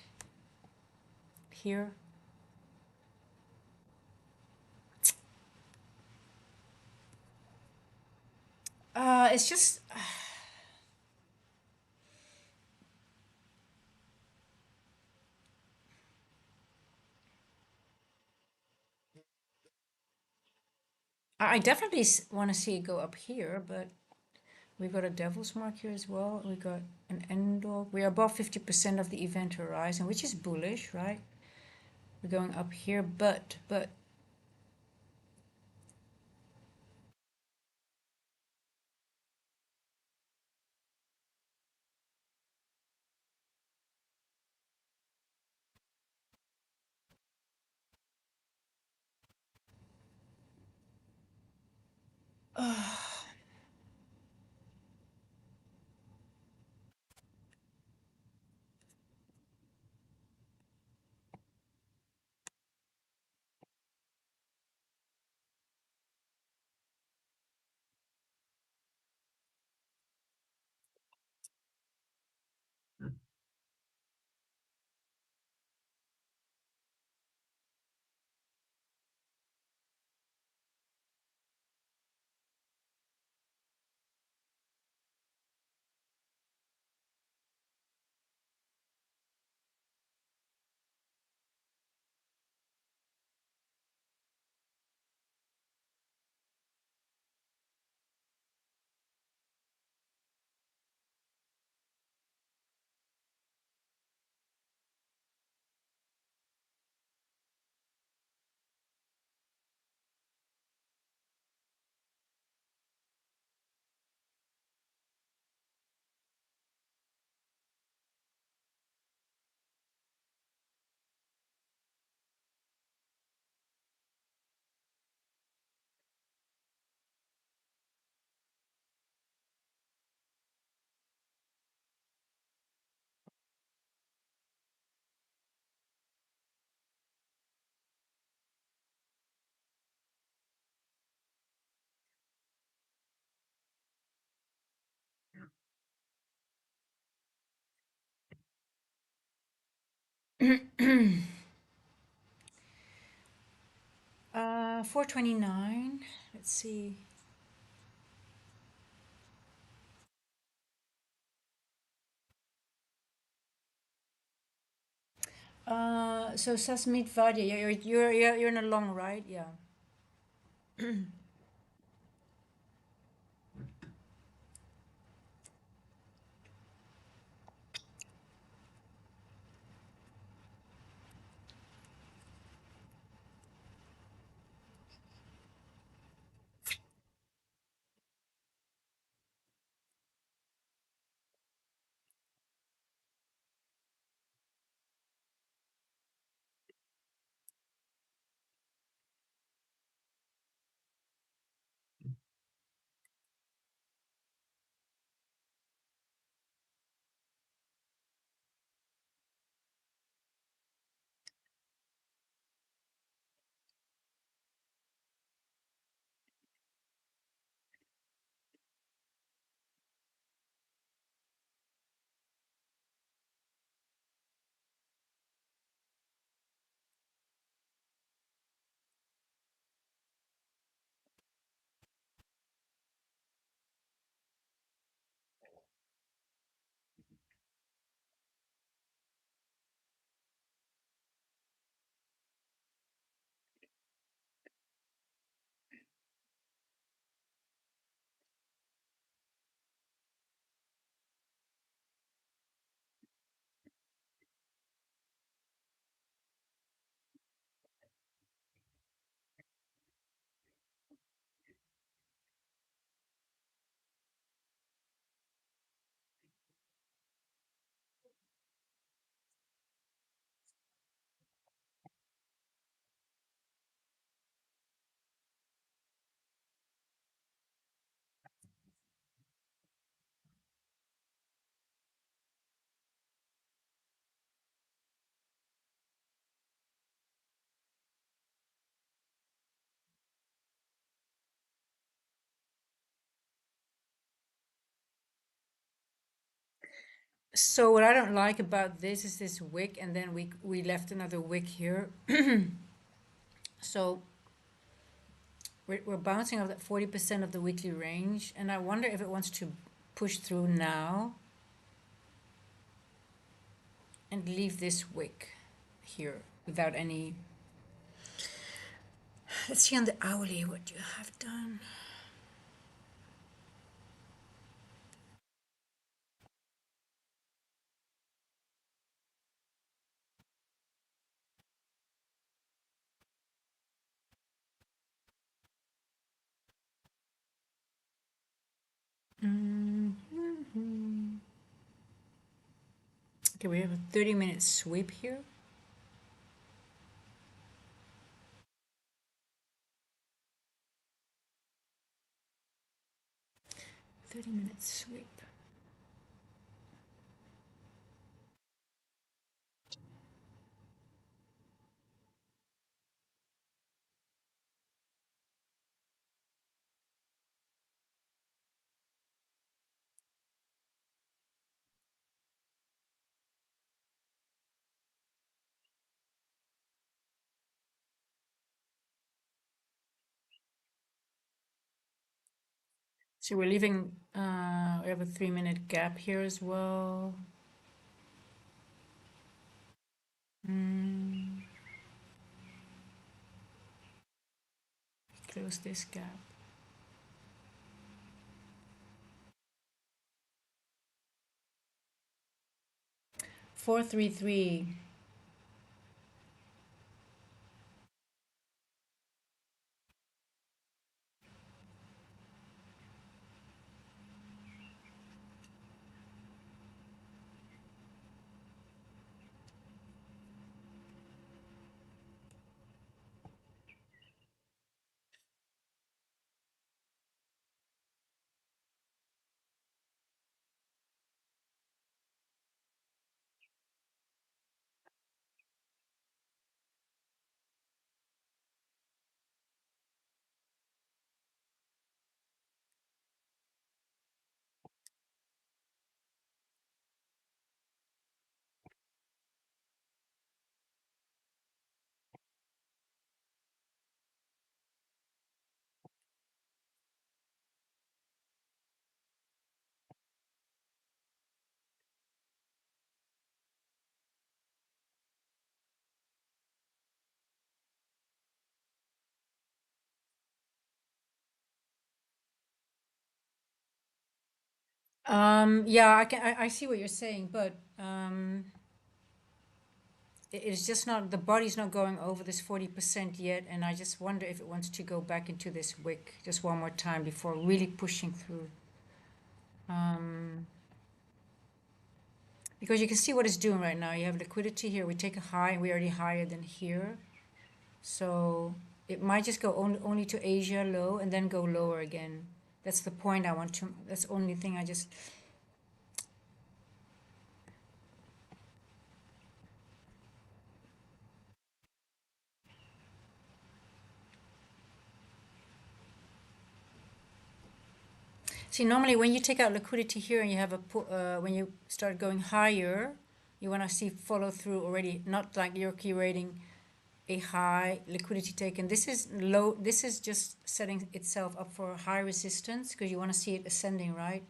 here. It's just, I definitely want to see it go up here, but we've got a devil's mark here as well. We got an end dog. We are above 50% of the event horizon, which is bullish, right? We're going up here, but Mm. uh, 429. Let's see. So Sasmit Vadia, you're in a long, right? Yeah. So what I don't like about this is this wick, and then we left another wick here. So we're bouncing off that 40% of the weekly range, and I wonder if it wants to push through now and leave this wick here without any. Let's see on the hourly what you have done. Mhm. Okay, we have a 30-minute sweep here. 30-minute sweep. So we're leaving, we have a 3-minute gap here as well. Mm, close this gap. 433. Yeah, I see what you're saying, but it's just not, the body's not going over this 40% yet, and I just wonder if it wants to go back into this wick just one more time before really pushing through. Because you can see what it's doing right now. You have liquidity here. We take a high, and we're already higher than here. So it might just go only to Asia low and then go lower again. That's the point I want to, that's the only thing I just, see, normally when you take out liquidity here and you have a, when you start going higher, you want to see follow through already, not like you're curating a high liquidity taken. This is low, this is just setting itself up for high resistance because you want to see it ascending, right?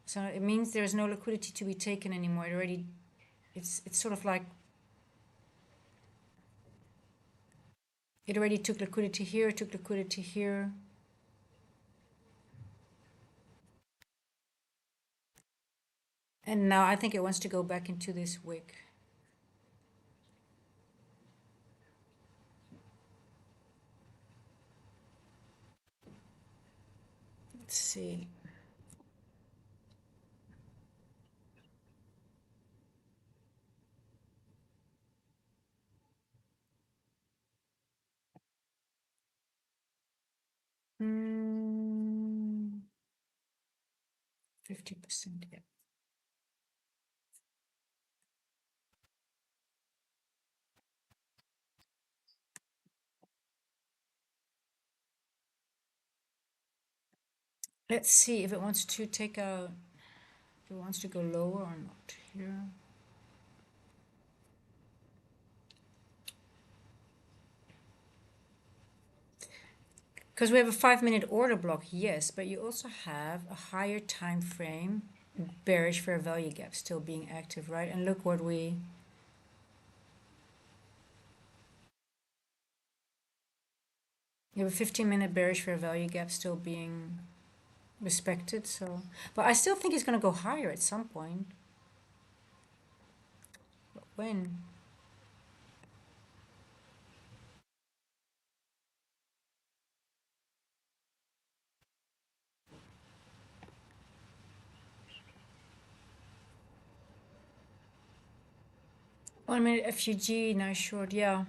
So it means there's no liquidity to be taken anymore. It already, it's sort of like it already took liquidity here, took liquidity here. And now I think it wants to go back into this wick. Let's see. Mm, 50%, yeah. Let's see if it wants to take out. If it wants to go lower or not here. Because we have a 5 minute order block, yes, but you also have a higher time frame, bearish fair value gap still being active, right? And look what we, you have a 15 minute bearish fair value gap still being respected. So, but I still think it's going to go higher at some point. But when? One minute FUG, nice short, yeah.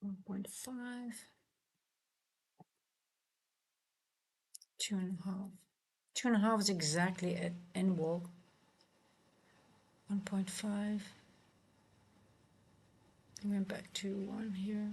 One point five, 2.5. 2.5 is exactly at end wall. 1.5. I went back to 1 here.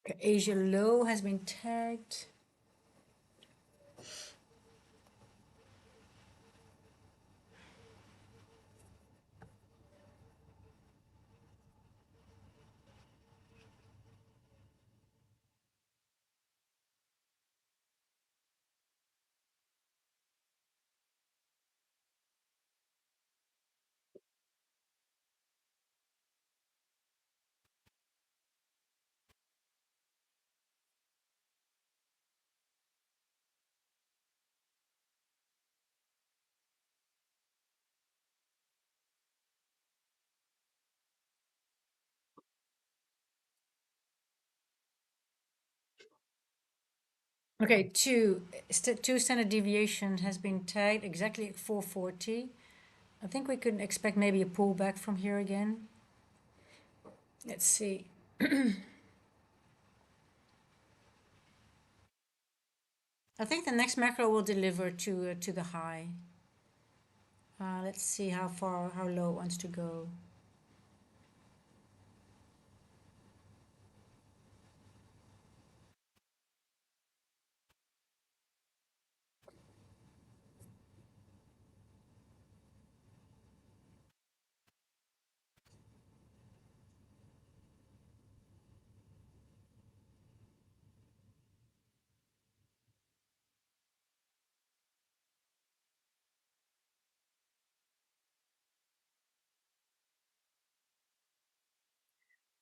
Okay, Asia low has been tagged. Okay, two standard deviation has been tagged exactly at 440. I think we could expect maybe a pullback from here again. Let's see. I think the next macro will deliver to the high. Let's see how low it wants to go.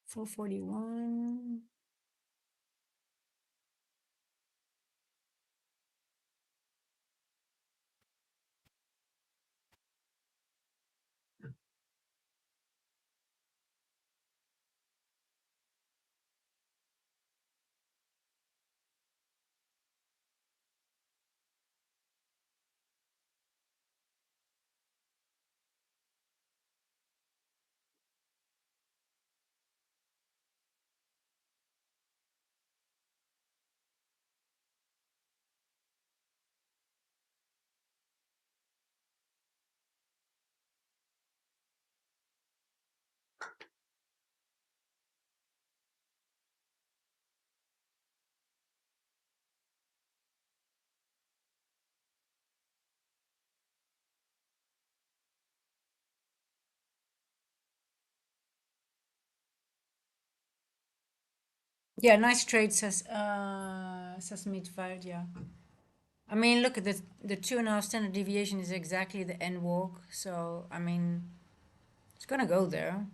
$441. Yeah, nice trade, says Meat Fired, yeah. I mean, look at the 2.5 standard deviation is exactly the end walk, so I mean, it's gonna go there.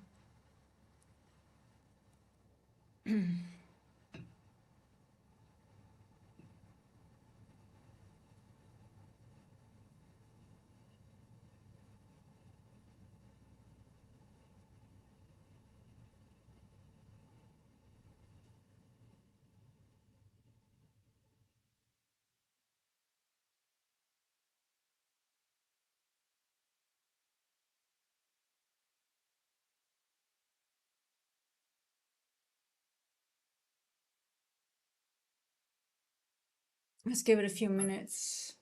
Let's give it a few minutes.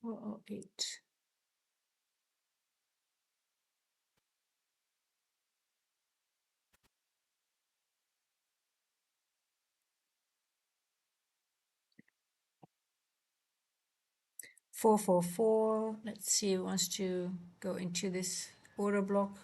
Oh, eight. 444. Let's see who wants to go into this order block.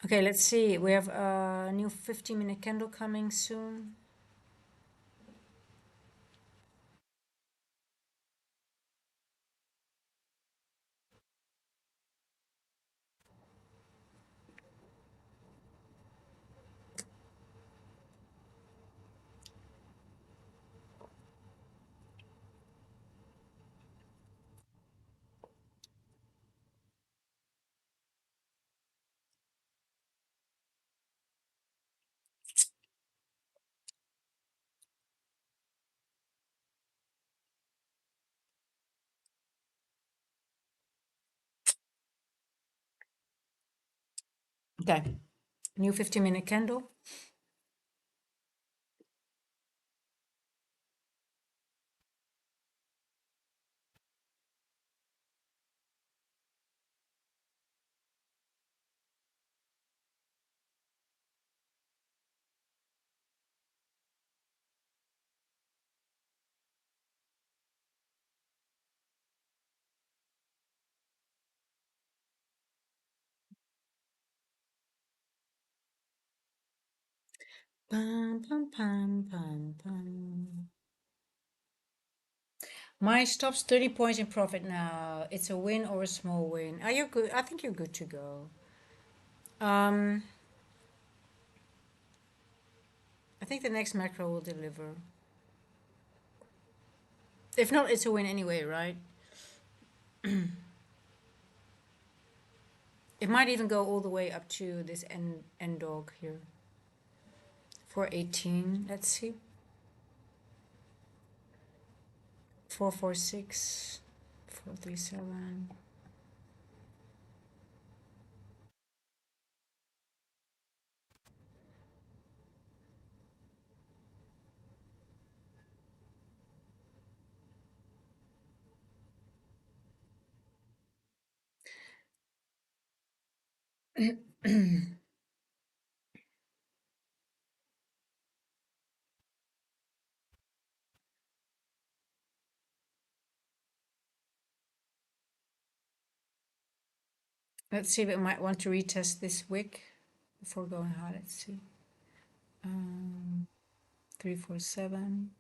Okay, let's see. We have a new 15-minute candle coming soon. Okay, new 15-minute candle. Pam, pam, pam, pam, pam. My stop's 30 points in profit now. It's a win or a small win. Are you good? I think you're good to go. Um, I think the next macro will deliver. If not, it's a win anyway, right? It might even go all the way up to this end dog here. 418. Let's see. 446. 437. Let's see if it might want to retest this wick before going high. Let's see. 347.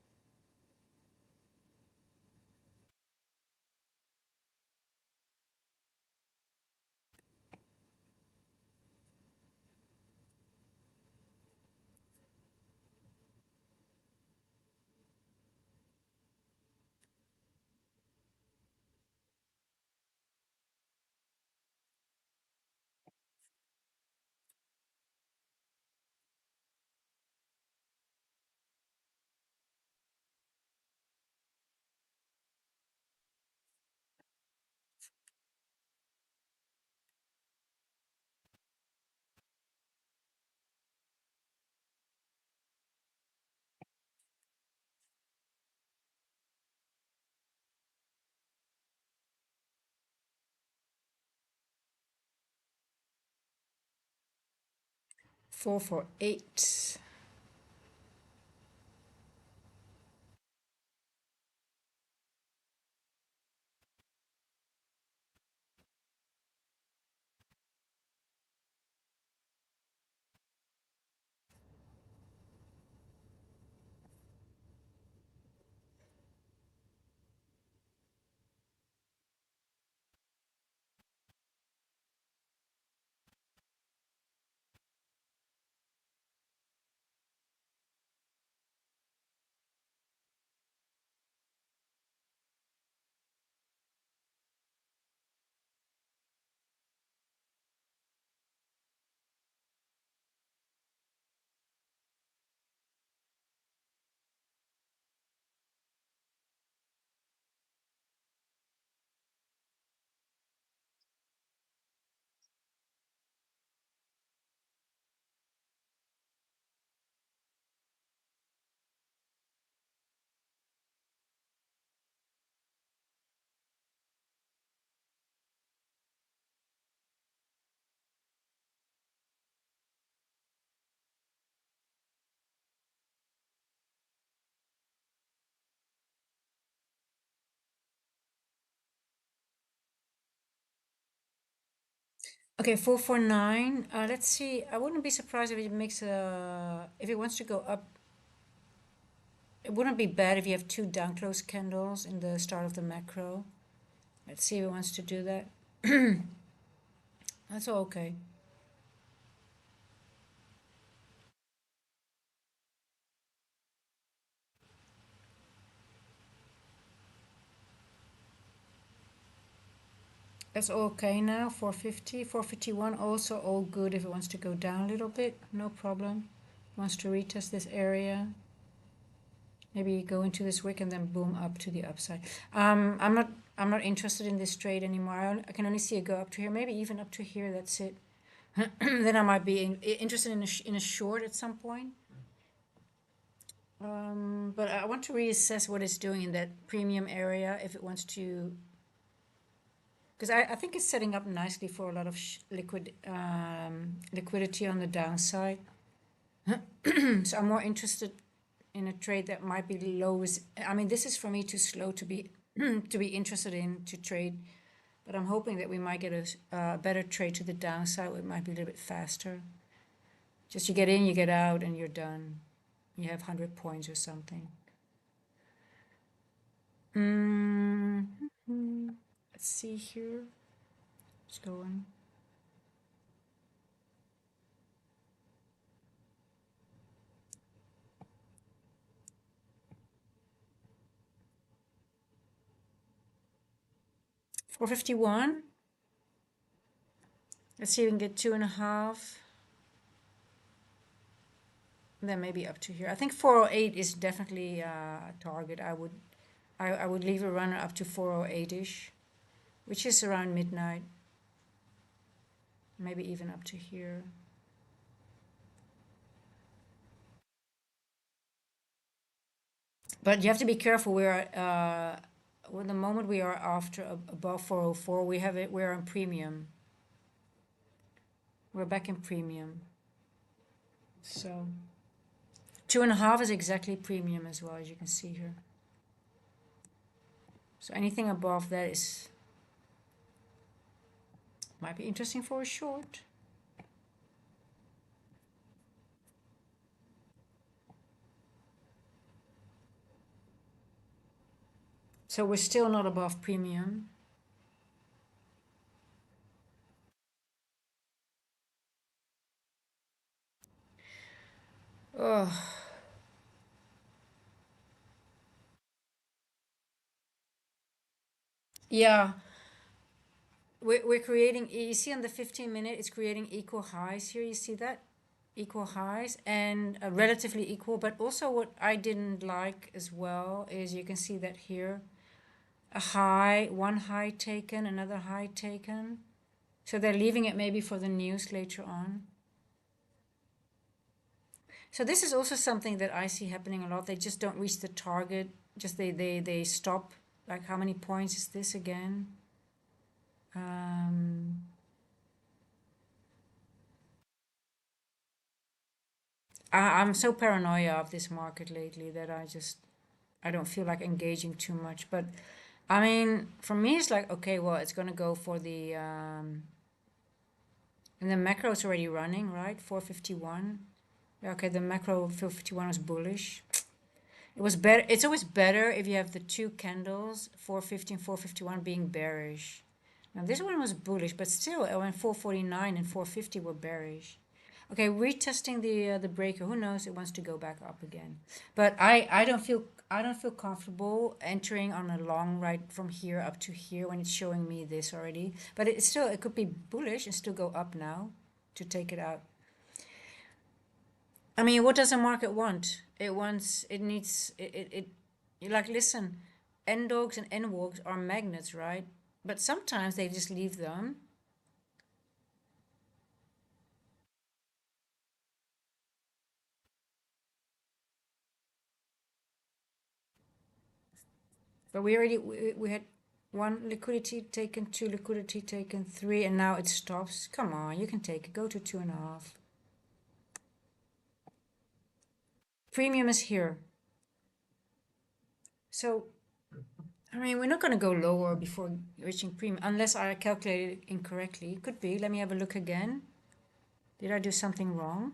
Four for 8. Okay, 449. Let's see. I wouldn't be surprised if it makes a, if it wants to go up. It wouldn't be bad if you have two down close candles in the start of the macro. Let's see if it wants to do that. That's all okay. That's all okay now. 450, 451 also all good if it wants to go down a little bit. No problem. Wants to retest this area. Maybe go into this wick and then boom up to the upside. I'm not interested in this trade anymore. I can only see it go up to here, maybe even up to here. That's it. Then I might be interested in a short at some point. But I want to reassess what it's doing in that premium area if it wants to, because I think it's setting up nicely for a lot of liquidity on the downside. So I'm more interested in a trade that might be low. I mean, this is for me too slow to be to be interested in to trade, but I'm hoping that we might get a better trade to the downside. It might be a little bit faster. Just you get in, you get out, and you're done. You have 100 points or something. Let's see here. What's going? $451. Let's see if we can get 2.5. Then maybe up to here. I think 408 is definitely a target. I would leave a runner up to 408-ish, which is around midnight. Maybe even up to here. But you have to be careful. When the moment we are after above 404, we're on premium. We're back in premium. So 2.5 is exactly premium as well, as you can see here. So anything above that is might be interesting for a short. So we're still not above premium. Oh, yeah. We're creating, you see on the 15-minute, it's creating equal highs here. You see that? Equal highs and relatively equal. But also what I didn't like as well is you can see that here. A high, one high taken, another high taken. So they're leaving it maybe for the news later on. So this is also something that I see happening a lot. They just don't reach the target. Just they stop. Like how many points is this again? I'm so paranoia of this market lately that I don't feel like engaging too much. But I mean, for me, it's like, okay, well, it's going to go for the, and the macro is already running, right? 451. Yeah, okay, the macro 451 was bullish. It was better. It's always better if you have the two candles, 450 and 451 being bearish. Now this one was bullish, but still, when 449 and 450 were bearish. Okay, retesting the breaker. Who knows? It wants to go back up again. But I don't feel comfortable entering on a long ride from here up to here when it's showing me this already. But it's still, it could be bullish and still go up now to take it out. I mean, what does a market want? It needs, like, listen, N dogs and N walks are magnets, right? But sometimes they just leave them. But we had one liquidity taken, two liquidity taken, three, and now it stops. Come on, you can take it. Go to 2.5. Premium is here. So, I mean, we're not going to go lower before reaching premium unless I calculated it incorrectly. Could be. Let me have a look again. Did I do something wrong?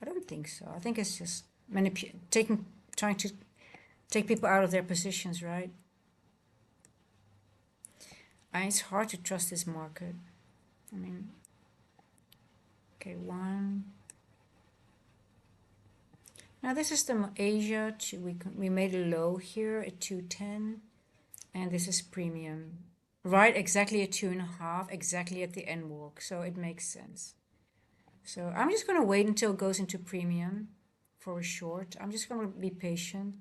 I don't think so. I think it's just trying to take people out of their positions, right? It's hard to trust this market. I mean, okay, one. Now this is the Asia. We made a low here at 210, and this is premium, right? Exactly at 2.5, exactly at the end walk. So it makes sense. So I'm just gonna wait until it goes into premium for a short. I'm just gonna be patient.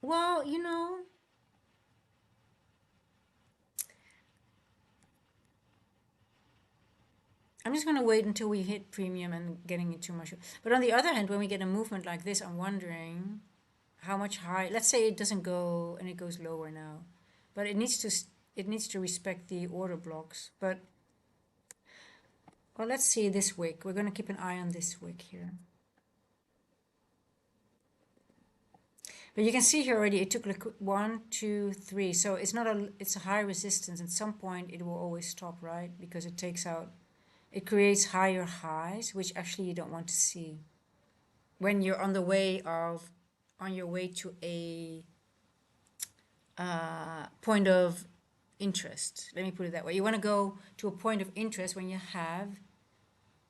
Well, I'm just going to wait until we hit premium and getting into much. But on the other hand, when we get a movement like this, I'm wondering how much high. Let's say it doesn't go and it goes lower now, but it needs to respect the order blocks. But well, let's see this wick. We're going to keep an eye on this wick here. But you can see here already it took like 1, 2, 3. So it's a high resistance. At some point it will always stop, right? Because it creates higher highs, which actually you don't want to see when you're on your way to a point of interest. Let me put it that way. You want to go to a point of interest when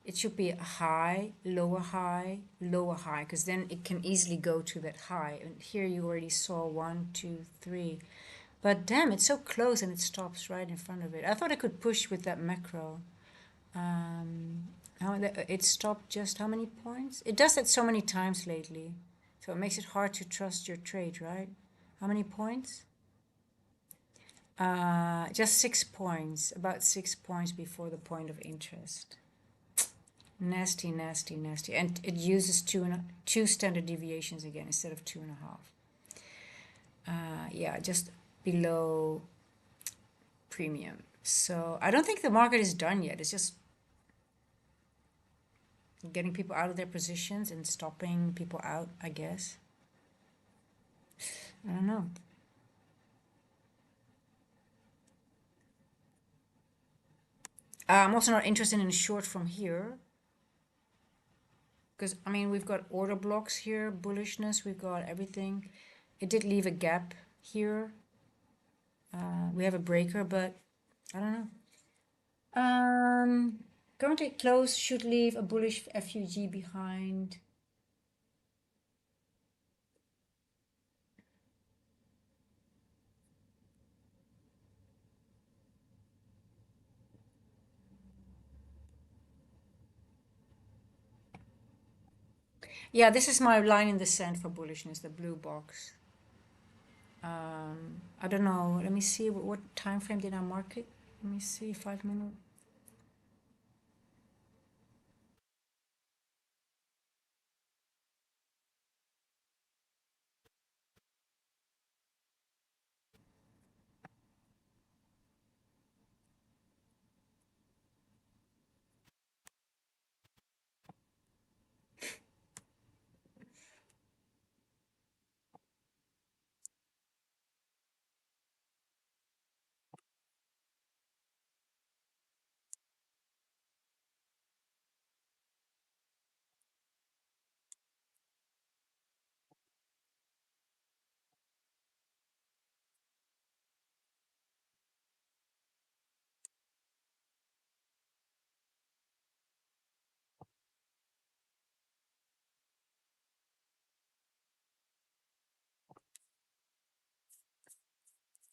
it should be a high, lower high, because then it can easily go to that high. And here you already saw 1, 2, 3. But damn, it's so close and it stops right in front of it. I thought I could push with that macro. It stopped just how many points? It does that so many times lately. So it makes it hard to trust your trade, right? How many points? Just 6 points, about 6 points before the point of interest. Nasty, nasty, nasty. And it uses two standard deviations again instead of 2.5. Yeah, just below premium. So I don't think the market is done yet. It's just getting people out of their positions and stopping people out, I guess. I don't know. I'm also not interested in a short from here because I mean we've got order blocks here, bullishness, we've got everything. It did leave a gap here. We have a breaker, but I don't know. Currently close should leave a bullish FUG behind. Yeah, this is my line in the sand for bullishness, the blue box. I don't know. Let me see what time frame did I mark it. Let me see, 5 minutes.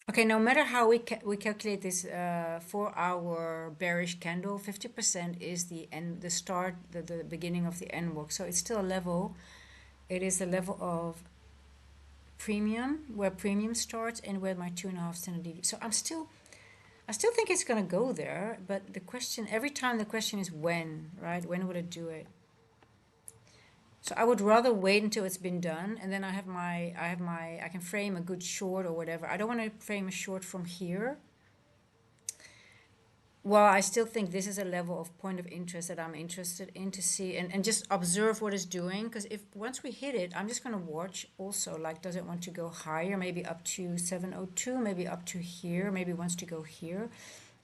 Okay, no matter how we calculate this 4 hour bearish candle, 50% is the end, the start, the beginning of the end walk. So it's still a level. It is the level of premium, where premium starts and where my 2.5 standard deviation. So I still think it's gonna go there, but the question, every time the question is when, right? When will it do it? So I would rather wait until it's been done, and then I can frame a good short or whatever. I don't want to frame a short from here. Well, I still think this is a level of point of interest that I'm interested in to see and just observe what it's doing. Because if once we hit it, I'm just going to watch also, like, does it want to go higher? Maybe up to 702, maybe up to here, maybe it wants to go here.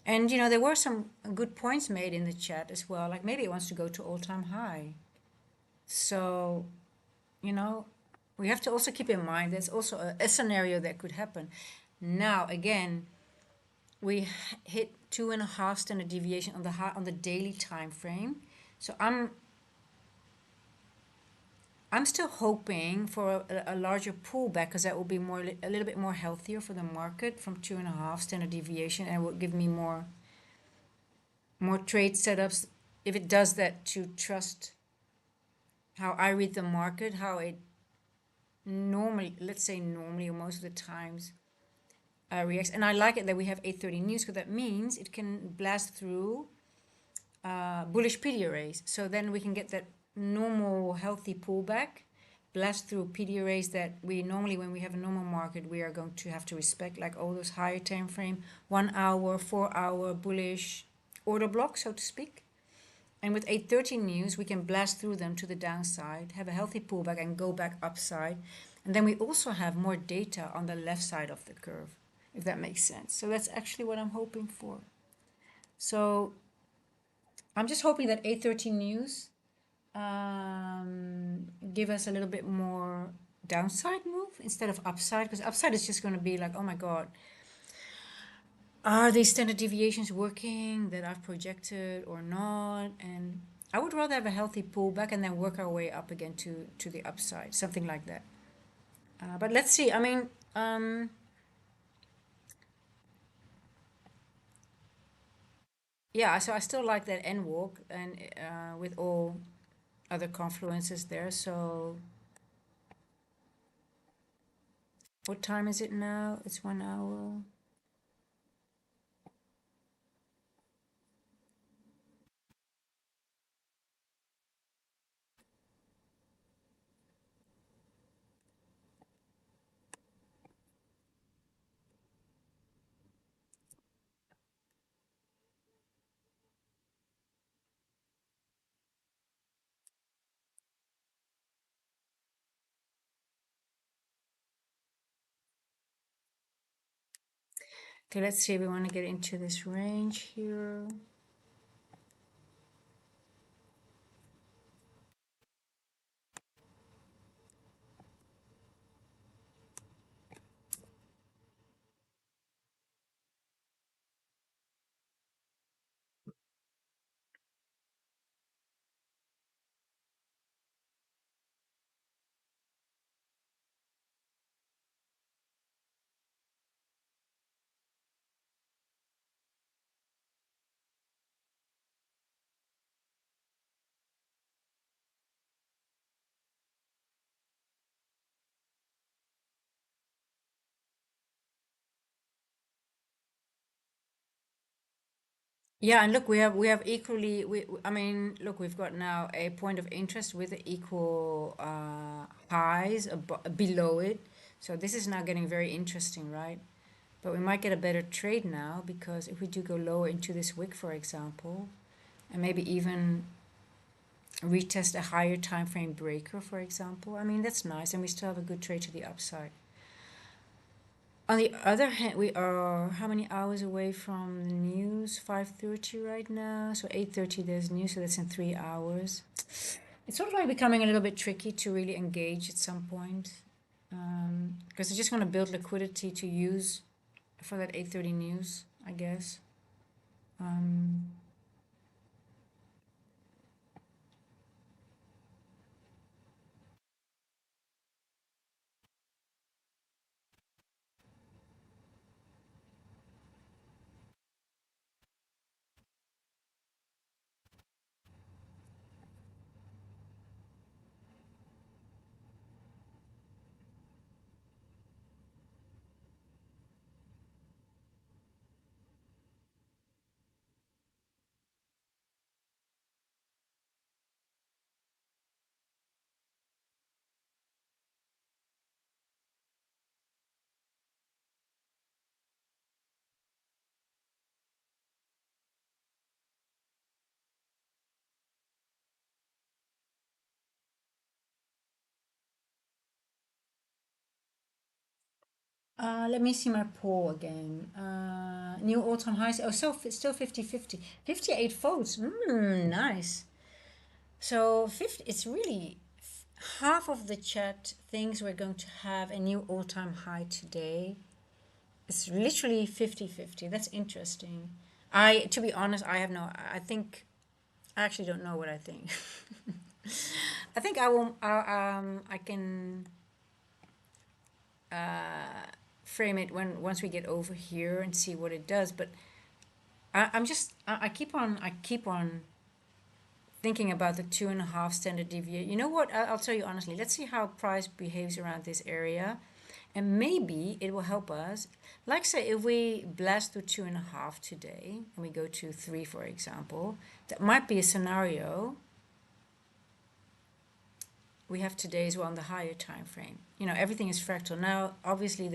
And, you know, there were some good points made in the chat as well. Like, maybe it wants to go to all-time high. So, you know, we have to also keep in mind there's also a scenario that could happen. Now, again, we hit 2.5 standard deviation on the daily time frame. So I'm still hoping for a larger pullback because that will be a little bit more healthier for the market from 2.5 standard deviation, and will give me more trade setups if it does that, to trust how I read the market, how it normally, let's say normally or most of the times, reacts. And I like it that we have 8:30 news because that means it can blast through bullish PD arrays. So then we can get that normal healthy pullback, blast through PD arrays that we normally, when we have a normal market, we are going to have to respect, like all those higher time frame, 1 hour, 4 hour bullish order blocks, so to speak. And with 8:30 news, we can blast through them to the downside, have a healthy pullback, and go back upside. And then we also have more data on the left side of the curve, if that makes sense. So that's actually what I'm hoping for. So I'm just hoping that 8:30 news give us a little bit more downside move instead of upside, because upside is just going to be like, oh my god, are these standard deviations working that I've projected or not? And I would rather have a healthy pullback and then work our way up again to the upside, something like that. But let's see. I mean, yeah. So I still like that end walk, and with all other confluences there. So what time is it now? It's 1 hour. Okay, let's see. We want to get into this range here. Yeah, and look, we have equally. I mean, look, we've got now a point of interest with equal highs below it. So this is now getting very interesting, right? But we might get a better trade now because if we do go lower into this wick, for example, and maybe even retest a higher time frame breaker, for example, I mean that's nice, and we still have a good trade to the upside. On the other hand, we are how many hours away from the news? 5:30 right now. So 8:30 there's news, so that's in 3 hours. It's sort of like becoming a little bit tricky to really engage at some point. Because it's just going to build liquidity to use for that 8:30 news, I guess. Um, let me see my poll again. New all-time highs. Oh, so it's still 50-50. 58 votes. Nice. So 50, it's really half of the chat thinks we're going to have a new all-time high today. It's literally 50-50. That's interesting. To be honest, I have no, I think, I actually don't know what I think. I think I will, I can frame it once we get over here and see what it does. But I keep on thinking about the 2.5 standard deviation. You know what? I'll tell you honestly. Let's see how price behaves around this area, and maybe it will help us. Like say, if we blast through 2.5 today and we go to 3, for example, that might be a scenario we have today as well on the higher time frame. You know, everything is fractal now. Obviously,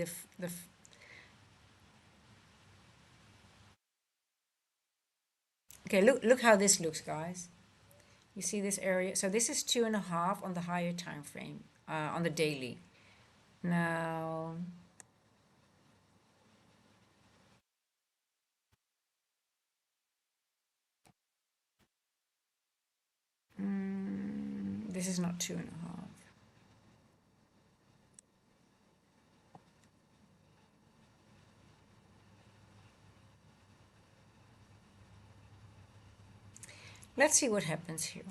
okay. Look how this looks, guys. You see this area? So this is 2.5 on the higher time frame, on the daily. Now, this is not 2.5. Let's see what happens here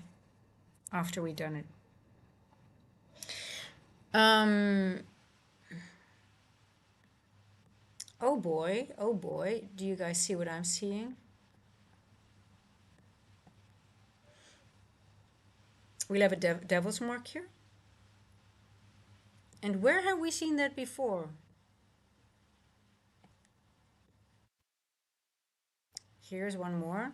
after we've done it. Um, oh boy, do you guys see what I'm seeing? We'll have a devil's mark here. And where have we seen that before? Here's one more.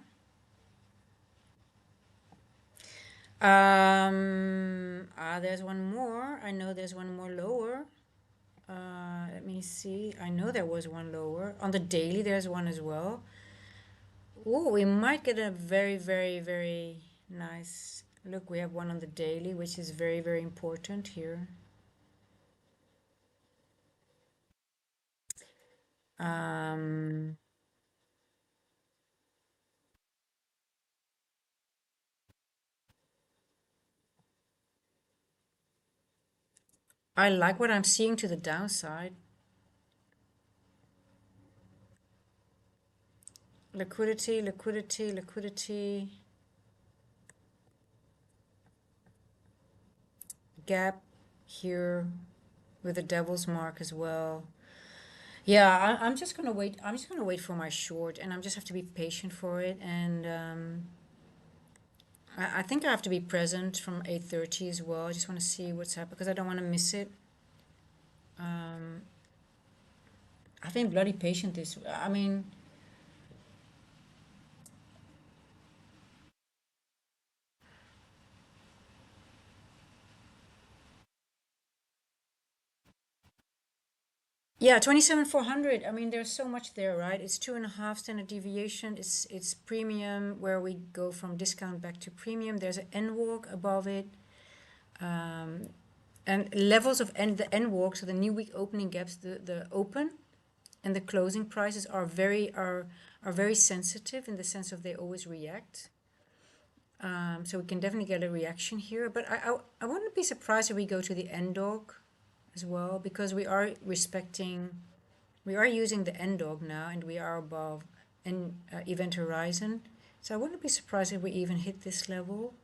There's one more. I know there's one more lower. Let me see. I know there was one lower. On the daily, there's one as well. Oh, we might get a very, very, very nice. Look, we have one on the daily, which is very, very important here. Um, I like what I'm seeing to the downside. Liquidity, liquidity, liquidity. Gap here with the devil's mark as well. Yeah, I'm just gonna wait. I'm just gonna wait for my short, and I'm just have to be patient for it. And I think I have to be present from 8:30 as well. I just want to see what's happening because I don't want to miss it. I've been bloody patient this. I mean, Yeah, 27,400. I mean, there's so much there, right? It's 2.5 standard deviation. It's premium where we go from discount back to premium. There's an N walk above it. Um, and levels of the N walk, so the new week opening gaps, the open and the closing prices are very sensitive in the sense of they always react. So we can definitely get a reaction here. But I wouldn't be surprised if we go to the N dog as well, because we are using the N dog now, and we are above event horizon. So I wouldn't be surprised if we even hit this level.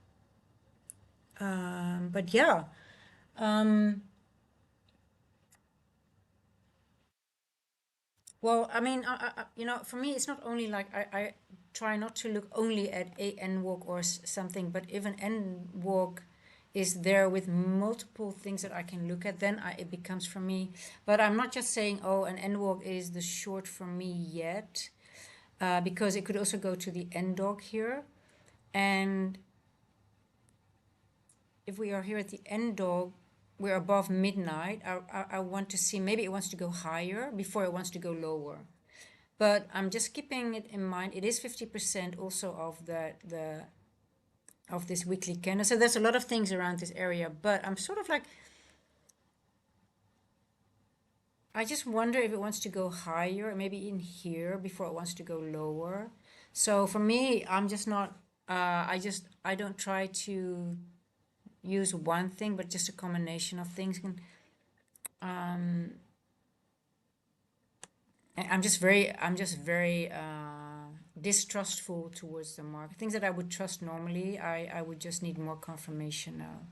But yeah, well, I mean, for me, it's not only like I try not to look only at a N walk or something, but if an N walk is there with multiple things that I can look at, then it becomes for me. But I'm not just saying, oh, an N walk is the short for me yet, because it could also go to the N dog here. And if we are here at the N dog, we're above midnight. I want to see, maybe it wants to go higher before it wants to go lower. But I'm just keeping it in mind. It is 50% also of the of this weekly candle. So there's a lot of things around this area. But I'm sort of like, I just wonder if it wants to go higher, maybe in here before it wants to go lower. So for me, I'm just not. I don't try to use one thing, but just a combination of things. I'm just very distrustful towards the market. Things that I would trust normally, I would just need more confirmation now.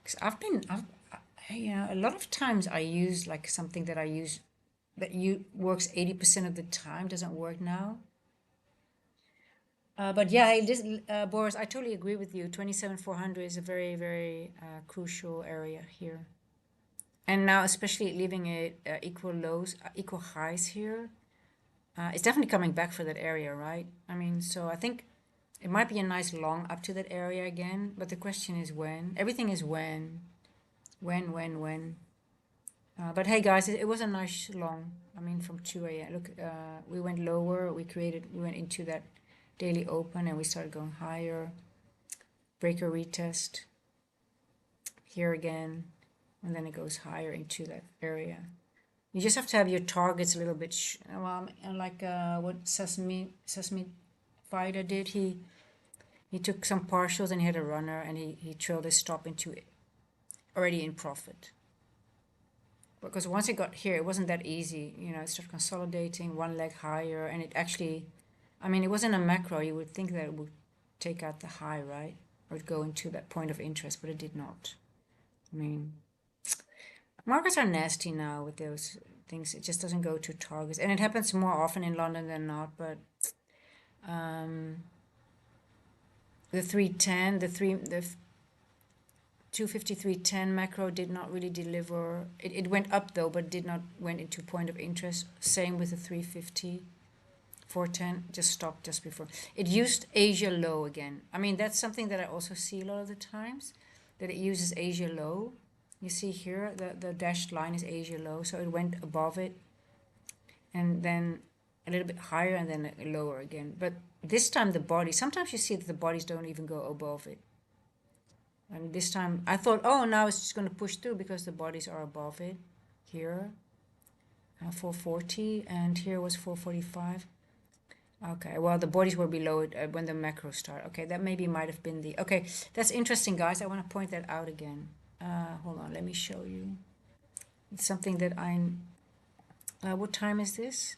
Because a lot of times I use like something that I use that you works 80% of the time doesn't work now. But yeah, Boris, I totally agree with you. 27,400 is a very, very crucial area here. And now, especially leaving it equal lows, equal highs here, it's definitely coming back for that area, right? I mean, so I think it might be a nice long up to that area again, but the question is when. Everything is when. When. But hey, guys, it was a nice long. I mean, from 2 a.m. Look, we went lower. We went into that daily open and we started going higher. Breaker retest. Here again. And then it goes higher into that area. You just have to have your targets a little bit. Well, like what Sesame Fighter did, he took some partials and he had a runner and he trailed his stop into it already in profit. Because once it got here, it wasn't that easy. It started consolidating one leg higher, and it actually, I mean, it wasn't a macro. You would think that it would take out the high, right? Or go into that point of interest, but it did not. I mean, markets are nasty now with those things. It just doesn't go to targets, and it happens more often in London than not. But the 310, the 253.10 macro did not really deliver. It went up though, but did not went into point of interest. Same with the 350. 410 just stopped just before. It used Asia low again. I mean, that's something that I also see a lot of the times, that it uses Asia low. You see here, the dashed line is Asia low, so it went above it, and then a little bit higher, and then lower again. But this time the body, sometimes you see that the bodies don't even go above it. And this time I thought, oh, now it's just going to push through because the bodies are above it here, 440, and here was 445. Okay, well, the bodies were below it when the macro started. Okay, that maybe might have been the... Okay, that's interesting, guys. I want to point that out again. Hold on, let me show you. It's something that I'm... what time is this?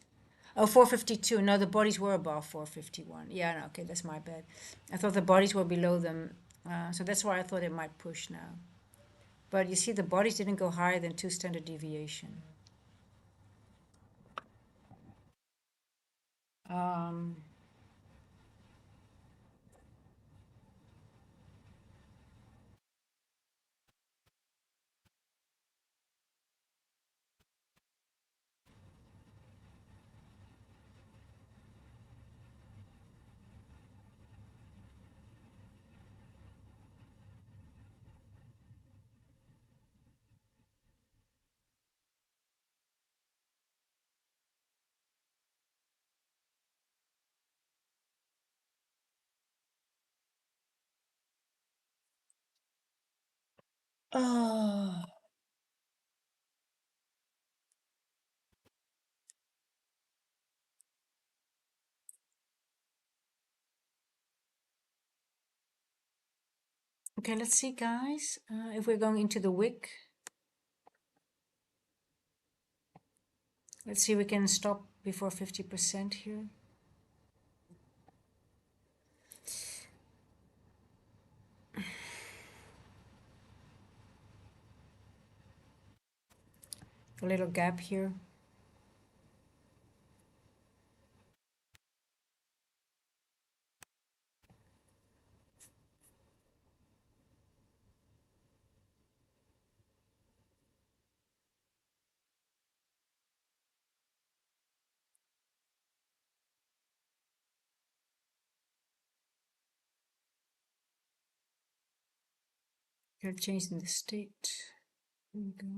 Oh, 452. No, the bodies were above 451. Yeah, no, okay, that's my bad. I thought the bodies were below them. So that's why I thought it might push now. But you see, the bodies didn't go higher than 2 standard deviation. Um, Oh. Okay, let's see, guys, if we're going into the wick. Let's see, we can stop before 50% here. A little gap here. Here, changing the state. Here we go.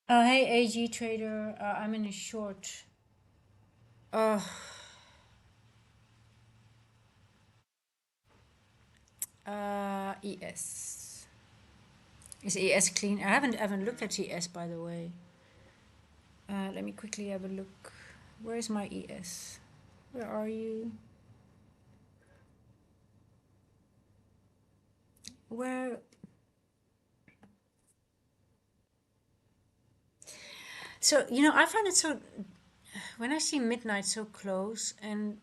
Hey, AG trader, I'm in a short. ES. Is ES clean? I haven't looked at ES, by the way. Let me quickly have a look. Where is my ES? Where are you? Where? So, I find it so, when I see midnight so close and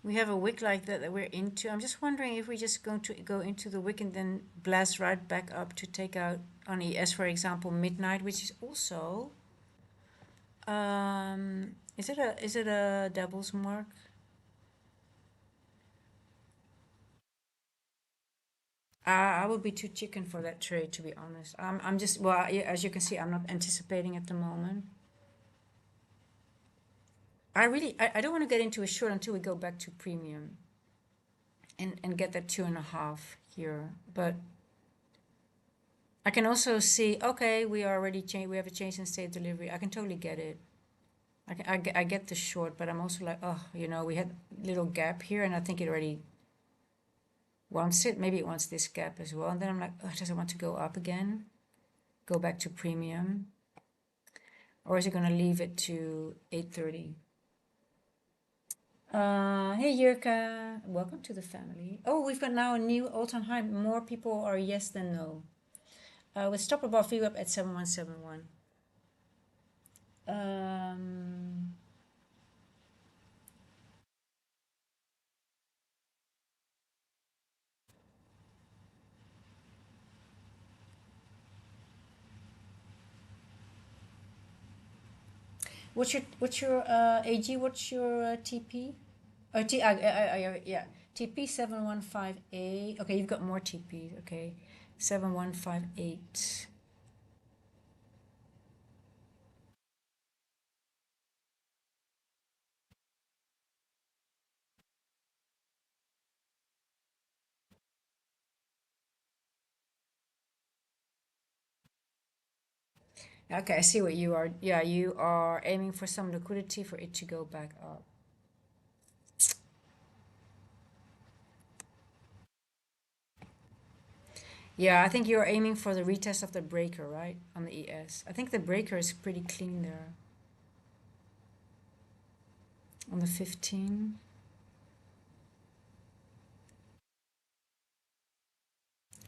we have a wick like that we're into, I'm just wondering if we're just going to go into the wick and then blast right back up to take out on ES, for example, midnight, which is also, is it a devil's mark? I would be too chicken for that trade, to be honest. I'm just, well, yeah, as you can see, I'm not anticipating at the moment. I don't want to get into a short until we go back to premium and get that 2.5 here. But I can also see, okay, we already changed, we have a change in state delivery. I can totally get it. I get the short, but I'm also like, oh, we had a little gap here, and I think it already wants it. Maybe it wants this gap as well. And then I'm like, oh, does it want to go up again? Go back to premium? Or is it going to leave it to 8:30? Hey Jurka, welcome to the family. Oh, we've got now a new all-time high. More people are yes than no. With stop above VWAP at 7171. What's your AG? What's your TP? Yeah, TP 7158. Okay, you've got more TP. Okay, 7158. Okay, I see what you are. Yeah, you are aiming for some liquidity for it to go back up. Yeah, I think you're aiming for the retest of the breaker, right? On the ES. I think the breaker is pretty clean there. On the 15.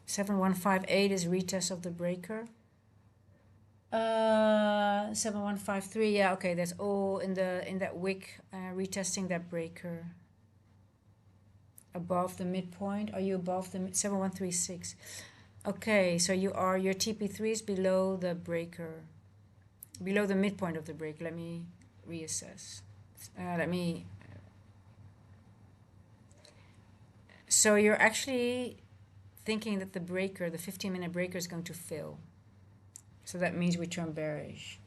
7158 is retest of the breaker. 7153, yeah, okay, that's all in that wick, retesting that breaker. above the midpoint? Are you above the 7136? Okay, so your TP3 is below the breaker, below the midpoint of the break. Let me reassess. Let me. So you're actually thinking that the breaker, the 15-minute breaker, is going to fill. So that means we turn bearish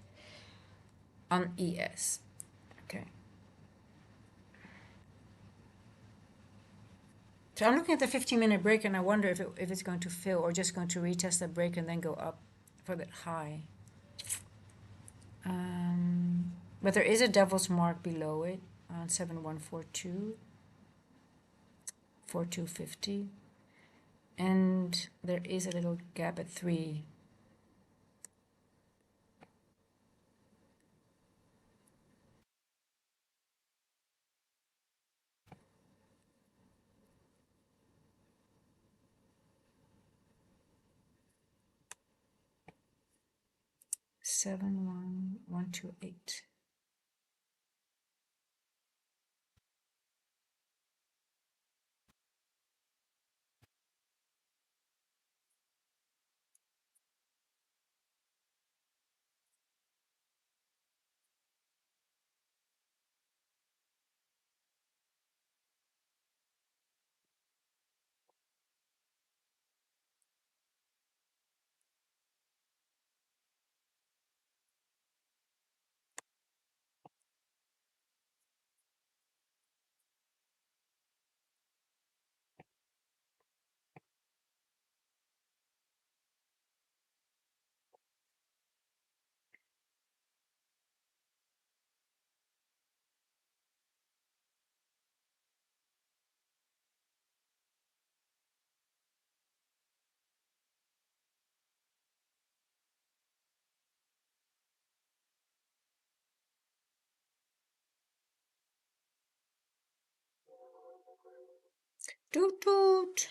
on ES. Okay. So I'm looking at the 15-minute break and I wonder if it's going to fill or just going to retest that break and then go up for that high. But there is a devil's mark below it on 7142, 4250. And there is a little gap at 3. Seven one one two eight. Toot toot.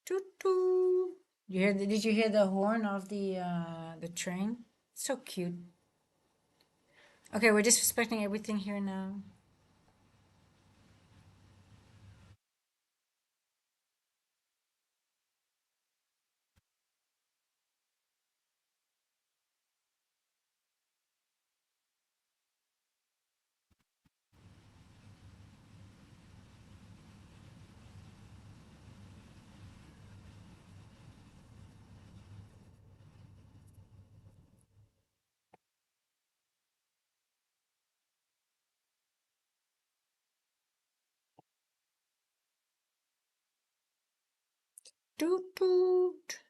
Toot toot. Did you hear the horn of the train? So cute. Okay, we're disrespecting everything here now. Toot toot.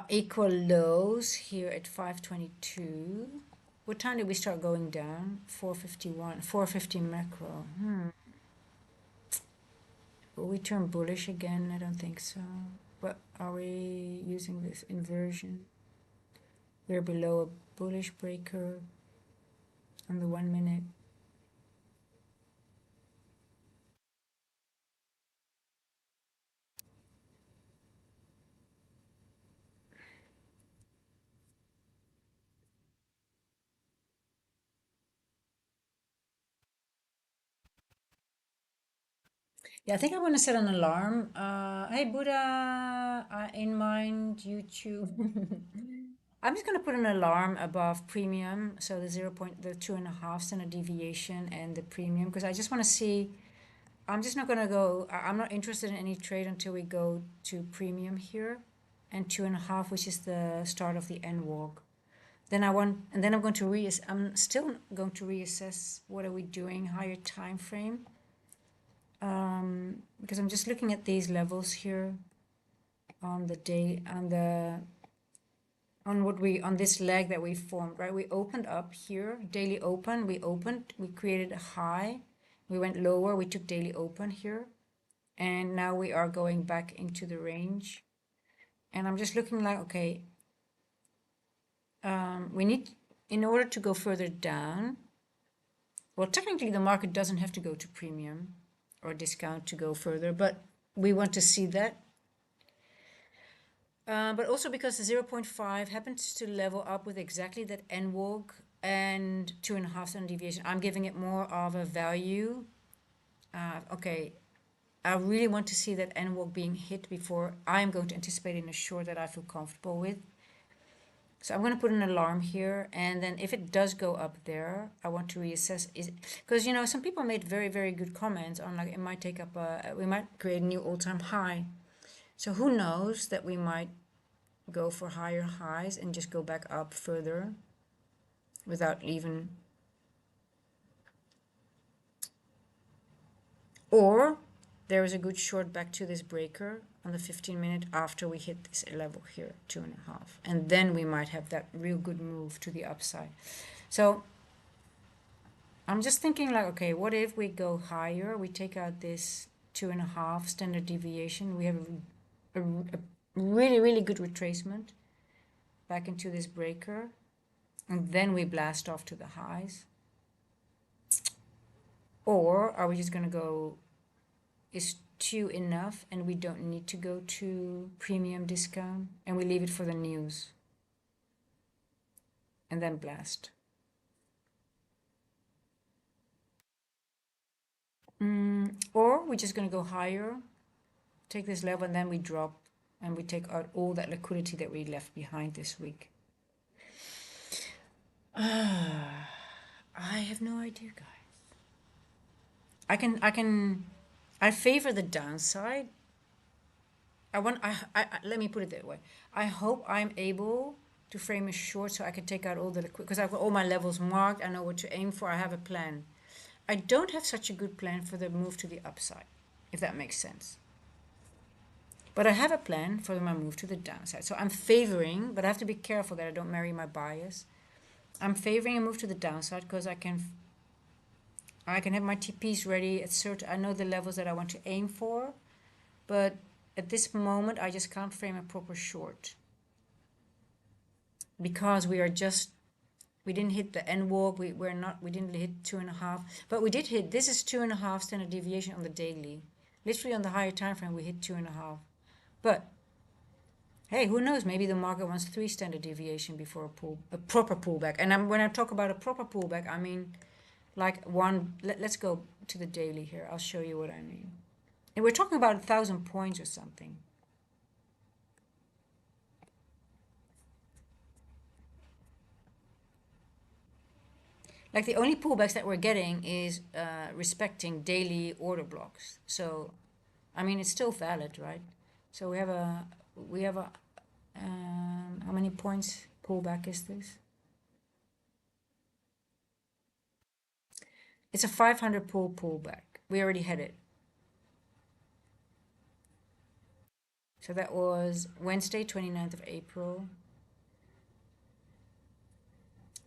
Equal lows here at 522. What time did we start going down? 451, 450 macro. Will we turn bullish again? I don't think so. But are we using this inversion? We're below a bullish breaker on the 1 minute. Yeah, I think I'm gonna set an alarm. Hey Buddha, in mind, YouTube. I'm just gonna put an alarm above premium, so the 0 point, the 2.5 standard deviation and the premium, because I just want to see I'm just not gonna go, I'm not interested in any trade until we go to premium here and 2.5, which is the start of the end walk. Then I'm going to I'm still going to reassess what are we doing higher time frame. Because I'm just looking at these levels here on the day, on this leg that we formed, right? We opened up here, daily open, we created a high, we went lower, we took daily open here, and now we are going back into the range. And I'm just looking like, okay, we need, in order to go further down, well, technically the market doesn't have to go to premium or discount to go further, but we want to see that. But also because the 0.5 happens to level up with exactly that end walk and 2.5 standard deviation, I'm giving it more of a value. Okay, I really want to see that end walk being hit before I'm going to anticipate in a short that I feel comfortable with. So I'm going to put an alarm here, and then if it does go up there, I want to reassess. Because, you know, some people made very, very good comments on, like, it might take up we might create a new all-time high. So who knows that we might go for higher highs and just go back up further without even, or there is a good short back to this breaker on the 15-minute after we hit this level here, 2.5, and then we might have that real good move to the upside. So I'm just thinking like, okay, what if we go higher, we take out this 2.5 standard deviation, we have a really, really good retracement back into this breaker, and then we blast off to the highs? Or are we just going to go, is 2 enough and we don't need to go to premium discount and we leave it for the news and then blast? Or we're just going to go higher, take this level, and then we drop and we take out all that liquidity that we left behind this week. I have no idea, guys. I favor the downside. Let me put it that way. I hope I'm able to frame a short so I can take out all the liquid, because I've got all my levels marked. I know what to aim for. I have a plan. I don't have such a good plan for the move to the upside, if that makes sense. But I have a plan for my move to the downside. So I'm favoring, but I have to be careful that I don't marry my bias. I'm favoring a move to the downside because I can have my TPs ready at certain, I know the levels that I want to aim for, but at this moment I just can't frame a proper short because we didn't hit the end walk, we didn't hit 2.5, but we did hit, this is 2.5 standard deviation on the daily. Literally on the higher time frame we hit 2.5. But hey, who knows? Maybe the market wants 3 standard deviation before a proper pullback. And when I talk about a proper pullback, I mean like one. Let's go to the daily here. I'll show you what I mean. And we're talking about 1,000 points or something. Like the only pullbacks that we're getting is respecting daily order blocks. So, I mean, it's still valid, right? So we have a how many points pullback is this? It's a 500 pullback. We already had it. So that was Wednesday, 29th of April.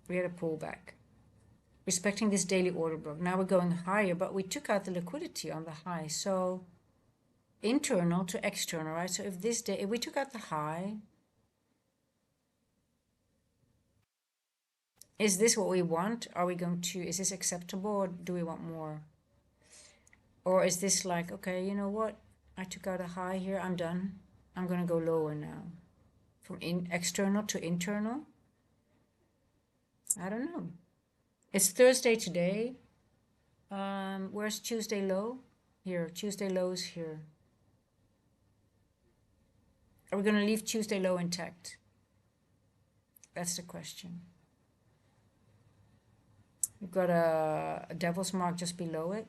We had a pullback. Respecting this daily order block. Now we're going higher, but we took out the liquidity on the high. So internal to external, right? So if we took out the high, is this what we want? Is this acceptable, or do we want more? Or is this like, okay, you know what? I took out a high here, I'm done. I'm gonna go lower now. From external to internal? I don't know. It's Thursday today. Where's Tuesday low? Here, Tuesday low is here. Are we gonna leave Tuesday low intact? That's the question. We've got a devil's mark just below it.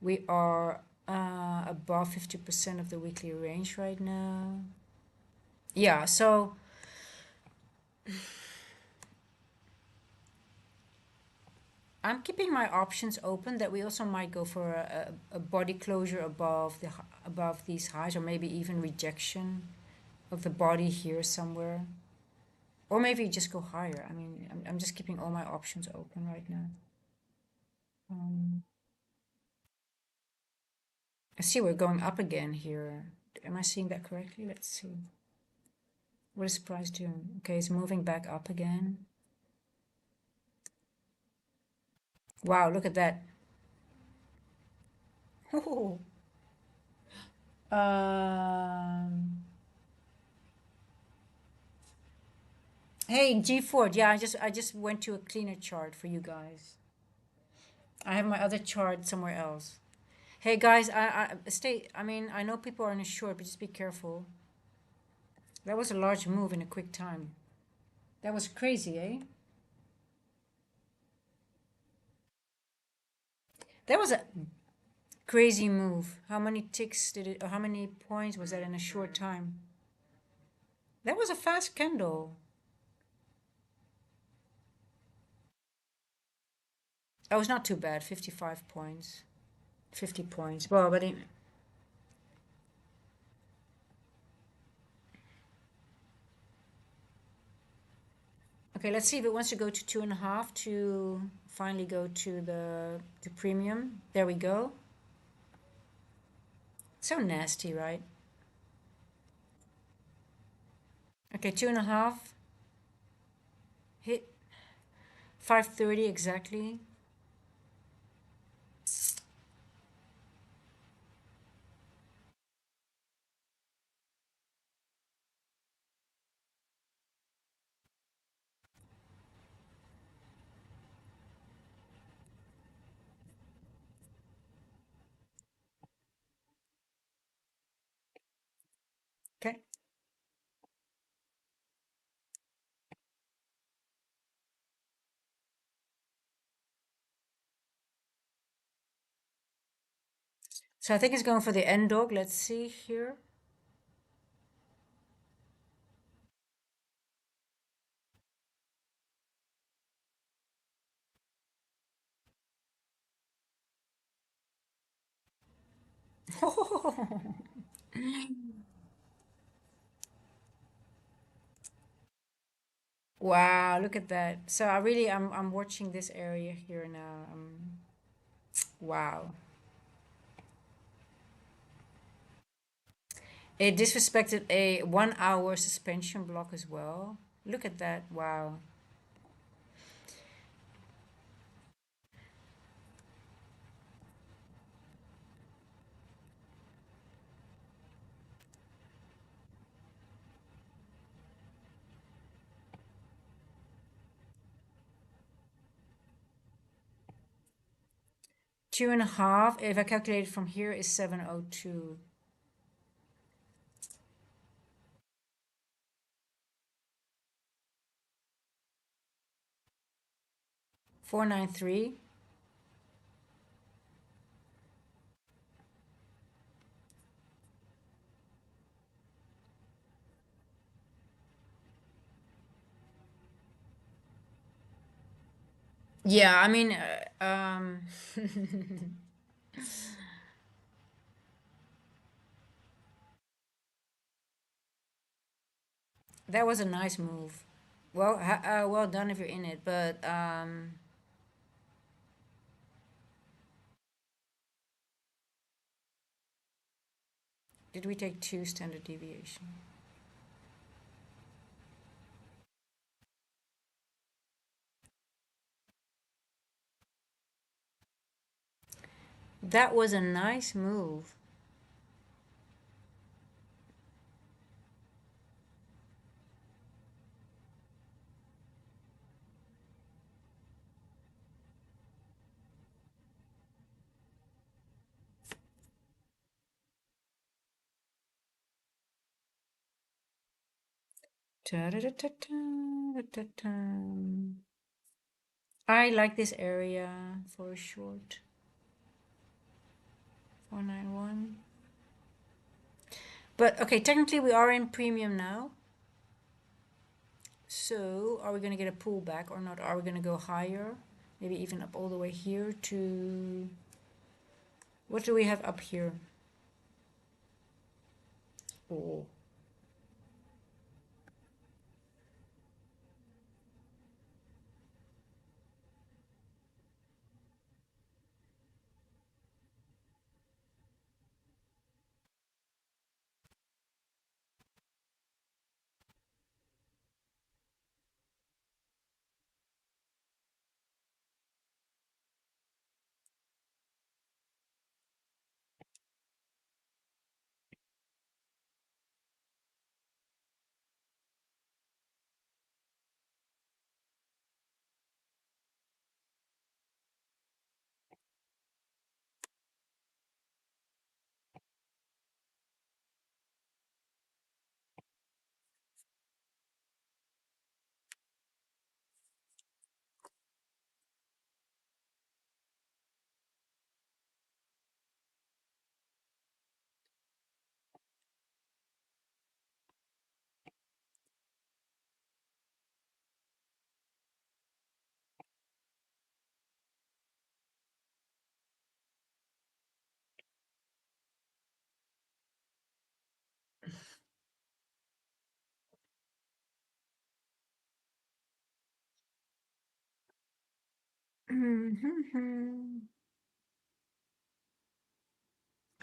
We are above 50% of the weekly range right now. Yeah, so I'm keeping my options open that we also might go for a body closure above these highs, or maybe even rejection of the body here somewhere. Or maybe just go higher. I mean, I'm just keeping all my options open right now. I see we're going up again here. Am I seeing that correctly? Let's see. What is price doing? Okay, it's moving back up again. Wow, look at that. Oh. Hey, G4. Yeah, I just went to a cleaner chart for you guys. I have my other chart somewhere else. Hey guys, I stay. I mean, I know people are in a short, but just be careful. That was a large move in a quick time. That was crazy, eh? That was a crazy move. How many ticks did it, or how many points was that in a short time? That was a fast candle. That was not too bad. 55 points. 50 points. Well, but okay, let's see if it wants to go to 2.5 to finally go to the premium. There we go. So nasty, right? Okay, 2.5. Hit 5:30 exactly. Okay. So I think it's going for the end dog. Let's see here. Wow, look at that. So I'm watching this area here now. Wow. It disrespected a 1 hour suspension block as well. Look at that. Wow. 2.5, if I calculate it from here, is 702. 493. Yeah, I mean, that was a nice move. Well, well done if you're in it, but did we take 2 standard deviation? That was a nice move. Ta-da-da-ta-ta, I like this area for a short. 491. But okay, technically we are in premium now. So are we going to get a pullback or not? Are we going to go higher? Maybe even up all the way here to... What do we have up here? Oh.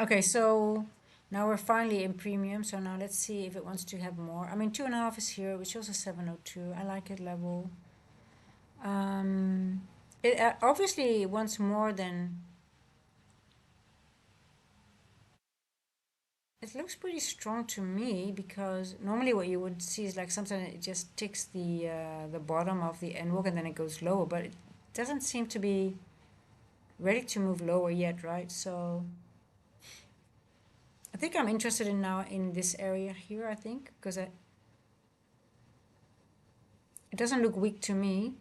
Okay, so now we're finally in premium. So now let's see if it wants to have more. I mean, 2.5 is here, which also 702. I like it level. It obviously wants more than... It looks pretty strong to me because normally what you would see is like sometimes it just ticks the bottom of the end walk and then it goes lower, but it doesn't seem to be ready to move lower yet, right? So I think I'm interested in now in this area here, I think, because it doesn't look weak to me.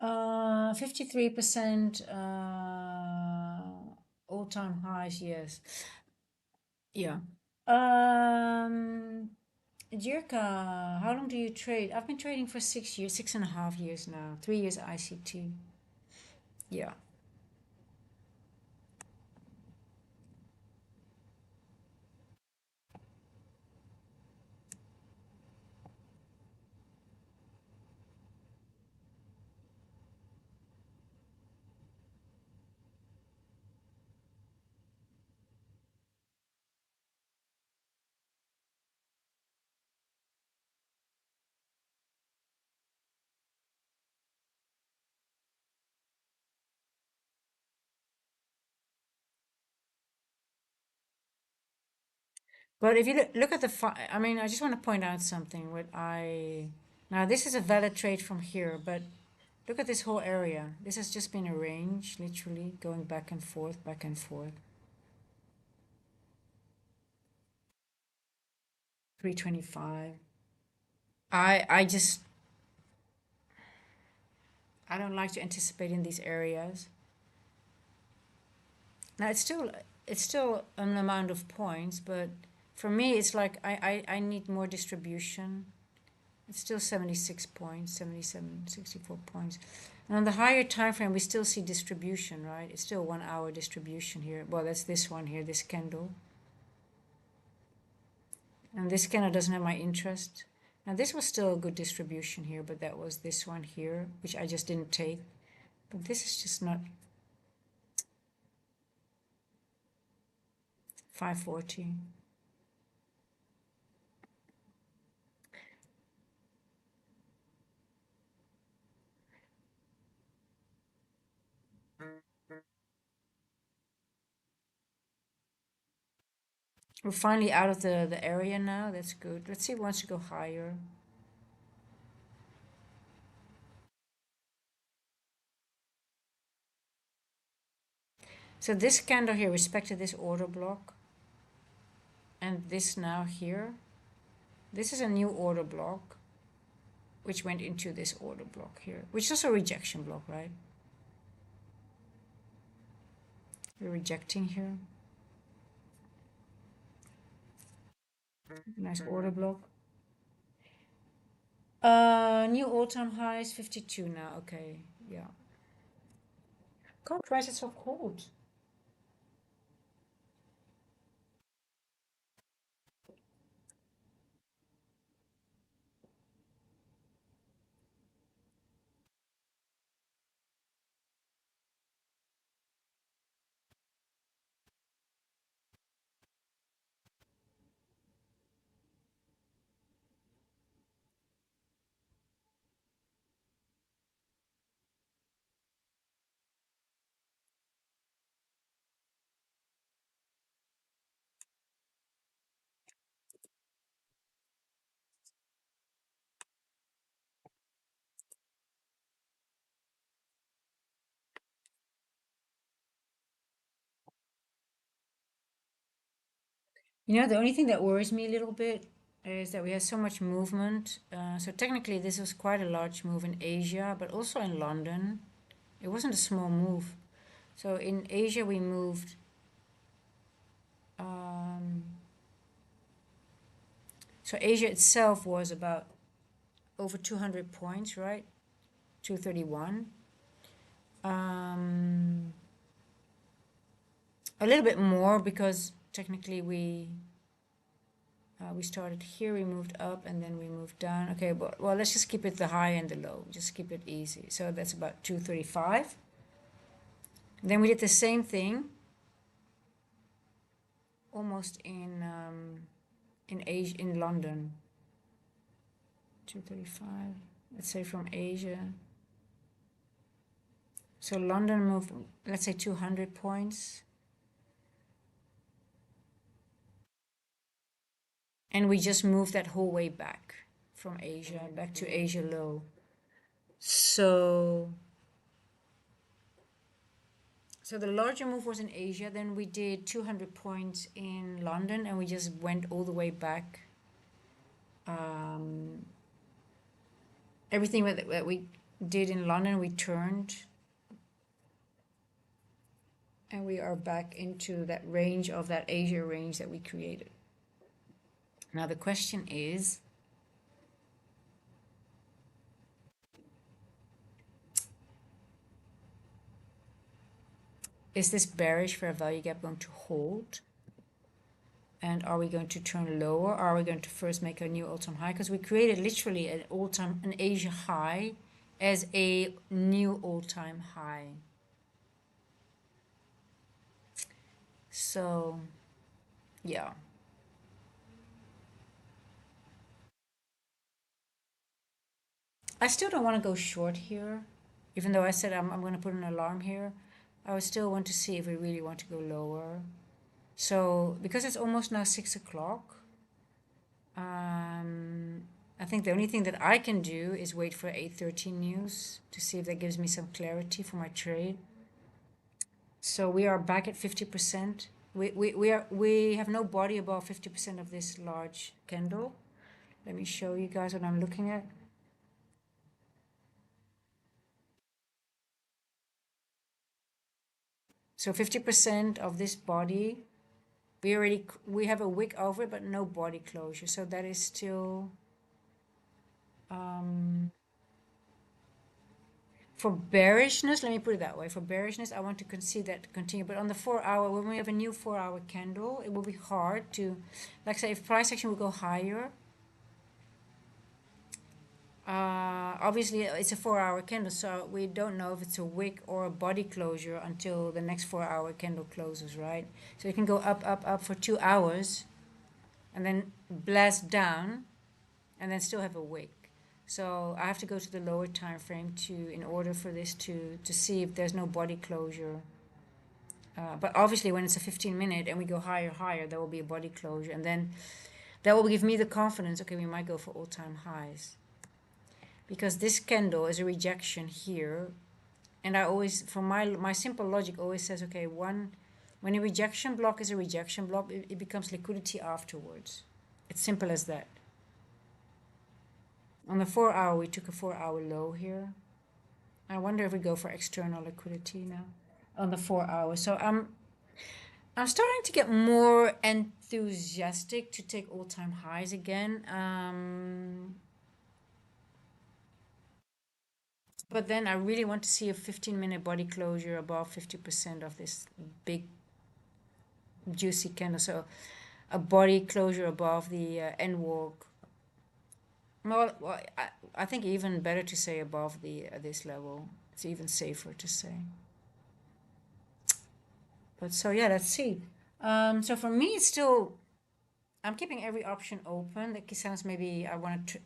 53% all-time highs, yes. Yeah. Jirka, how long do you trade? I've been trading for 6 years, 6.5 years now. 3 years ICT. Yeah. But if you look at I mean, I just want to point out something. Now this is a valid trade from here, but look at this whole area. This has just been a range, literally going back and forth, back and forth. 325. I just I don't like to anticipate in these areas. Now it's still an amount of points, but for me it's like I need more distribution. It's still 76 points, 77, 64 points. And on the higher time frame, we still see distribution, right? It's still 1 hour distribution here. Well, that's this one here, this candle. And this candle doesn't have my interest. Now this was still a good distribution here, but that was this one here, which I just didn't take. But this is just not 540. We're finally out of the area now. That's good. Let's see if it wants to go higher. So this candle here respected this order block. And this now here. This is a new order block, which went into this order block here, which is also a rejection block, right? We're rejecting here. Nice order block. New all-time highs, 52 now. Okay, yeah. God, why is it so cold? You know, the only thing that worries me a little bit is that we have so much movement. So technically, this was quite a large move in Asia, but also in London. It wasn't a small move. So in Asia, we moved. So Asia itself was about over 200 points, right? 231. A little bit more because technically we started here, we moved up, and then we moved down. Okay, but well, let's just keep it the high and the low. Just keep it easy. So that's about 235. Then we did the same thing, almost in Asia, in London. 235. Let's say from Asia. So London moved, let's say 200 points. And we just moved that whole way back from Asia, back to Asia low. So the larger move was in Asia. Then we did 200 points in London, and we just went all the way back. Everything that we did in London, we turned and we are back into that range of that Asia range that we created. Now the question is this bearish fair value gap going to hold? And are we going to turn lower? Or are we going to first make a new all-time high? Because we created literally an Asia high as a new all-time high. So, yeah. I still don't want to go short here, even though I said I'm going to put an alarm here. I would still want to see if we really want to go lower. So, because it's almost now 6 o'clock, I think the only thing that I can do is wait for 8:13 news to see if that gives me some clarity for my trade. So we are back at 50%. We have no body above 50% of this large candle. Let me show you guys what I'm looking at. So 50% of this body, we have a wick over it, but no body closure. So that is still for bearishness. Let me put it that way. For bearishness, I want to see that continue. But on the 4-hour, when we have a new 4-hour candle, it will be hard to, like say, if price action will go higher. Obviously, it's a 4-hour candle, so we don't know if it's a wick or a body closure until the next 4-hour candle closes, right? So it can go up, up, up for 2 hours, and then blast down, and then still have a wick. So I have to go to the lower time frame in order for this to see if there's no body closure. But obviously, when it's a 15-minute and we go higher, higher, there will be a body closure, and then that will give me the confidence. Okay, we might go for all-time highs. Because this candle is a rejection here, and I always, from my simple logic, always says, okay, when a rejection block is a rejection block, it becomes liquidity afterwards. It's simple as that. On the 4-hour, we took a 4-hour low here. I wonder if we go for external liquidity now on the 4-hour. So I'm starting to get more enthusiastic to take all-time highs again. But then I really want to see a 15-minute body closure above 50% of this big juicy candle. So a body closure above the end walk. Well, I think even better to say above the this level. It's even safer to say. But so yeah, let's see. So for me, it's still, I'm keeping every option open. That sounds maybe I want to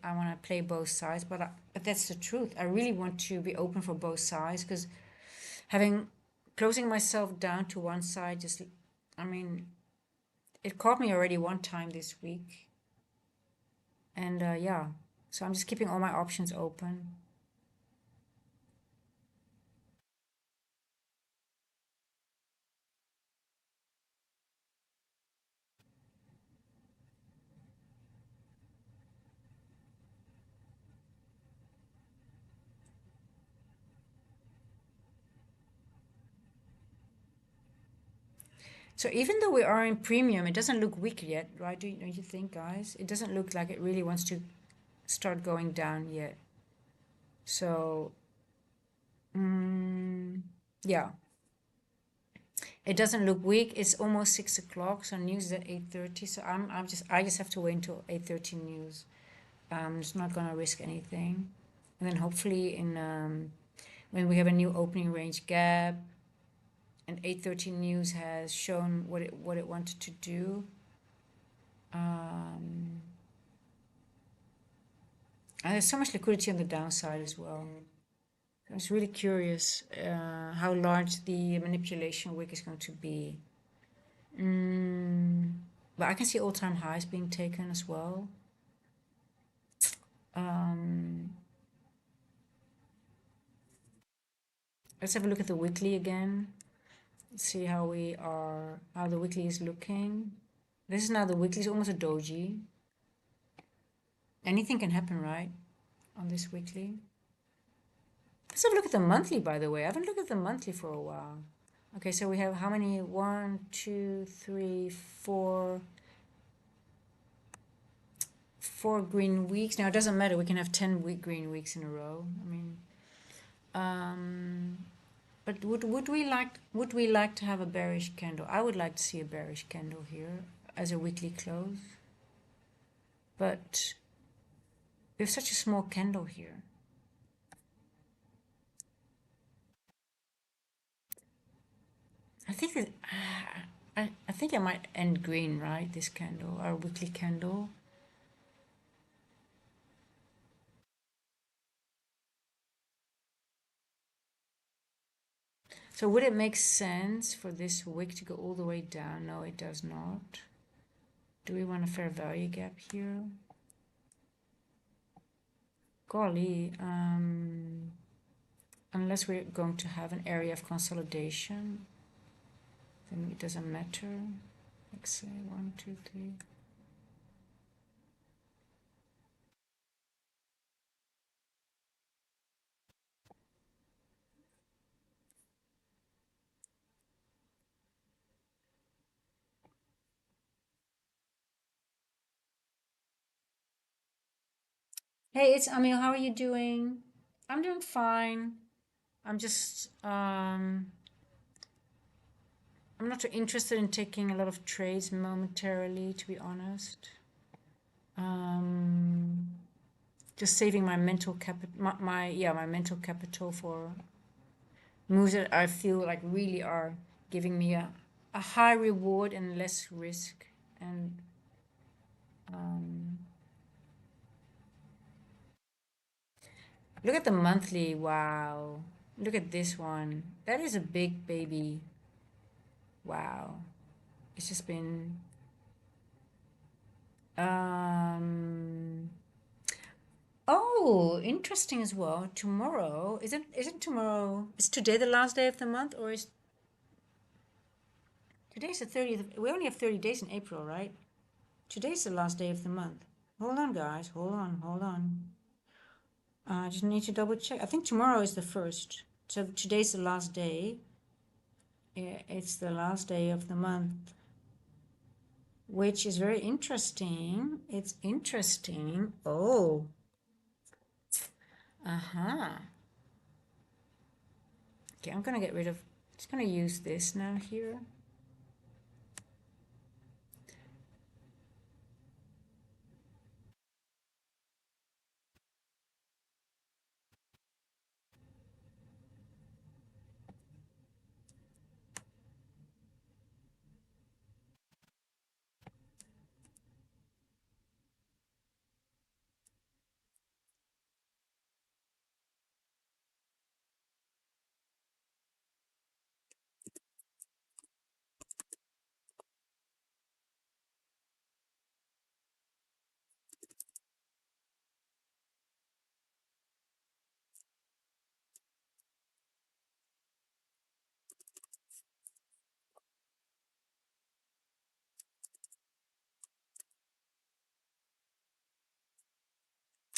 play both sides, but that's the truth. I really want to be open for both sides, because closing myself down to one side, just, I mean, it caught me already one time this week, and yeah, so I'm just keeping all my options open. So even though we are in premium, it doesn't look weak yet, right? Don't you think, guys? It doesn't look like it really wants to start going down yet. So, yeah, it doesn't look weak. It's almost 6 o'clock, so news is at 8:30. So I just have to wait until 8:30 news. I'm just not gonna risk anything, and then hopefully when we have a new opening range gap, and 8:30 news has shown what it wanted to do. And there's so much liquidity on the downside as well. I was really curious how large the manipulation wick is going to be. But I can see all-time highs being taken as well. Let's have a look at the weekly again. Let's see how the weekly is looking. This is now the weekly, it's almost a doji. Anything can happen, right? On this weekly. Let's have a look at the monthly, by the way. I haven't looked at the monthly for a while. Okay, so we have how many? 1, 2, 3, 4. 4 green weeks. Now it doesn't matter. We can have 10 green weeks in a row. I mean, but would we like to have a bearish candle? I would like to see a bearish candle here as a weekly close. But we have such a small candle here. I think that I think I might end green, right? This candle, our weekly candle. So would it make sense for this wick to go all the way down? No, it does not. Do we want a fair value gap here? Golly, unless we're going to have an area of consolidation, then it doesn't matter. Let's say 1, 2, 3. Hey, it's Amil. How are you doing? I'm doing fine. I'm just I'm not too interested in taking a lot of trades momentarily, to be honest. Just saving my mental capital, my mental capital for moves that I feel like really are giving me a high reward and less risk. And look at the monthly. Wow, look at this one. That is a big baby. Wow, it's just been oh, interesting as well. Tomorrow, isn't tomorrow, is today the last day of the month, or is today's the 30th? We only have 30 days in April, right? Today's the last day of the month. Hold on, guys. Hold on. I just need to double check. I think tomorrow is the first. So today's the last day. Yeah, it's the last day of the month, which is very interesting. It's interesting. Oh, uh-huh. Okay, I'm gonna get rid of, just gonna use this now here.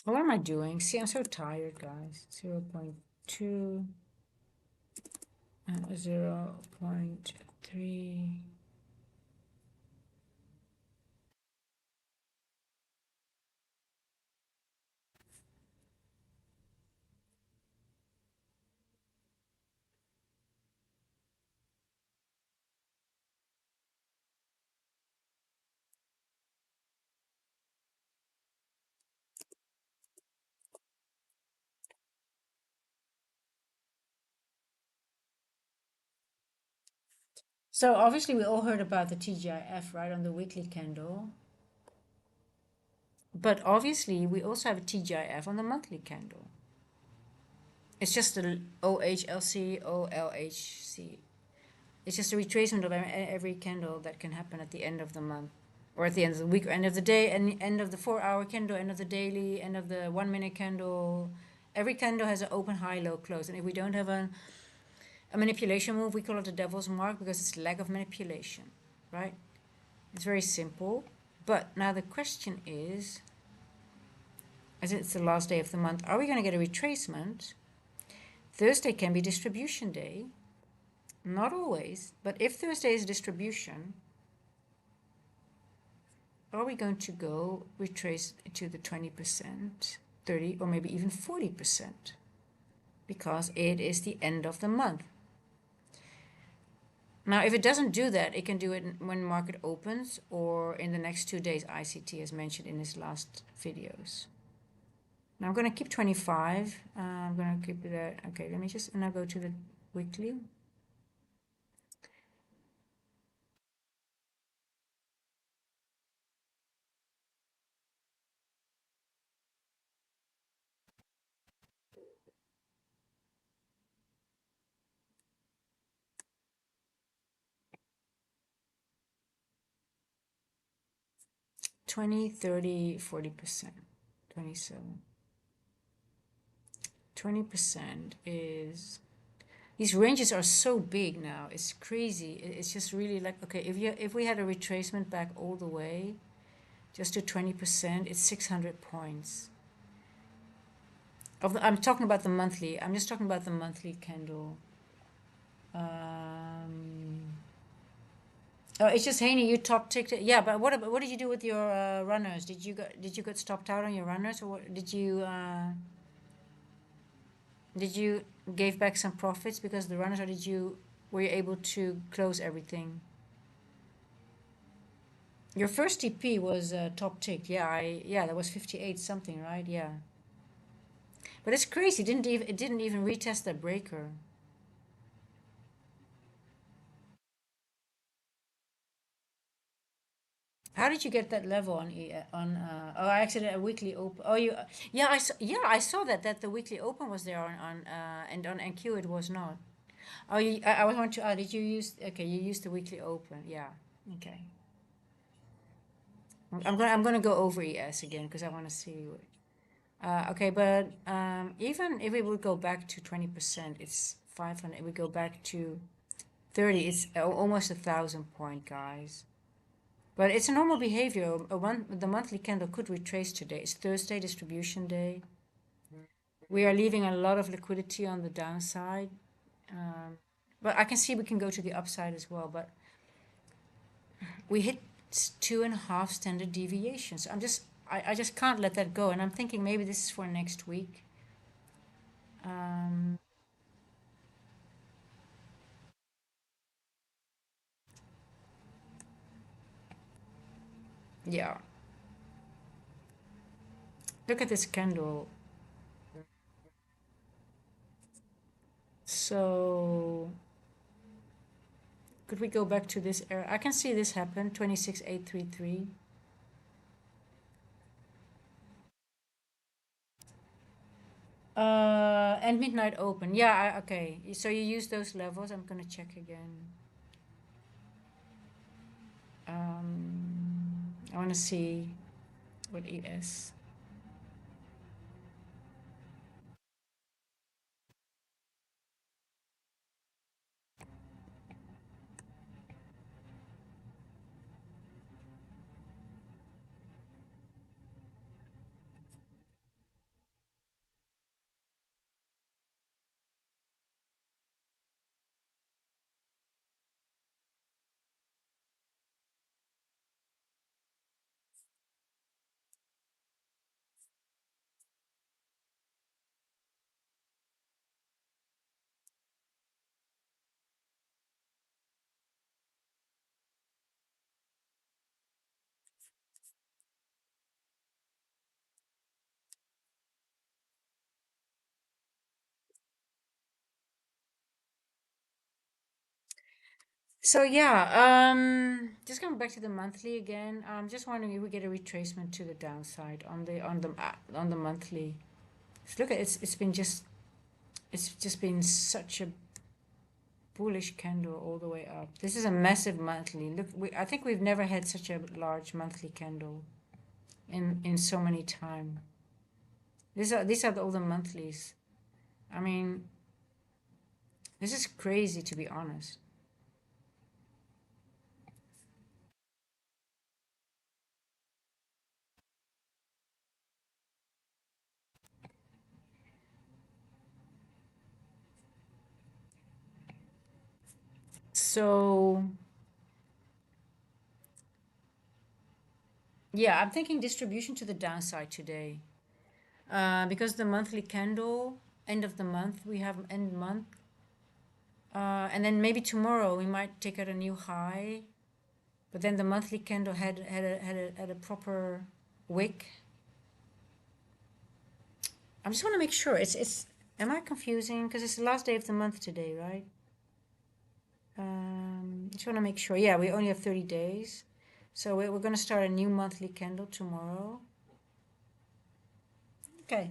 What am I doing? See, I'm so tired, guys. 0.2, 0.3. So obviously we all heard about the TGIF, right, on the weekly candle. But obviously we also have a TGIF on the monthly candle. It's just the OHLC, OLHC. It's just a retracement of every candle that can happen at the end of the month, or at the end of the week, or end of the day, and end of the 4-hour candle, end of the daily, end of the 1-minute candle. Every candle has an open, high, low, close. And if we don't have a manipulation move, we call it the devil's mark because it's lack of manipulation, right? It's very simple. But now the question is, as it's the last day of the month, are we going to get a retracement Thursday can be distribution day. Not always, but if Thursday is distribution, are we going to go retrace to the 20%, 30, or maybe even 40%? Because it is the end of the month. Now, if it doesn't do that, it can do it when market opens or in the next 2 days, ICT has mentioned in his last videos. Now I'm going to keep 25. I'm going to keep that. Okay, let me just now go to the weekly. $20, $30, 40%, 27. 20% is, these ranges are so big now. It's crazy. It's just really like, okay, if we had a retracement back all the way, just to 20%, it's 600 points. I'm talking about the monthly. I'm just talking about the monthly candle. Oh, it's just Haney. You top ticked it. Yeah, but what did you do with your runners? Did you get stopped out on your runners, or what, did you gave back some profits because the runners, or were you able to close everything? Your first TP was top ticked. Yeah, that was 58 something, right? Yeah, but it's crazy. It didn't even retest the breaker. How did you get that level on oh, I actually a weekly open. Oh, yeah, I saw that the weekly open was there on and on NQ it was not. Oh, I want to did you use, okay, you used the weekly open. Yeah. Okay. I'm gonna go over ES again because I want to see. Okay, but even if we would go back to 20%, it's 500. If we go back to 30, it's almost 1,000 point, guys. But it's a normal behavior. The monthly candle could retrace today. It's Thursday distribution day. We are leaving a lot of liquidity on the downside. But I can see we can go to the upside as well. But we hit 2.5 standard deviations. I just can't let that go. And I'm thinking maybe this is for next week. Yeah. Look at this candle. So could we go back to this area? I can see this happen. 26,833. And midnight open. Yeah, okay. So you use those levels. I'm gonna check again. I want to see what ES. So yeah, just coming back to the monthly again. I'm just wondering if we get a retracement to the downside on the monthly. So look at it's just been such a bullish candle all the way up. This is a massive monthly. Look, I think we've never had such a large monthly candle in so many time. These are all the monthlies. I mean, this is crazy to be honest. So yeah, I'm thinking distribution to the downside today. Because the monthly candle, end of the month, we have end month. And then maybe tomorrow we might take out a new high. But then the monthly candle had a proper wick. I just want to make sure. Am I confusing? Because it's the last day of the month today, right? Just want to make sure. Yeah, we only have 30 days. So we're going to start a new monthly candle tomorrow. Okay.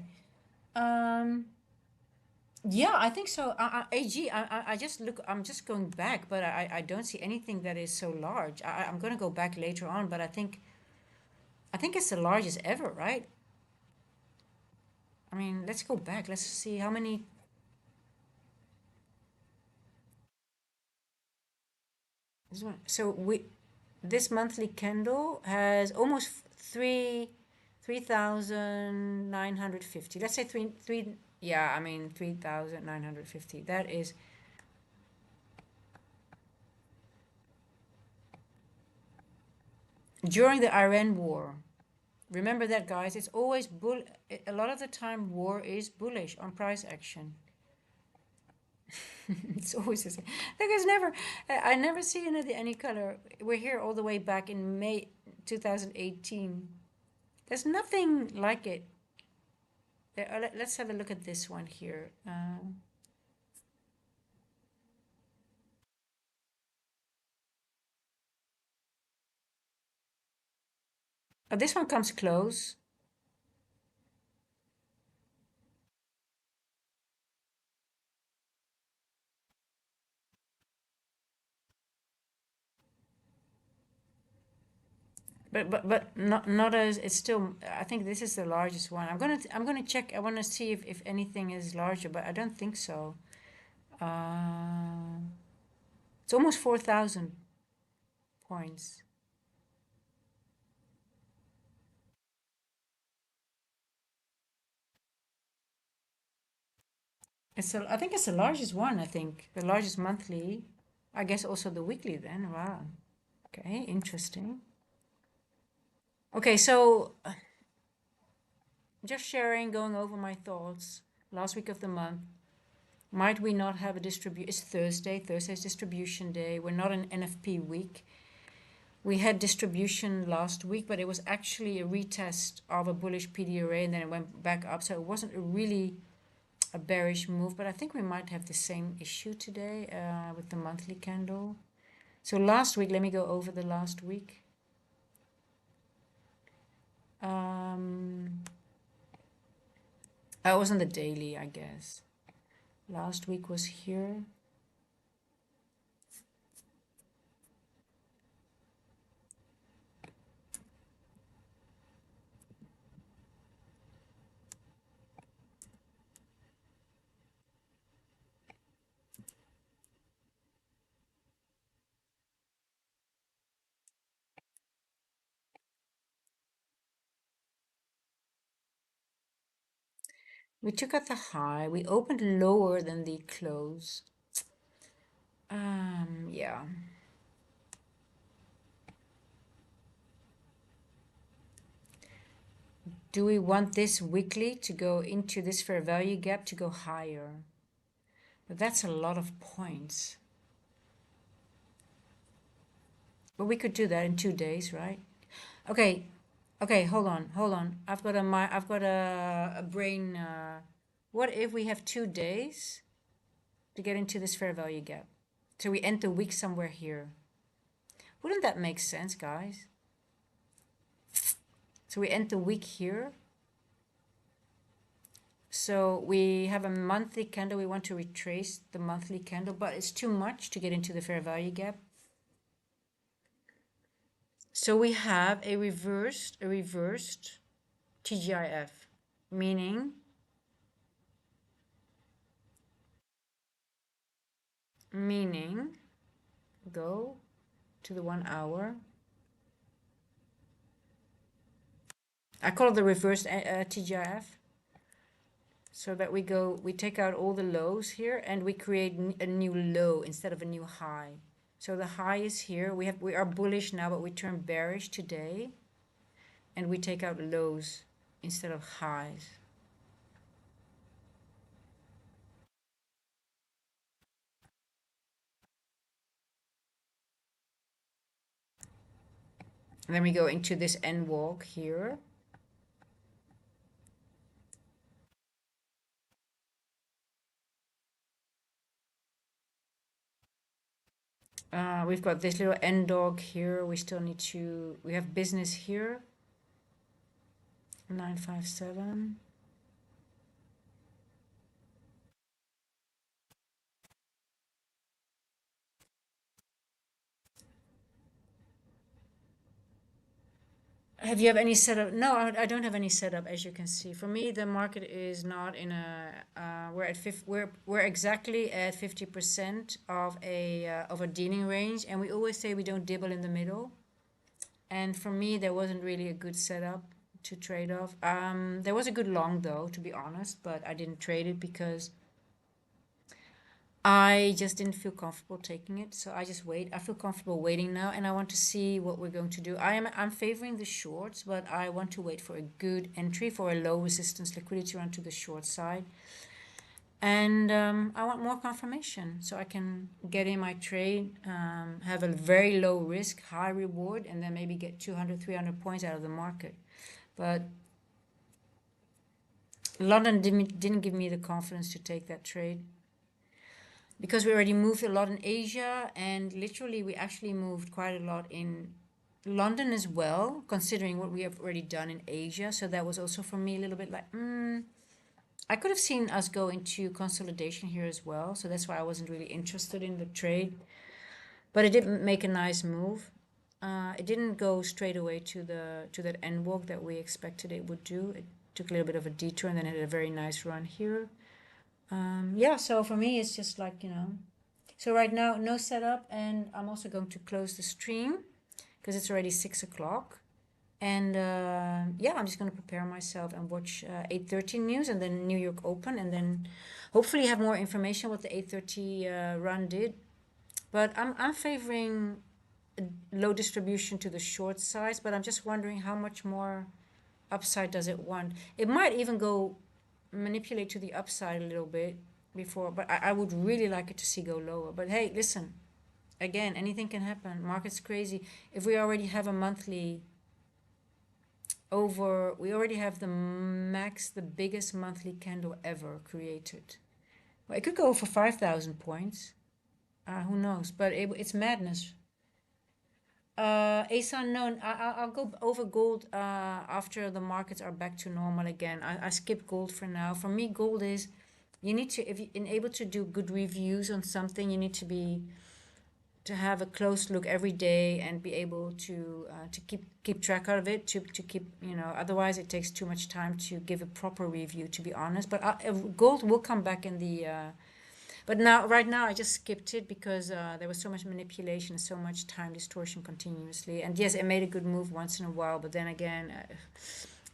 Yeah, I think so. AG, I just look, I'm just going back, but I don't see anything that is so large. I'm going to go back later on, but I think it's the largest ever, right? I mean, let's go back. Let's see how many. This monthly candle has almost 3,950. Let's say three. Yeah, I mean 3,950. That is during the Iran war. Remember that, guys. It's always bull. A lot of the time, war is bullish on price action. It's always the same. Like it's never. I never see any color. We're here all the way back in May 2018. There's nothing like it. Let's have a look at this one here. This one comes close. But not as it's still. I think this is the largest one. I'm gonna check. I want to see if anything is larger, but I don't think so. It's almost 4,000 points. I think it's the largest one. I think the largest monthly. I guess also the weekly then. Wow. Okay, interesting. Okay, so just sharing, going over my thoughts. Last week of the month. Might we not have a distribution? It's Thursday. Thursday's distribution day. We're not an NFP week. We had distribution last week, but it was actually a retest of a bullish PDRA and then it went back up. So it wasn't really a bearish move, but I think we might have the same issue today with the monthly candle. So last week, let me go over the last week. I was on the daily, I guess. Last week was here. We took out the high. We opened lower than the close. Yeah. Do we want this weekly to go into this fair value gap to go higher? But that's a lot of points. But we could do that in 2 days, right? Okay, okay, hold on. I've got a brain. What if we have 2 days to get into this fair value gap? So we end the week somewhere here. Wouldn't that make sense, guys? So we end the week here. So we have a monthly candle. We want to retrace the monthly candle, but it's too much to get into the fair value gap. So we have a reversed TGIF, meaning go to the 1 hour. I call it the reversed TGIF. So that we take out all the lows here and we create a new low instead of a new high. So the high is here. We are bullish now, but we turn bearish today, and we take out lows instead of highs. And then we go into this end walk here. We've got this little end dog here. We still need to, we have business here. 957. Have you have any setup? No, I don't have any setup, as you can see. For me, the market is not in a. We're exactly at 50% of a dealing range, and we always say we don't dibble in the middle. And for me, there wasn't really a good setup to trade off. There was a good long though, to be honest, but I didn't trade it because I just didn't feel comfortable taking it, so I just wait. I feel comfortable waiting now, and I want to see what we're going to do. I'm favoring the shorts, but I want to wait for a good entry for a low resistance liquidity run to the short side, and I want more confirmation so I can get in my trade, have a very low risk, high reward, and then maybe get 200, 300 points out of the market. But London didn't give me the confidence to take that trade, because we already moved a lot in Asia, and literally we actually moved quite a lot in London as well, considering what we have already done in Asia. So that was also for me a little bit like, I could have seen us go into consolidation here as well. So that's why I wasn't really interested in the trade. But it did make a nice move. It didn't go straight away to that end walk that we expected it would do. It took a little bit of a detour and then had a very nice run here. Yeah, so for me, it's just like, so right now, no setup, and I'm also going to close the stream because it's already 6 o'clock. And yeah, I'm just going to prepare myself and watch 8:30 news and then New York Open, and then hopefully have more information what the 8:30 run did. But I'm favoring low distribution to the short size, but I'm just wondering how much more upside does it want. It might even go manipulate to the upside a little bit before, but I would really like it to see go lower. But hey, listen, again, anything can happen. Market's crazy. If we already have a monthly we already have the biggest monthly candle ever created. Well, it could go for 5,000 points. Who knows? But it's madness. ASAN, no, I'll go over gold after the markets are back to normal again. I skip gold for now. For me, gold is, you need to, if you're able to do good reviews on something, you need to have a close look every day and be able to keep track of it, to keep, otherwise it takes too much time to give a proper review, to be honest. But gold will come back in the but right now, I just skipped it because there was so much manipulation, so much time distortion continuously. And yes, it made a good move once in a while, but then again,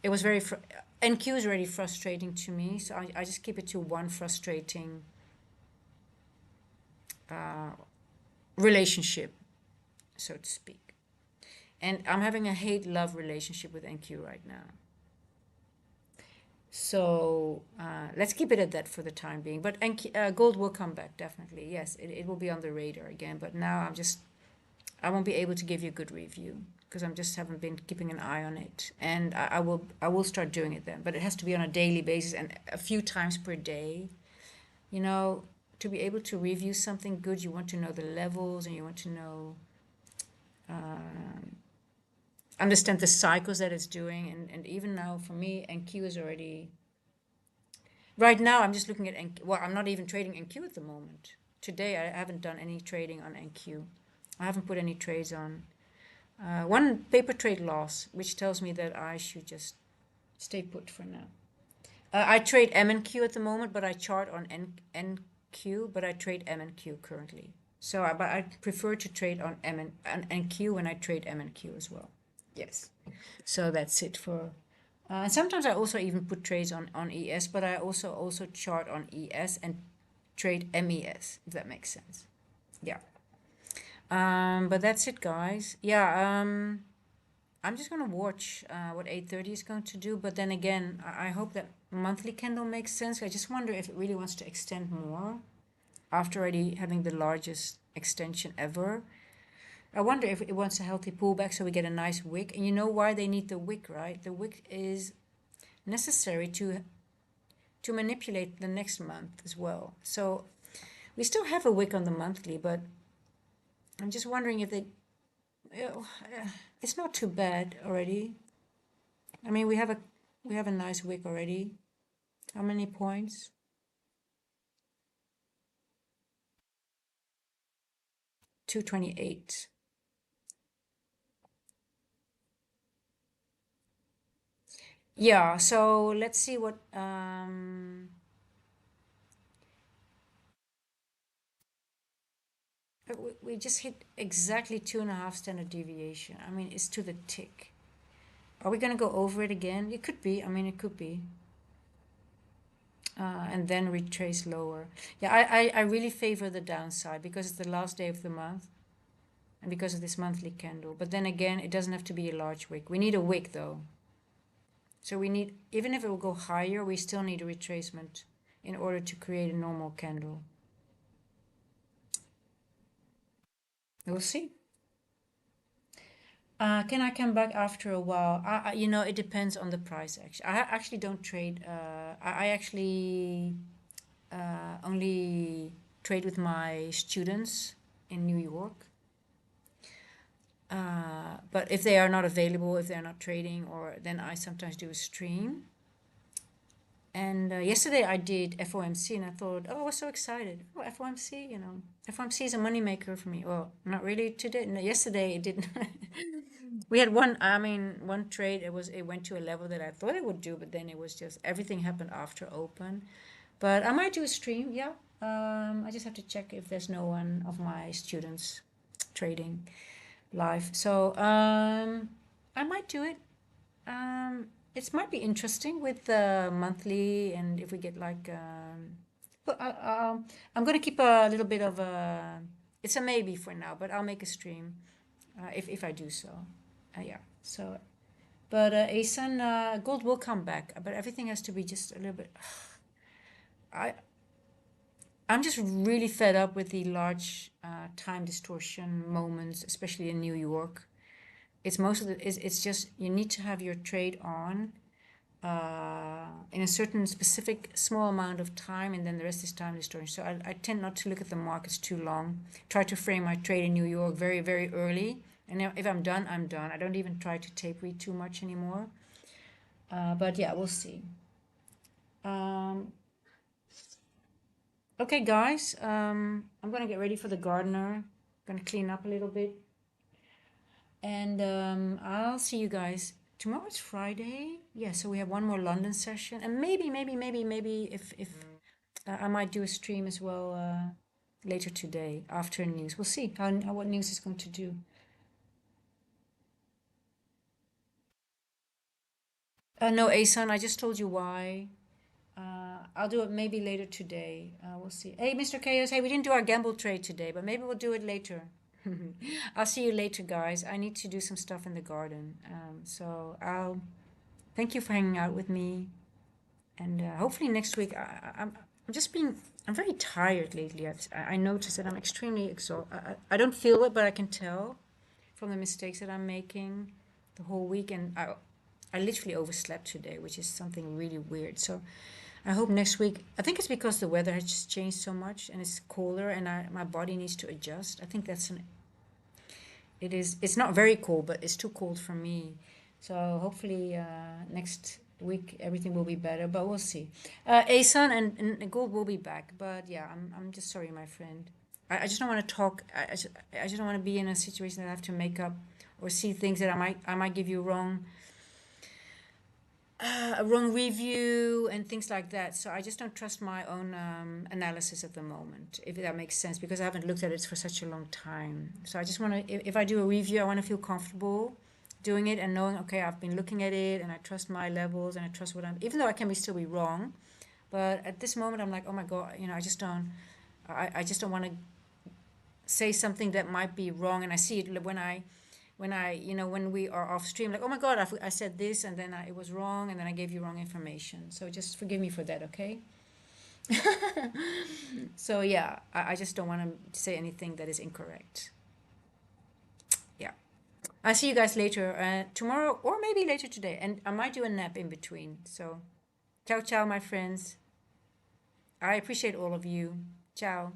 it was very NQ is already frustrating to me, so I just keep it to one frustrating relationship, so to speak. And I'm having a hate-love relationship with NQ right now. So let's keep it at that for the time being. But gold will come back, definitely. Yes, it will be on the radar again. But now I won't be able to give you a good review because I just haven't been keeping an eye on it. And I will start doing it then. But it has to be on a daily basis and a few times per day. To be able to review something good, you want to know the levels and you want to know, understand the cycles that it's doing. And even now, for me, NQ is already... Right now, I'm just looking at NQ. Well, I'm not even trading NQ at the moment. Today, I haven't done any trading on NQ. I haven't put any trades on. One paper trade loss, which tells me that I should just stay put for now. I trade MNQ at the moment, but I chart on NQ, but I trade MNQ currently. So, but I prefer to trade on NQ when I trade MNQ as well. Yes. So that's it for... and sometimes I also even put trades on ES, but I also chart on ES and trade MES, if that makes sense. Yeah. But that's it, guys. Yeah. I'm just gonna watch what 8:30 is going to do. But then again, I hope that monthly candle makes sense. I just wonder if it really wants to extend more after already having the largest extension ever. I wonder if it wants a healthy pullback so we get a nice wick. And you know why they need the wick, right? The wick is necessary to manipulate the next month as well. So we still have a wick on the monthly, but I'm just wondering if they, uh, it's not too bad already. I mean, we have a nice wick already. How many points? 228. Yeah, so let's see what we just hit exactly 2.5 standard deviation. I mean, it's to the tick. Are we gonna go over it again? It could be. I mean, it could be. And then retrace lower. Yeah, I really favor the downside because it's the last day of the month and because of this monthly candle. But then again, it doesn't have to be a large wick. We need a wick though. So we need, even if it will go higher, we still need a retracement in order to create a normal candle. We'll see. Can I come back after a while? It depends on the price. Actually, I actually don't trade. I actually only trade with my students in New York. But if they are not available, if they're not trading, or then I sometimes do a stream. And yesterday I did FOMC, and I thought, oh, I was so excited. Oh, FOMC, FOMC is a moneymaker for me. Well, not really today. No, yesterday it didn't. We had one trade. It went to a level that I thought it would do, but then it was just everything happened after open. But I might do a stream. Yeah. I just have to check if there's no one of my students trading live. So I might do it. It might be interesting with the monthly, and if we get like, but I'm gonna keep a little bit of a. It's a maybe for now, but I'll make a stream if I do so. Yeah. So, but ASUN gold will come back, but everything has to be just a little bit. I I'm just really fed up with the large time distortion moments, especially in New York. It's most of the. It's just you need to have your trade on in a certain specific small amount of time, and then the rest is time distortion. So I tend not to look at the markets too long. Try to frame my trade in New York very, very early. And if I'm done, I'm done. I don't even try to tape read too much anymore. But yeah, we'll see. Um, okay, guys, I'm gonna get ready for the gardener. Gonna clean up a little bit. And I'll see you guys. Tomorrow is Friday. Yeah, so we have one more London session. And maybe if I might do a stream as well later today after news. We'll see how what news is going to do. No, Asan, I just told you why. I'll do it maybe later today. We'll see. Hey, Mr. Chaos. Hey, we didn't do our gamble trade today, but maybe we'll do it later. I'll see you later, guys. I need to do some stuff in the garden. So I'll thank you for hanging out with me, and hopefully next week. I'm just being. I'm very tired lately. I noticed that I'm extremely exhausted. I don't feel it, but I can tell from the mistakes that I'm making the whole week, and I literally overslept today, which is something really weird. So I hope next week. I think it's because the weather has just changed so much and it's colder, and my body needs to adjust. I think that's an. It is. It's not very cold, but it's too cold for me. So hopefully next week everything will be better, but we'll see. Asan and Gold will be back, but yeah, I'm just sorry, my friend. I just don't want to talk. I just don't want to be in a situation that I have to make up or see things that I might give you wrong a wrong review and things like that. So I just don't trust my own analysis at the moment, if that makes sense, because I haven't looked at it for such a long time. So I just want to, if I do a review, I want to feel comfortable doing it and knowing, okay, I've been looking at it and I trust my levels and I trust what I'm, even though I can still be wrong. But at this moment, I'm like, oh my God, I just don't want to say something that might be wrong, and I see it when I, when we are off stream, like, oh my God, I said this, and then it was wrong, and then I gave you wrong information. So just forgive me for that, okay? So yeah, I just don't want to say anything that is incorrect. Yeah. I'll see you guys later, tomorrow, or maybe later today, and I might do a nap in between. So, ciao, ciao, my friends. I appreciate all of you. Ciao.